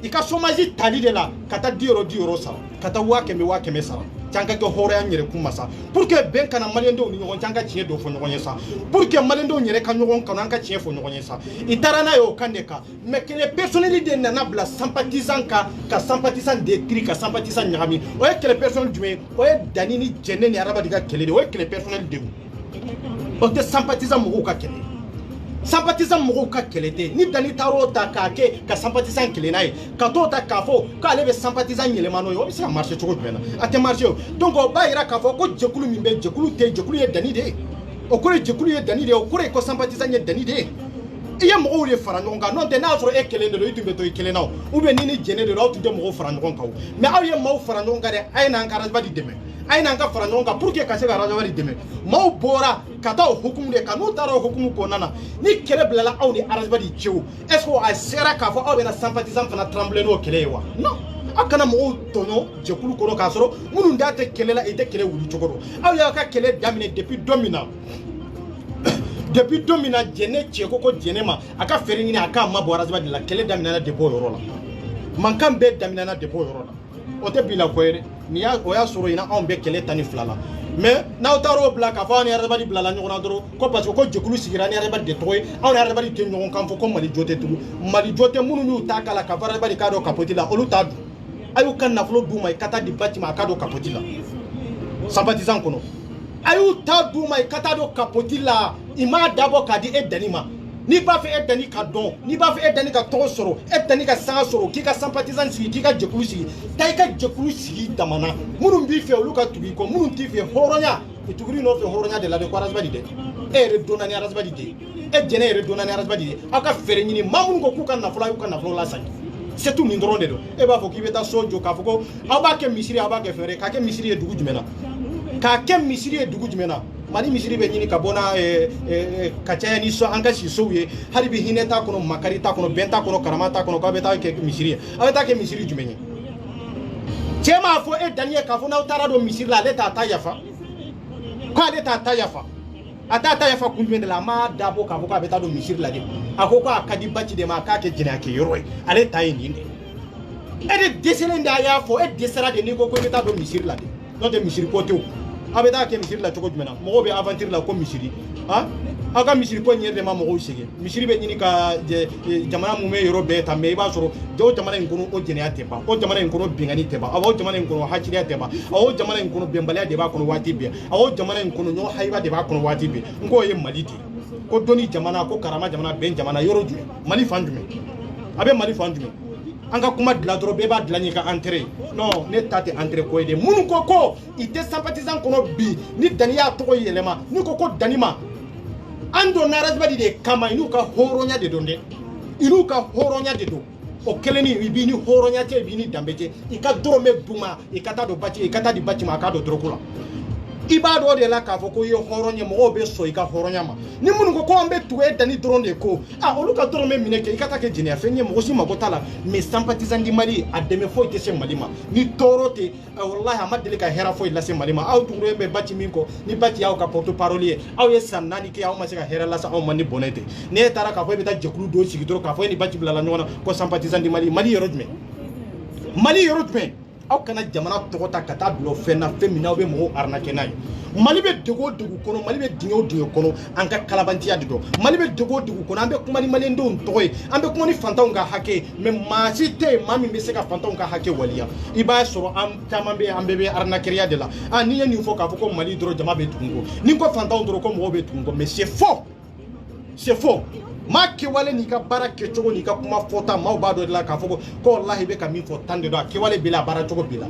ika somaji tali de la kata 10 euro sa kata wakeme sa tanga ko horoya nyere kumasa pour que ben kana malendo ni ngon tanga chie do fo ngon sa pour que malendo nyere kan ngon kan anka chie fo ngon sa itarana yo kandeka mais que les personnalités nana bla sympathisant ka sympathisant de tri ka sympathisant nyami o que les personnels du o Dani ni jenne ni araba diga kele o que les personnels de o te sympathisant mo ka kele sympathisant mo ka kelete ni Dani taro ta ka ke ka sympathisant kelena ka to ta ka fo ka lebe sympathisant nyele mano yo bisa marché to bena ate marché donc o ba ira ka fo ko jekulu mi be jekulu ye Dani de o ko jekulu ye Dani de o ko ko sympathisant ye Dani de iya mo le fara nyonga non te na so e kelende do itumbe to kelena ou be ni jene de ro tu de mo fara nyonga mais aw ye mo fara nyonga de ay na ngara ba di deme ay na nga fara nyonga pour que ka se gara di deme mo bora kata o hukumu de kanu taro hukumu ko nana ni kele blala aw ni araba di chew est ce que a sera ka fo aw be na sympathisant fana trembler no kelewa non akana mo tono jekulu ko ka soro munu ndate kelela ite kele wuli chokoro aw ya ka kele damine depuis domina jene cheko ko jenema aka feri ni aka mabo araba di la kele damina na debo yorola mankan be damina na debo yorola o te bila koere ni ya o ya soro ina on be kele tani flala mais na taro black afani araba di blala nyona doro ko parce que ko jekulu sigira ni araba de toy on araba di tenyon kan fo ko mali jote munu ñu takala ka araba di kado kapotila olu tadu ayu kan na flo duma kata di batima kado kapotila sympathisant kono ayu ta duma kata do kapotila ima dabo kadi e danima ni ba fe e dani ka don ni ba fe e dani ka to soro e dani ka sanga soro ki ka sympathisant si ki ka jekulu si tay ka jekulu si damana munu bi fe olu ka tugi ko munu ti fe horonya e tuguri no fe horonya de la de kwaras badi de e re donani aras badi de e jene re donani aras badi de aka fere nyini mamun ko ku kan na fula yu kan na fula sa c'est tout nin dɔrɔn de don e b'a fɔ k'i bɛ taa so jɔ k'a fɔ ko aw b'a kɛ misiri aw b'a kɛ fɛn wɛrɛ k'a kɛ misiri ye dugu jumɛn na k'a kɛ misiri ye dugu jumɛn na Mali misiri bɛ ɲini ka bɔ n'a ka caya ni so an ka si sow ye hali bi hinɛ t'a kɔnɔ makari t'a kɔnɔ bɛn t'a kɔnɔ karama t'a kɔnɔ k'aw bɛ taa kɛ misiri ye aw bɛ taa kɛ misiri jumɛn ye cɛ m'a fɔ e dani ye k'a fɔ n'aw taara don misiri la ale t'a ta yafa ko ale t'a ta yafa a t'a ta yafa kun jumɛn de la a ma dabɔ k'a fɔ k'a bɛ taa don misiri la de a ko k'a ka di baci de ma a k'a kɛ jɛnɛya kɛ yɔrɔ ye ale ta ye nin de e de dɛsɛlen de a y'a fɔ e dɛsɛra de n'i ko ko i bɛ taa don misiri la de n'o tɛ misiri ko tɛ o a bɛ taa kɛ misiri la cogo jumɛn na mɔgɔw bɛ aventure la ko misiri aw ka misiri ko in yɛrɛ de ma mɔgɔw sɛgɛn misiri bɛ ɲini ka jamana mun bɛ yɔrɔ bɛɛ ta mais i b'a sɔrɔ o jamana in kɔnɔ o jɛnɛya tɛ ban o jamana in kɔnɔ bɛnkanni tɛ ban o jamana in kɔnɔ haciriya tɛ ban o jamana in kɔnɔ bɛnbaliya de b'a kɔnɔ waati bɛɛ o jamana in kɔnɔ ɲɔgɔn hayiba de b'a kɔnɔ waati bɛɛ n k'o ye Mali de ko dɔnni jamana ko karama jamana bɛn jamana yɔrɔ jumɛn Mali fan jumɛn a bɛ Mali fan jumɛn an ka kuma dilan dɔrɔn bɛɛ b'a dilan n'i ka entrée non ne ta tɛ entrée ko ye de minnu ko ko i tɛ sympathisant kɔnɔ bi ni Dani y'a tɔgɔ yɛlɛma n'u ko ko Dani ma an donna Razbadi de kama i n'u ka hɔrɔnya de don dɛ i n'u ka hɔrɔnya de don o kelen i b'i ni hɔrɔnya cɛ i b'i ni danbe cɛ i ka dɔrɔmɛ d'u ma i ka taa don baci i ka taa di baci ma a k'a don dɔrɔko la i b'a dɔn de la k'a fɔ ko i ye hɔrɔn ye mɔgɔw bɛ sɔn i ka hɔrɔnya ma ni minnu ko ko an bɛ tugu e Dani dɔrɔn de ko olu ka dɔrɔmɛ minɛ kɛ i ka taa kɛ jɛnɛya fɛn ye mɔgɔ si mako t'a la mais sympathisant di Mali a dɛmɛ foyi tɛ se Mali ma ni tɔɔrɔ tɛ wallahi a ma deli ka hɛrɛ foyi lase Mali ma aw tugulen bɛ baci min kɔ ni baci y'aw ka porte parole ye aw ye san 4 kɛ aw ma se ka hɛrɛ lase aw ma ni bɔnɛ tɛ ne taara k'a fɔ e bɛ taa jɛkulu dɔw sigi dɔrɔn k'a fɔ e ni baci bilala ɲɔgɔn na ko sympathisant di Mali yɔrɔ jumɛn Mali yɔrɔ jumɛn aw kana jamana tɔgɔ ta ka taa bila fɛn na fɛn min n'aw bɛ mɔgɔw arnaquer n'a ye Mali bɛ degun o degun kɔnɔ Mali bɛ dingɛ o dingɛ kɔnɔ an ka kalabantiya de don Mali bɛ degun o degun kɔnɔ an bɛ kuma ni maliyɛndenw tɔgɔ ye an bɛ kuma ni fantanw ka hakɛ ye mais maa si tɛ yen maa min bɛ se ka fantanw ka hakɛ waliya i b'a sɔrɔ an caman bɛ yen an bɛɛ bɛ arnaqueria de la n'i ye nin fɔ k'a fɔ ko Mali dɔrɔn jama bɛ tugun kɔ ni ko fantanw dɔrɔn ko mɔgɔw bɛ tugun kɔ mais c'est faux maa kɛwale n'i ka baara kɛcogo n'i ka kuma fɔta maaw b'a dɔn de la k'a fɔ ko wallahi i bɛ ka min fɔ tan de don a kɛwale b'i la a baara cogo b'i la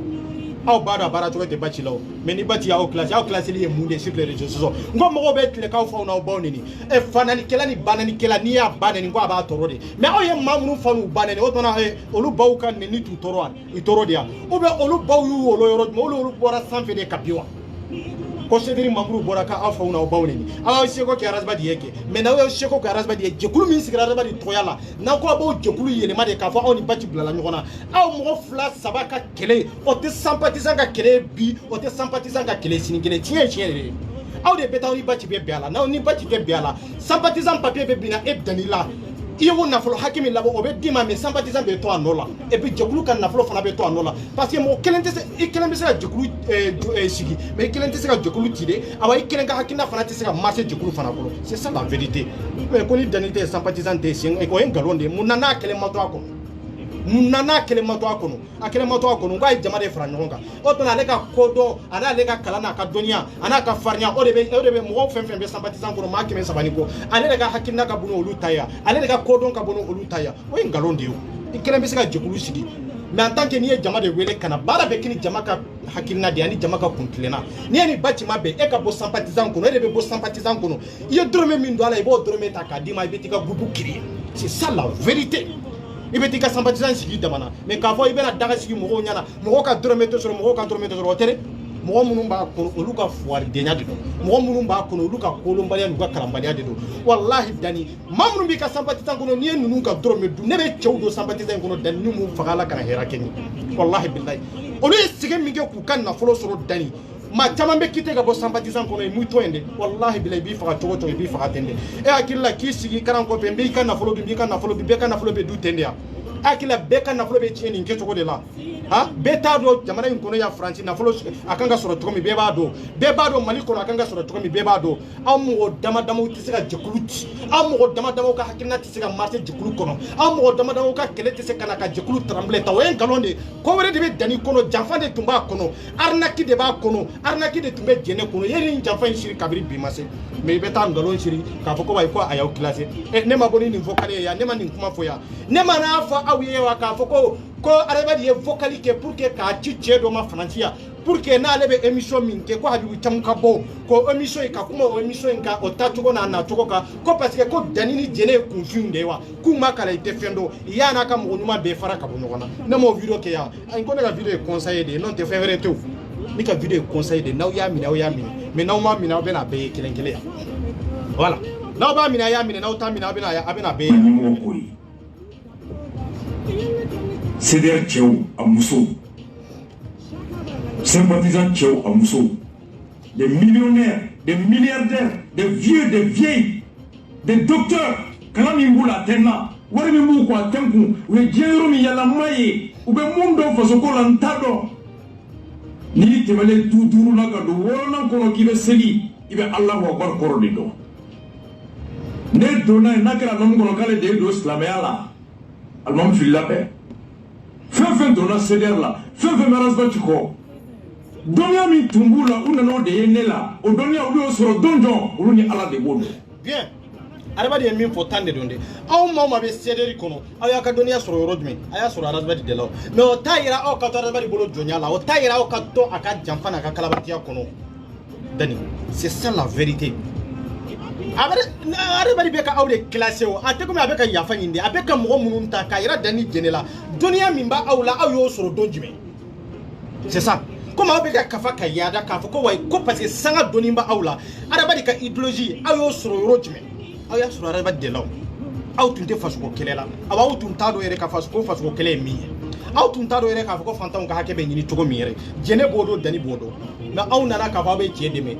aw b'a dɔn a baara cogo tɛ baci la o mais ni baci y'aw classeli ye mun de sur les réseaux sociaux n ko mɔgɔw bɛ tile k'aw faw n'aw baw neni fananikɛla ni bananikɛla n'i y'a ba neni ko a b'a tɔɔrɔ de mais aw ye maa minnu fa n'u ba neni o tuma olu baw ka neni t'u tɔɔrɔ wa i tɔɔrɔ de yan ou bien olu baw y'u wolo yɔrɔ jumɛn olu bɔra sanfɛ de ka bin wa ko sediri mamuru bɔra k'aw faw n'aw baw neni aw y'aw seko kɛ Razbadi ye kɛ mais n'aw y'aw seko kɛ Razbadi ye jɛkulu min sigira Razbadi tɔgɔya la n'aw ko aw b'o jɛkulu yɛlɛma de k'a fɔ aw ni baci bilala ɲɔgɔn na aw mɔgɔ 2-3 ka kɛlɛ o tɛ sympathisant ka kɛlɛ bi o tɛ sympathisant ka kɛlɛ sini kɛlɛ tiɲɛ ye tiɲɛ de aw de bɛ taa aw ni baci bɛ bɛn a la n'aw ni baci tɛ bɛn a la sympathisant papier bɛ bin na e Dani la i ye o nafolo hakɛ min labɔ o bɛ d'i ma mais sympathisant bɛ to a nɔ la et puis jɛkulu ka nafolo fana bɛ to a nɔ la parce que mɔgɔ kelen tɛ se i kelen bɛ se ka jɛkulu sigi mais i kelen tɛ se ka jɛkulu ci de awa i kelen ka hakilina fana tɛ se ka marcher jɛkulu fana kɔnɔ c'est ça la vérité mais ko ni Dani tɛ sympathisant tɛ sen o ye nkalon de ye mun na n'a kelen ma to a kɔnɔ mun na n'a kelen ma to a kɔnɔ a kelen ma to a kɔnɔ k'a ye jama de fara ɲɔgɔn kan o tuma ale ka kodɔn a n'ale ka kalan n'a ka dɔnniya a n'a ka farinya o de bɛ mɔgɔw fɛn fɛn bɛ sympathisant kɔnɔ maa 300 ni kɔ ale de ka hakilina ka bon n'olu ta ye ale de ka kodɔn ka bon n'olu ta ye o ye nkalon de ye i kelen bɛ se ka jɛkulu sigi mais en tant que n'i ye jama de wele ka na baara bɛ kɛ ni jama ka hakilina de ye ani jama ka kuntilenna n'i ye nin baci ma bɛn e ka bɔ sympathisant kɔnɔ e de bɛ bɔ sympathisant kɔnɔ i ye dɔrɔmɛ min don a la i b'o dɔrɔmɛ ta k'a d'i ma i bɛ t'i ka groupe créer c'est ça la vérité i bɛ t'i ka sympathisant sigi damana mais k'a fɔ i bɛna daga sigi mɔgɔw ɲɛna mɔgɔw ka dɔrɔmɛ tɛ sɔrɔ mɔgɔw ka dɔrɔmɛ tɛ sɔrɔ o tɛ dɛ mɔgɔ minnu b'a kɔnɔ olu ka fuwaridenya de don mɔgɔ minnu b'a kɔnɔ olu ka kolonbaliya n'u ka kalanbaliya de don wallahi Dani maa minnu b'i ka sympathisant kɔnɔ n'i ye ninnu ka dɔrɔmɛ dun ne bɛ cɛw don sympathisant in kɔnɔ Dani ni mun faga la kana hɛrɛ kɛ ɲɛ wallahi billahi olu ye sɛgɛn min kɛ k'u ka nafolo sɔrɔ Dani maa caman bɛ kite ka bɔ sympathisant kɔnɔ i m'u to yen dɛ wallahi billahi i b'i faga cogo cogo i b'i faga ten de e hakili la k'i sigi karan kɔfɛ n b'i ka nafolo dun n b'i ka nafolo dun bɛɛ ka nafolo bɛ dun ten de yan akila bɛɛ ka nafolo bɛ tiɲɛ nin kɛcogo de la bɛɛ t'a dɔn jamana in kɔnɔ yan Faransi nafolo a kan ka sɔrɔ cogo min bɛɛ b'a dɔn Mali kɔnɔ a kan ka sɔrɔ cogo min bɛɛ b'a dɔn aw mɔgɔ damadamaw tɛ se ka jɛkulu ci aw mɔgɔ damadamaw ka hakilina tɛ se ka marcher jɛkulu kɔnɔ aw mɔgɔ damadamaw ka kɛlɛ tɛ se ka na ka jɛkulu trembler ta o ye nkalon de ye ko wɛrɛ de bɛ Dani kɔnɔ janfa de tun b'a kɔnɔ arnaque de b'a kɔnɔ arnaque de tun bɛ jɛnɛ kɔnɔ ye nin janfa in siri kabiri bi ma se mais i bɛ taa nkalon siri k'a fɔ ko ayi ko a y'aw classer ne ma ko ni nin fɔ k'ale ye yan ne ma nin kuma fɔ yan ne ma n'a fɔ aw awiye wa ka foko ko araba di vocali ke pour que ka ci do ma franchia pour que na lebe émission min ke ko habibu chamka bo ko émission ka kuma o émission ka o tatugo na tugo ka ko parce que ko danini jene confunde wa kuma kala ite fendo yana ka mo nyuma be fara ka bo nyona na mo video ke ya en ko na video conseiller de non te faire tout ni ka video conseiller de na ya mi mais na ma mi na be na be kelenkele ya voilà na ba mi na ya mi na uta mi na be na ya abena be CDR Tchèou à Moussou, sympathisants Tchèou à Moussou, des millionnaires, des milliardaires, des vieux, des vieilles, des docteurs, Kalamimboula, Tena, Warimimou, quoi, Tempou, ou les Djéromi, Yalamaye, ou bien Mundo, Fasoko, Lantado. Ni Temele, Toutourou, Nakado, Woronan, Kono, qui veut Seli, il va Allah, Wakar, Korodido. Ne donna, Nakara, non, Konokale, de dos, Slaméala, Almam Filape. Fais dans la CDR là, fais Marasbachiko. Donia mi tumbula, on a de Yenela, on donia ou sur donjon, on y a la de Bodo. Bien. Araba de min for tande donde. Aw mama be CDR kono. Aya ka donia sur rodme. Aya sur Arasbach de law. Mais o tayira o ka to Arasbach bolo donia la. O tayira o ka to aka jamfana ka kalabatia kono. Dani, c'est ça la vérité. Arabari beka awde classé o ate ko abeka yafa nyinde abeka mo munun ta kayira dani jenela dunia mimba awla ayo soro donjime c'est ça comme abeka kafa kayada kafa ko way ko parce que sanga donimba awla arabari ka idéologie ayo soro rojime aya soro arabari de law aw tunte fasuko kelela awa tunta do yere ka fasuko kele mi aw tunta do yere ka fako fantam ka hakebe nyini togo mi yere jene bodo dani bodo na aw nana ka fa be tiedeme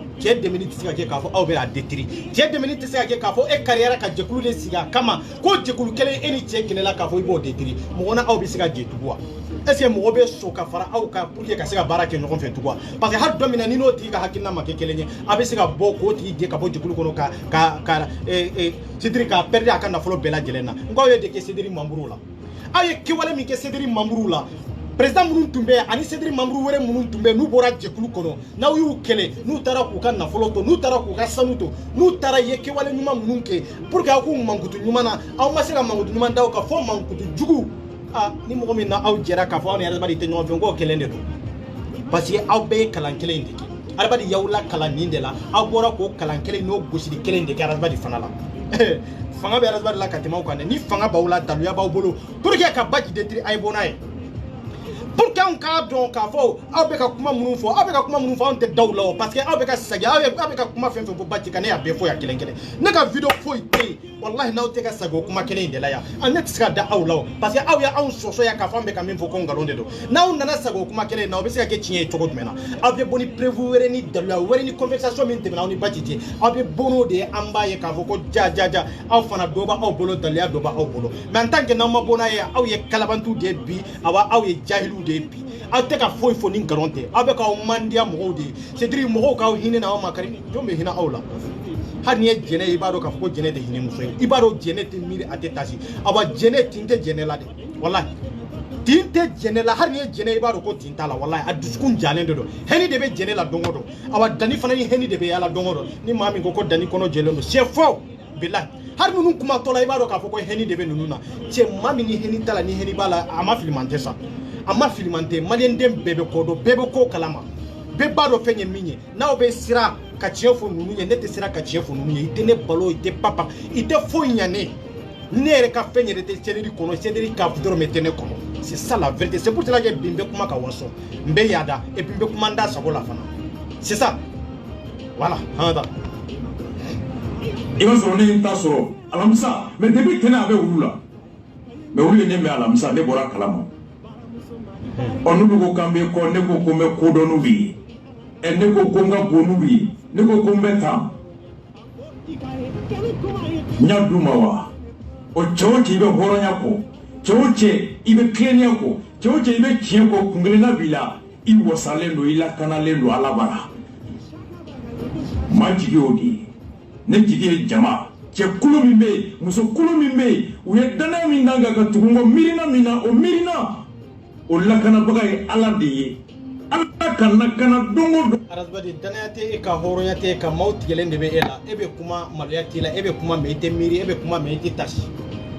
ni tisika ke ka fo aw be la detri tiedeme ni tisika ke ka fo e carrière ka jekulu le siga kama ko jekulu kele eni tiekele la ka fo ibo detri mo wona aw be siga jetuwa est-ce que mo be so ka fara aw ka pour que ka siga barake no fe tuwa parce que har domina ni no ti ka hakina ma ke kelenye abe siga bo ko ti je ka bo jekulu kono ka sidri ka perdre aka na folo bela jelena ngoye de ke sidri mamburu la aye ki wala mi ke sidri mamburu la président munun tumbe ani Cédric Mamrou were munun tumbe nu bora jekulu kono na yu kele nu tara ku kan na folo to nu tara ku ka sanuto nu tara yeke wale nyuma munun ke pour que aku mangutu nyuma na aw masira mangutu nyuma ndaw ka fo mangutu jugu ni mo min na aw jera ka fo ne arba di te nyoma ngo kele ndo parce que aw be kalan kele ndiki arba di yawla kalan nindela aw bora ko kalan kele no gosidi kele ndiki arba di fanala fanga be arba la katima ko ne ni fanga bawla daluya baw bolo pour que ka baji detri ay bonaye pour qu'on cadre ka fo abeka kuma munun fo on te dawla parce que abeka saga abeka kuma fen fo batti kan ya be fo ya kelenkele ne ka video fo ite wallahi na te ka sago kuma kelen de la ya anet ska da awla parce que aw ya on soso ya ka fo be kan fo ko ngalonde do na on nana sago kuma kelen na obesi ka ke tinye to godmena abe boni prévu were ni dawla were ni conversation min te na on batti abe bono de ambaye ka fo ko ja aw fana doba aw bolo dalia doba aw bolo mais en tant que na ma bona ya aw ye kalabantu de bi aw ye jahilu depi ateka foi ni garantie avec au mandia modi Cédric mo ka hine na ma kari jombe hina awla hani jene ibaro ka ko jene de hine muso ibaro jene te miri atetasi aba jene tinte jene la de wallahi tinte jene la hani jene ibaro ko tinta la wallahi aduskun jalen do heni de be jene la dongodo aba dani fana ni heni de be yala dongodo ni mami ko dani kono jeleno c'est faux billahi har munun kuma tola ibaro ka ko heni de be nununa che mami ni heni tala ni heni bala ama filmante sa ama filimante malien dem bebe ko kalama beba do fenye minye na obe sira ka chiefo nunye nete sira ka chiefo nunye itene balo ite papa ite fo nyane nere ka fenye de Cédric kono Cédric ka fudoro metene kono c'est ça la vérité c'est pour cela que bimbe kuma ka waso mbe yada et bimbe kuma nda sabola fana c'est ça voilà hada iba so ne ta so alamsa mais depuis tena abe wula mais wuli ne me alamsa ne bora kalama onu ko kambe ko ne ko me ko donu bi en ne ko nga bonu bi ne ko mbeta nyaduma wa o chochi be horonya ko choche ibe kenya ko choche ibe kien ko kungelena bila I wasale no ila kanale no alabara majigi odi ne jigi jama che kulu mimbe muso kulu mimbe uye dana minanga ka tukungo mirina mina o mirina o lakana bagay ala de ala kana dongo arasbadi danayate e ka horoyate ka mawt gelende be ela ebe kuma maluyati la ebe kuma meite miri ebe kuma meite tashi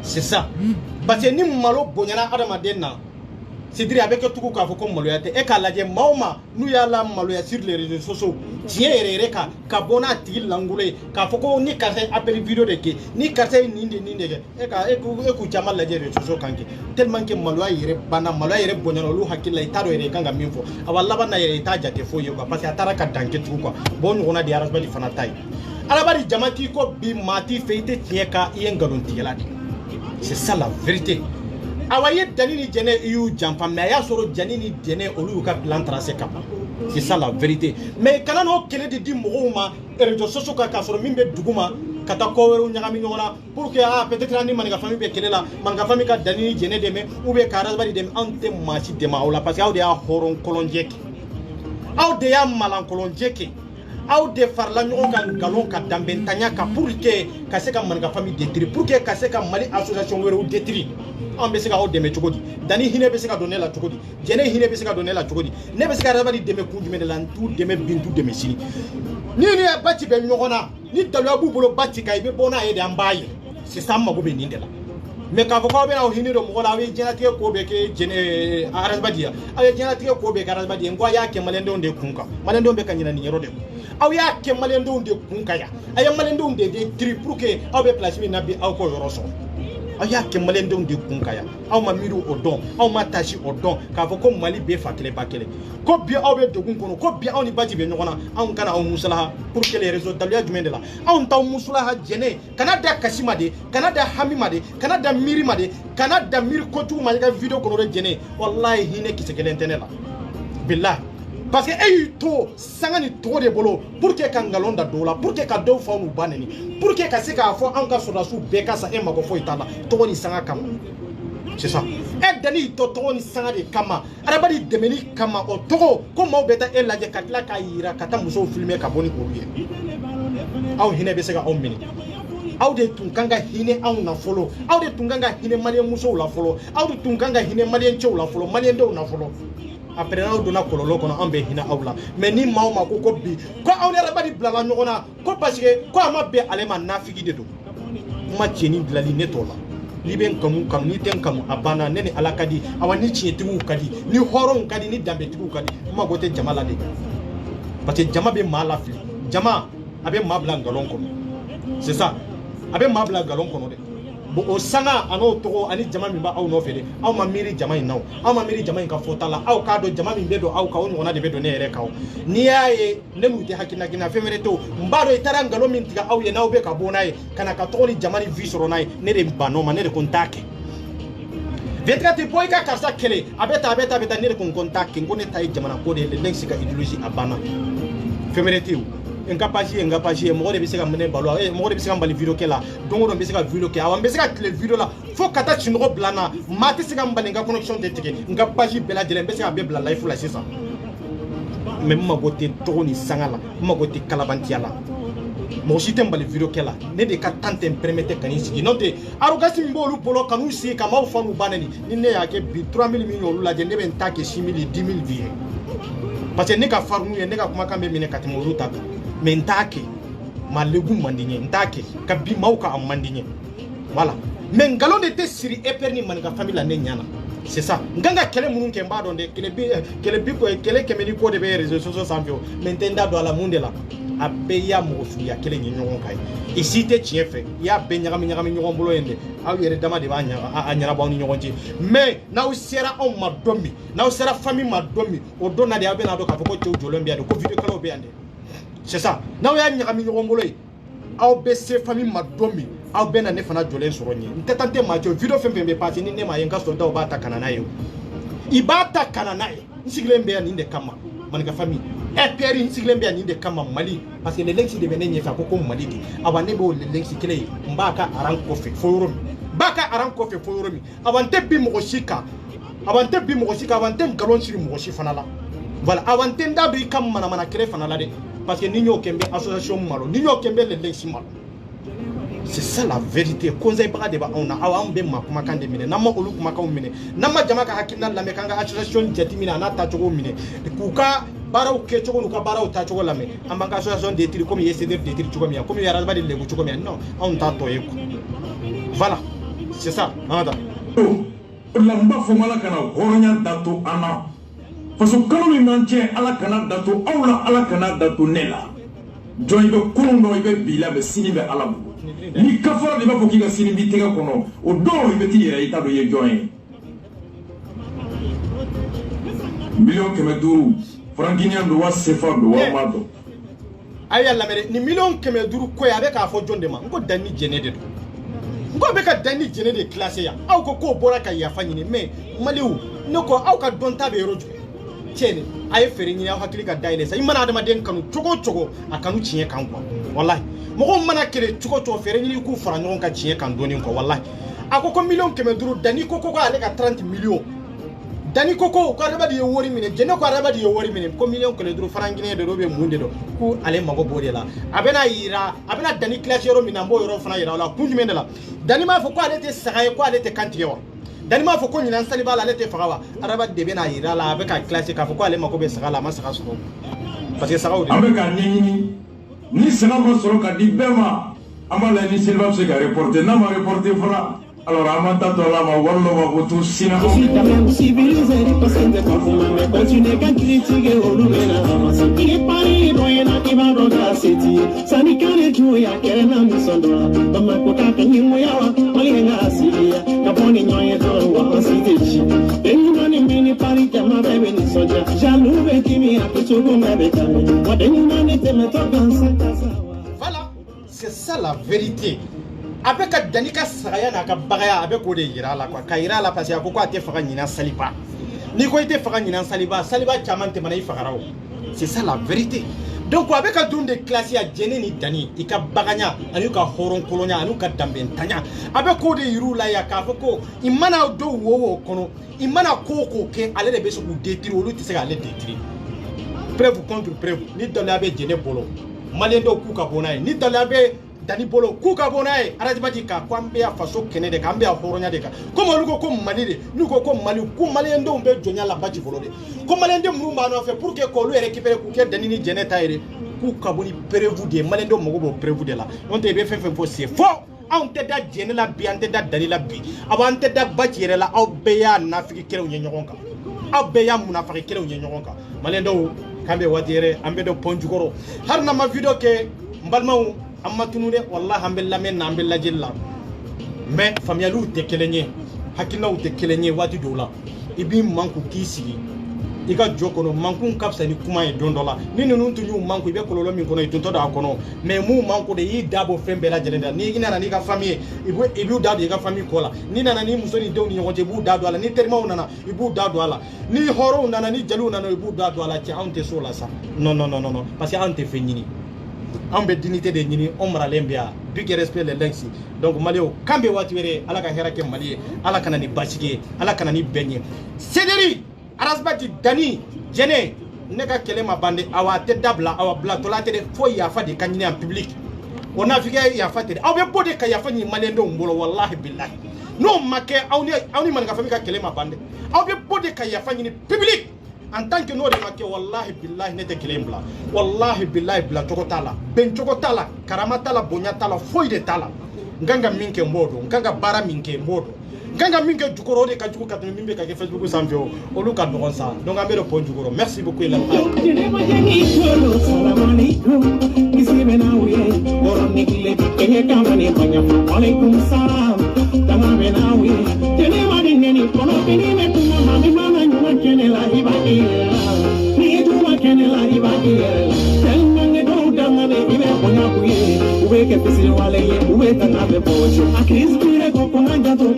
C'est ça. Parce que ni malo bonyana adamaden na. C'est-à-dire avec tout ka fo ko malo yate e ka laje mauma nu ya la malo ya sur les réseaux sociaux. Tie erere ka bona tigil langule ka fo ko ni ka se appel vidéo de ke ni ka se ninde e ka e ku chama laje réseaux sociaux kanke tellement que malo ya yere bana malo ya yere bonyana lu hakilla itaro yere kanga minfo awalla bana yere ta jate fo yo parce que atara ka danke tout quoi bon ngona di arasba di fanatai alabari jamati ko bi mati feite tieka yengalon tieladi. C'est ça la vérité. Awaye danini jene yu jampa mais ya soro janini jene olu ka plan tracé kapa. C'est ça la vérité. Mais kana no kele di mouma réseaux sociaux ka soro mimbe duguma kata ko weru nyagami nyona pour que peut-être ani manga famille be kele la manga famille ka danini jene deme ou be karas bari dem ante machi dema ola parce que awde ya horon kolonjeki awde ya malan kolonjeki awde farla nyoka galon ka dambentanya ka pour que ka se ka manga famille détruire pour que ka se ka mali association weru détruire on be se ka o deme chokodi dani hine be se ka donner la chokodi jene hine be se ka donner la chokodi ne be se ka rabali deme kunjume de lan tout deme bintu deme sini ni bati be nyogona ni dalwa bu bolo bati kay be bona e de ambaye c'est ça mago be nindela mais ka fo ko be na hine do mo la we jena tie ko be ke jene arasbadia awe jena tie ko be arasbadia ngwa ya ke malendo nde kunka malendo be kanyina ni yero de aw ya ke malendo nde kunka ya ay malendo nde de tri pour que aw be place mi nabi aw ko yoro so aya ke malendo nde kunkaya aw ma miru odon aw ma tashi odon ka fo ko mali be fakele bakele ko bi aw be dogun kono ko bi aw ni baji be nyona aw kana aw musalaha pour que les réseaux dalia jumende la aw taw musalaha jene kana da kasima de kana da hamima de kana da mirima de kana da mir ko tu ma ga video kono re jene wallahi hine kisekele tenela billah parce que ay to sangani to de bolo pour que kangalonda dola pour que ka do fa mu baneni pour que ka se ka fo an ka soda su be ka sa e mako fo itala to ni sanga kama c'est ça e dani to ni sanga de kama arabadi demeni kama o to ko mo beta e laje katla ka yira kata muso filmer ka boni ko ye aw hine be se ka on mini aw de tunkanga hine aw na folo aw de tunkanga hine malien muso la folo aw de tunkanga hine malien chow la folo malien do na folo après on donna kololo kono ambe hina awla mais ni mauma ko bi ko on era badi blala nyogona ko parce que ko ama be alema nafigi de do ma tieni blali netola liben kamu kam ni ten kamu abana nene alakadi awani chietigu kadi ni horon kadi ni dambe tigu kadi ma gote jamala de parce que jama be mala fili jama abe mabla ngalon kono c'est ça abe mabla ngalon kono de bo o sanga ano to ani jama mi ba aw no fede aw ma miri jama inaw aw ma miri jama ka fotala aw ka do jama mi bedo aw ka woni wona de bedo ne ere kaw ni yaye ne mu te hakina gina femere to mbado itara ngalo min tiga aw ye naw be ka bonaye kana ka to ni jama ni visoro nay ne de bano ma ne de contacte vetrate boy ka karsa kele abeta ne de contacte ngone tay jama na ko de le sika ideologie abana femere te incapacité mo de bisika mene balo mo de bisika mbali video kela dongo do bisika video ke awa bisika tele video la fo kata chino blana mati sika mbali nga connexion de tike incapacité bela jele bisika be bla life la c'est ça même ma gote toni sangala ma gote kalabantiala mo site mbali video kela ne de ka tante permettre kani sigi note arugasi mbolu polo kanu si kama fanu banani ni ne yake bi 3000 millions la je ne ben take 6000 10000 vie parce que ne ka farnu ne ka kuma kambe mine katimo ruta mais ntake malegu mandinye ntake kabi mauka am mandinye voilà mais ngalon de siri eperni manga famille la nyana c'est ça nganga kele munun ke mbado de kele bi ko kele kemeni ko de réseaux sociaux sanfio mais tenda do ala mundela abeya mo suya kele nyongon kai ici te chiefe ya be nyagami nyongon bolo yende aw yere dama de ba nyara ba nyongon ti mais na usera on ma domi na usera famille ma domi o dona de abena do ka foko jolombi ade ko video kala o be ande c'est ça na ya nyagami nyongon bolo yi aw be se famille ma domi aw be na ne fana jolen soronye ntetante ma jo video fembe parti ni ne ma yenga so da o ba ta kanana yo ibata kanana yo nsiglembe ya ninde kama manika famille e peri nsiglembe ya ninde kama mali parce que les lexi de benenye fa ko mali di abane bo les lexi kele mbaka aran kofe foyoromi baka aran kofe foyoromi abante bi mo shika abante ngalon shiri mo shi fana la voilà abante ndabi kam mana kele fana la de parce que ninyo kembe association malo ninyo kembe les lexi malo. C'est ça la vérité. Conseil pas de ba on a awam be makuma kande mine nama olu kuma ka mine nama jama ka hakina la mekanga association jeti mine na ta chogo mine kuka baraw ke chogo nuka baraw ta chogo la me ambanga association de tri comme yeseder de tri chogo mi comme yara ba de legu chogo mi non on ta to yeko voilà c'est ça Mamata. La mba fomala kana horonya dato ana parce que quand on maintient ala kana dato awla ala kana dato nela joy be kundo ibe bila be sini be ala ni kafara de ba foki ga sini bi tega kono o do ibe ti yera ita do ye joy million keme duru frankinian do wa sefa do wa mado aya la mere ni million keme duru ko ya be ka fo jonde ma ngo dani jene de do ngo be ka dani jene de classe ya aw ko bora ka ya fanyini mais maliw noko aw ka donta be rojo tiene ay fere ni aw hakili ka daile sa imana adama den kanu chogo akanu ciye kan kwa wallahi mo mana kele chogo fere ni ku fara nyon ka ciye kan doni ko wallahi akoko million keme duru dani koko ko ale ka 30 millions dani koko ko araba di wori mine jene ko araba di wori mine ko million kele duru farangine de robe munde do ku ale mago bode la abena yira abena dani classe yoro minambo yoro fana yira la kunju mende la dani ma fo ko ale te sagaye ko ale te kantiye dani ma fo ko nyina nsali bala ale te fagawa araba de bena yira la abeka classe ka fo ko ale mako be sagala ma saga so parce que sagaw de abeka ni saga mo soro ka di bema amala ni silva se ga reporter na ma reporter fara. Alors, Amanta Tolama, Wallo, Wabutu, Sina. Je suis quand même civilisé, parce que t'es pas fou, mais continue qu'à critiquer au Lumena. Il est pas les doyens qui va dans la city. Ça n'y qu'à les jouer à quel homme ils sont droits. Dans ma coca, quand il mouille, on les a assis. Quand on est noyé dans le roi, on s'y déchire. Et nous, on est mini Paris, qui m'a fait venir soja. Jaloux, et qui m'y a fait tout le monde avec elle. Moi, des nous, on était maintenant dans cette. Voilà, c'est ça la vérité. Avec Danika Saraya na ka bagaya avec ko de yira la quoi ka yira la parce que ko ate faga nyina saliba ni ko ite faga nyina saliba chaman te manai fagarao c'est ça la vérité donc avec a dun de classe ya jene ni dani ika baganya anu ka horon kolonya anu ka dambentanya avec ko de yiru la ya ka foko imana do wowo kono imana koko ke ale de beso ku détruire olu ti se ga ale détruire preuve contre preuve ni donna be jene bolo malendo ku ka bonaye ni donna be dani bolo kuka bonaye arajibati ka kwambe ya faso kene de kambe ya horonya de ka comme lugo ko mali de lugo ko mali ku mali ndo mbe jonya la baji bolo de ko mali ndo mrumba no fait pour que ko lu récupérer ku ke dani ni jene taire ku ka boni prévu de mali ndo mo go prévu de la on te be fait c'est faux on te da jene la bi on te da dani la bi avant te da baji re la aw be ya nafiki kele unye nyogonka aw be ya munafiki kele unye nyogonka mali ndo kambe wadire ambe do ponjugoro har na ma video ke mbalmaw amma tunude wallahi ambella men ambella jilla mais famiyalu te kelenye hakinaw te kelenye wati dola ibi manku kisigi iga jokono manku kapsa ni kuma e dondola ni nunu tunyu manku ibe kololo min kono itunto da kono mais mu manku de yi dabo fembe la jelenda ni ina ni ka famille ibu dado ga famille kola ni nana ni musoni dew ni yote bu dado ala ni terima nana ibu dado ala ni horo nana ni jalu nana ibu dado ala ci ante sola sa non parce que ante fenyini ambe dignité de nyini omra lembia big respect les lensi donc malio kambe wati were ala ka herake mali ala kana ni bachige ala kana ni benye céderi arasbati dani jene neka kelema bande awa te dabla awa blatolate de fo ya fa de kanyini en public on a fike ya fa te awbe bode ka ya fa ni mali ndo mbolo wallahi billahi no make awni man ka fa ka kelema bande awbe bode ka ya fa ni public en tant que nous remarquons wallahi billahi nete kilembla wallahi billahi bla chokotala ben chokotala karamatala bonyatala foide tala nganga minke mbodo nganga bara minke mbodo nganga minke jukoro de kajuko katumi mimbe ka Facebook sanfio oluka dokonsa donc ambe do ponjukoro merci beaucoup la Uwe ke pisi wale ye, uwe tanga be pocho. Akis bire ko kumanja to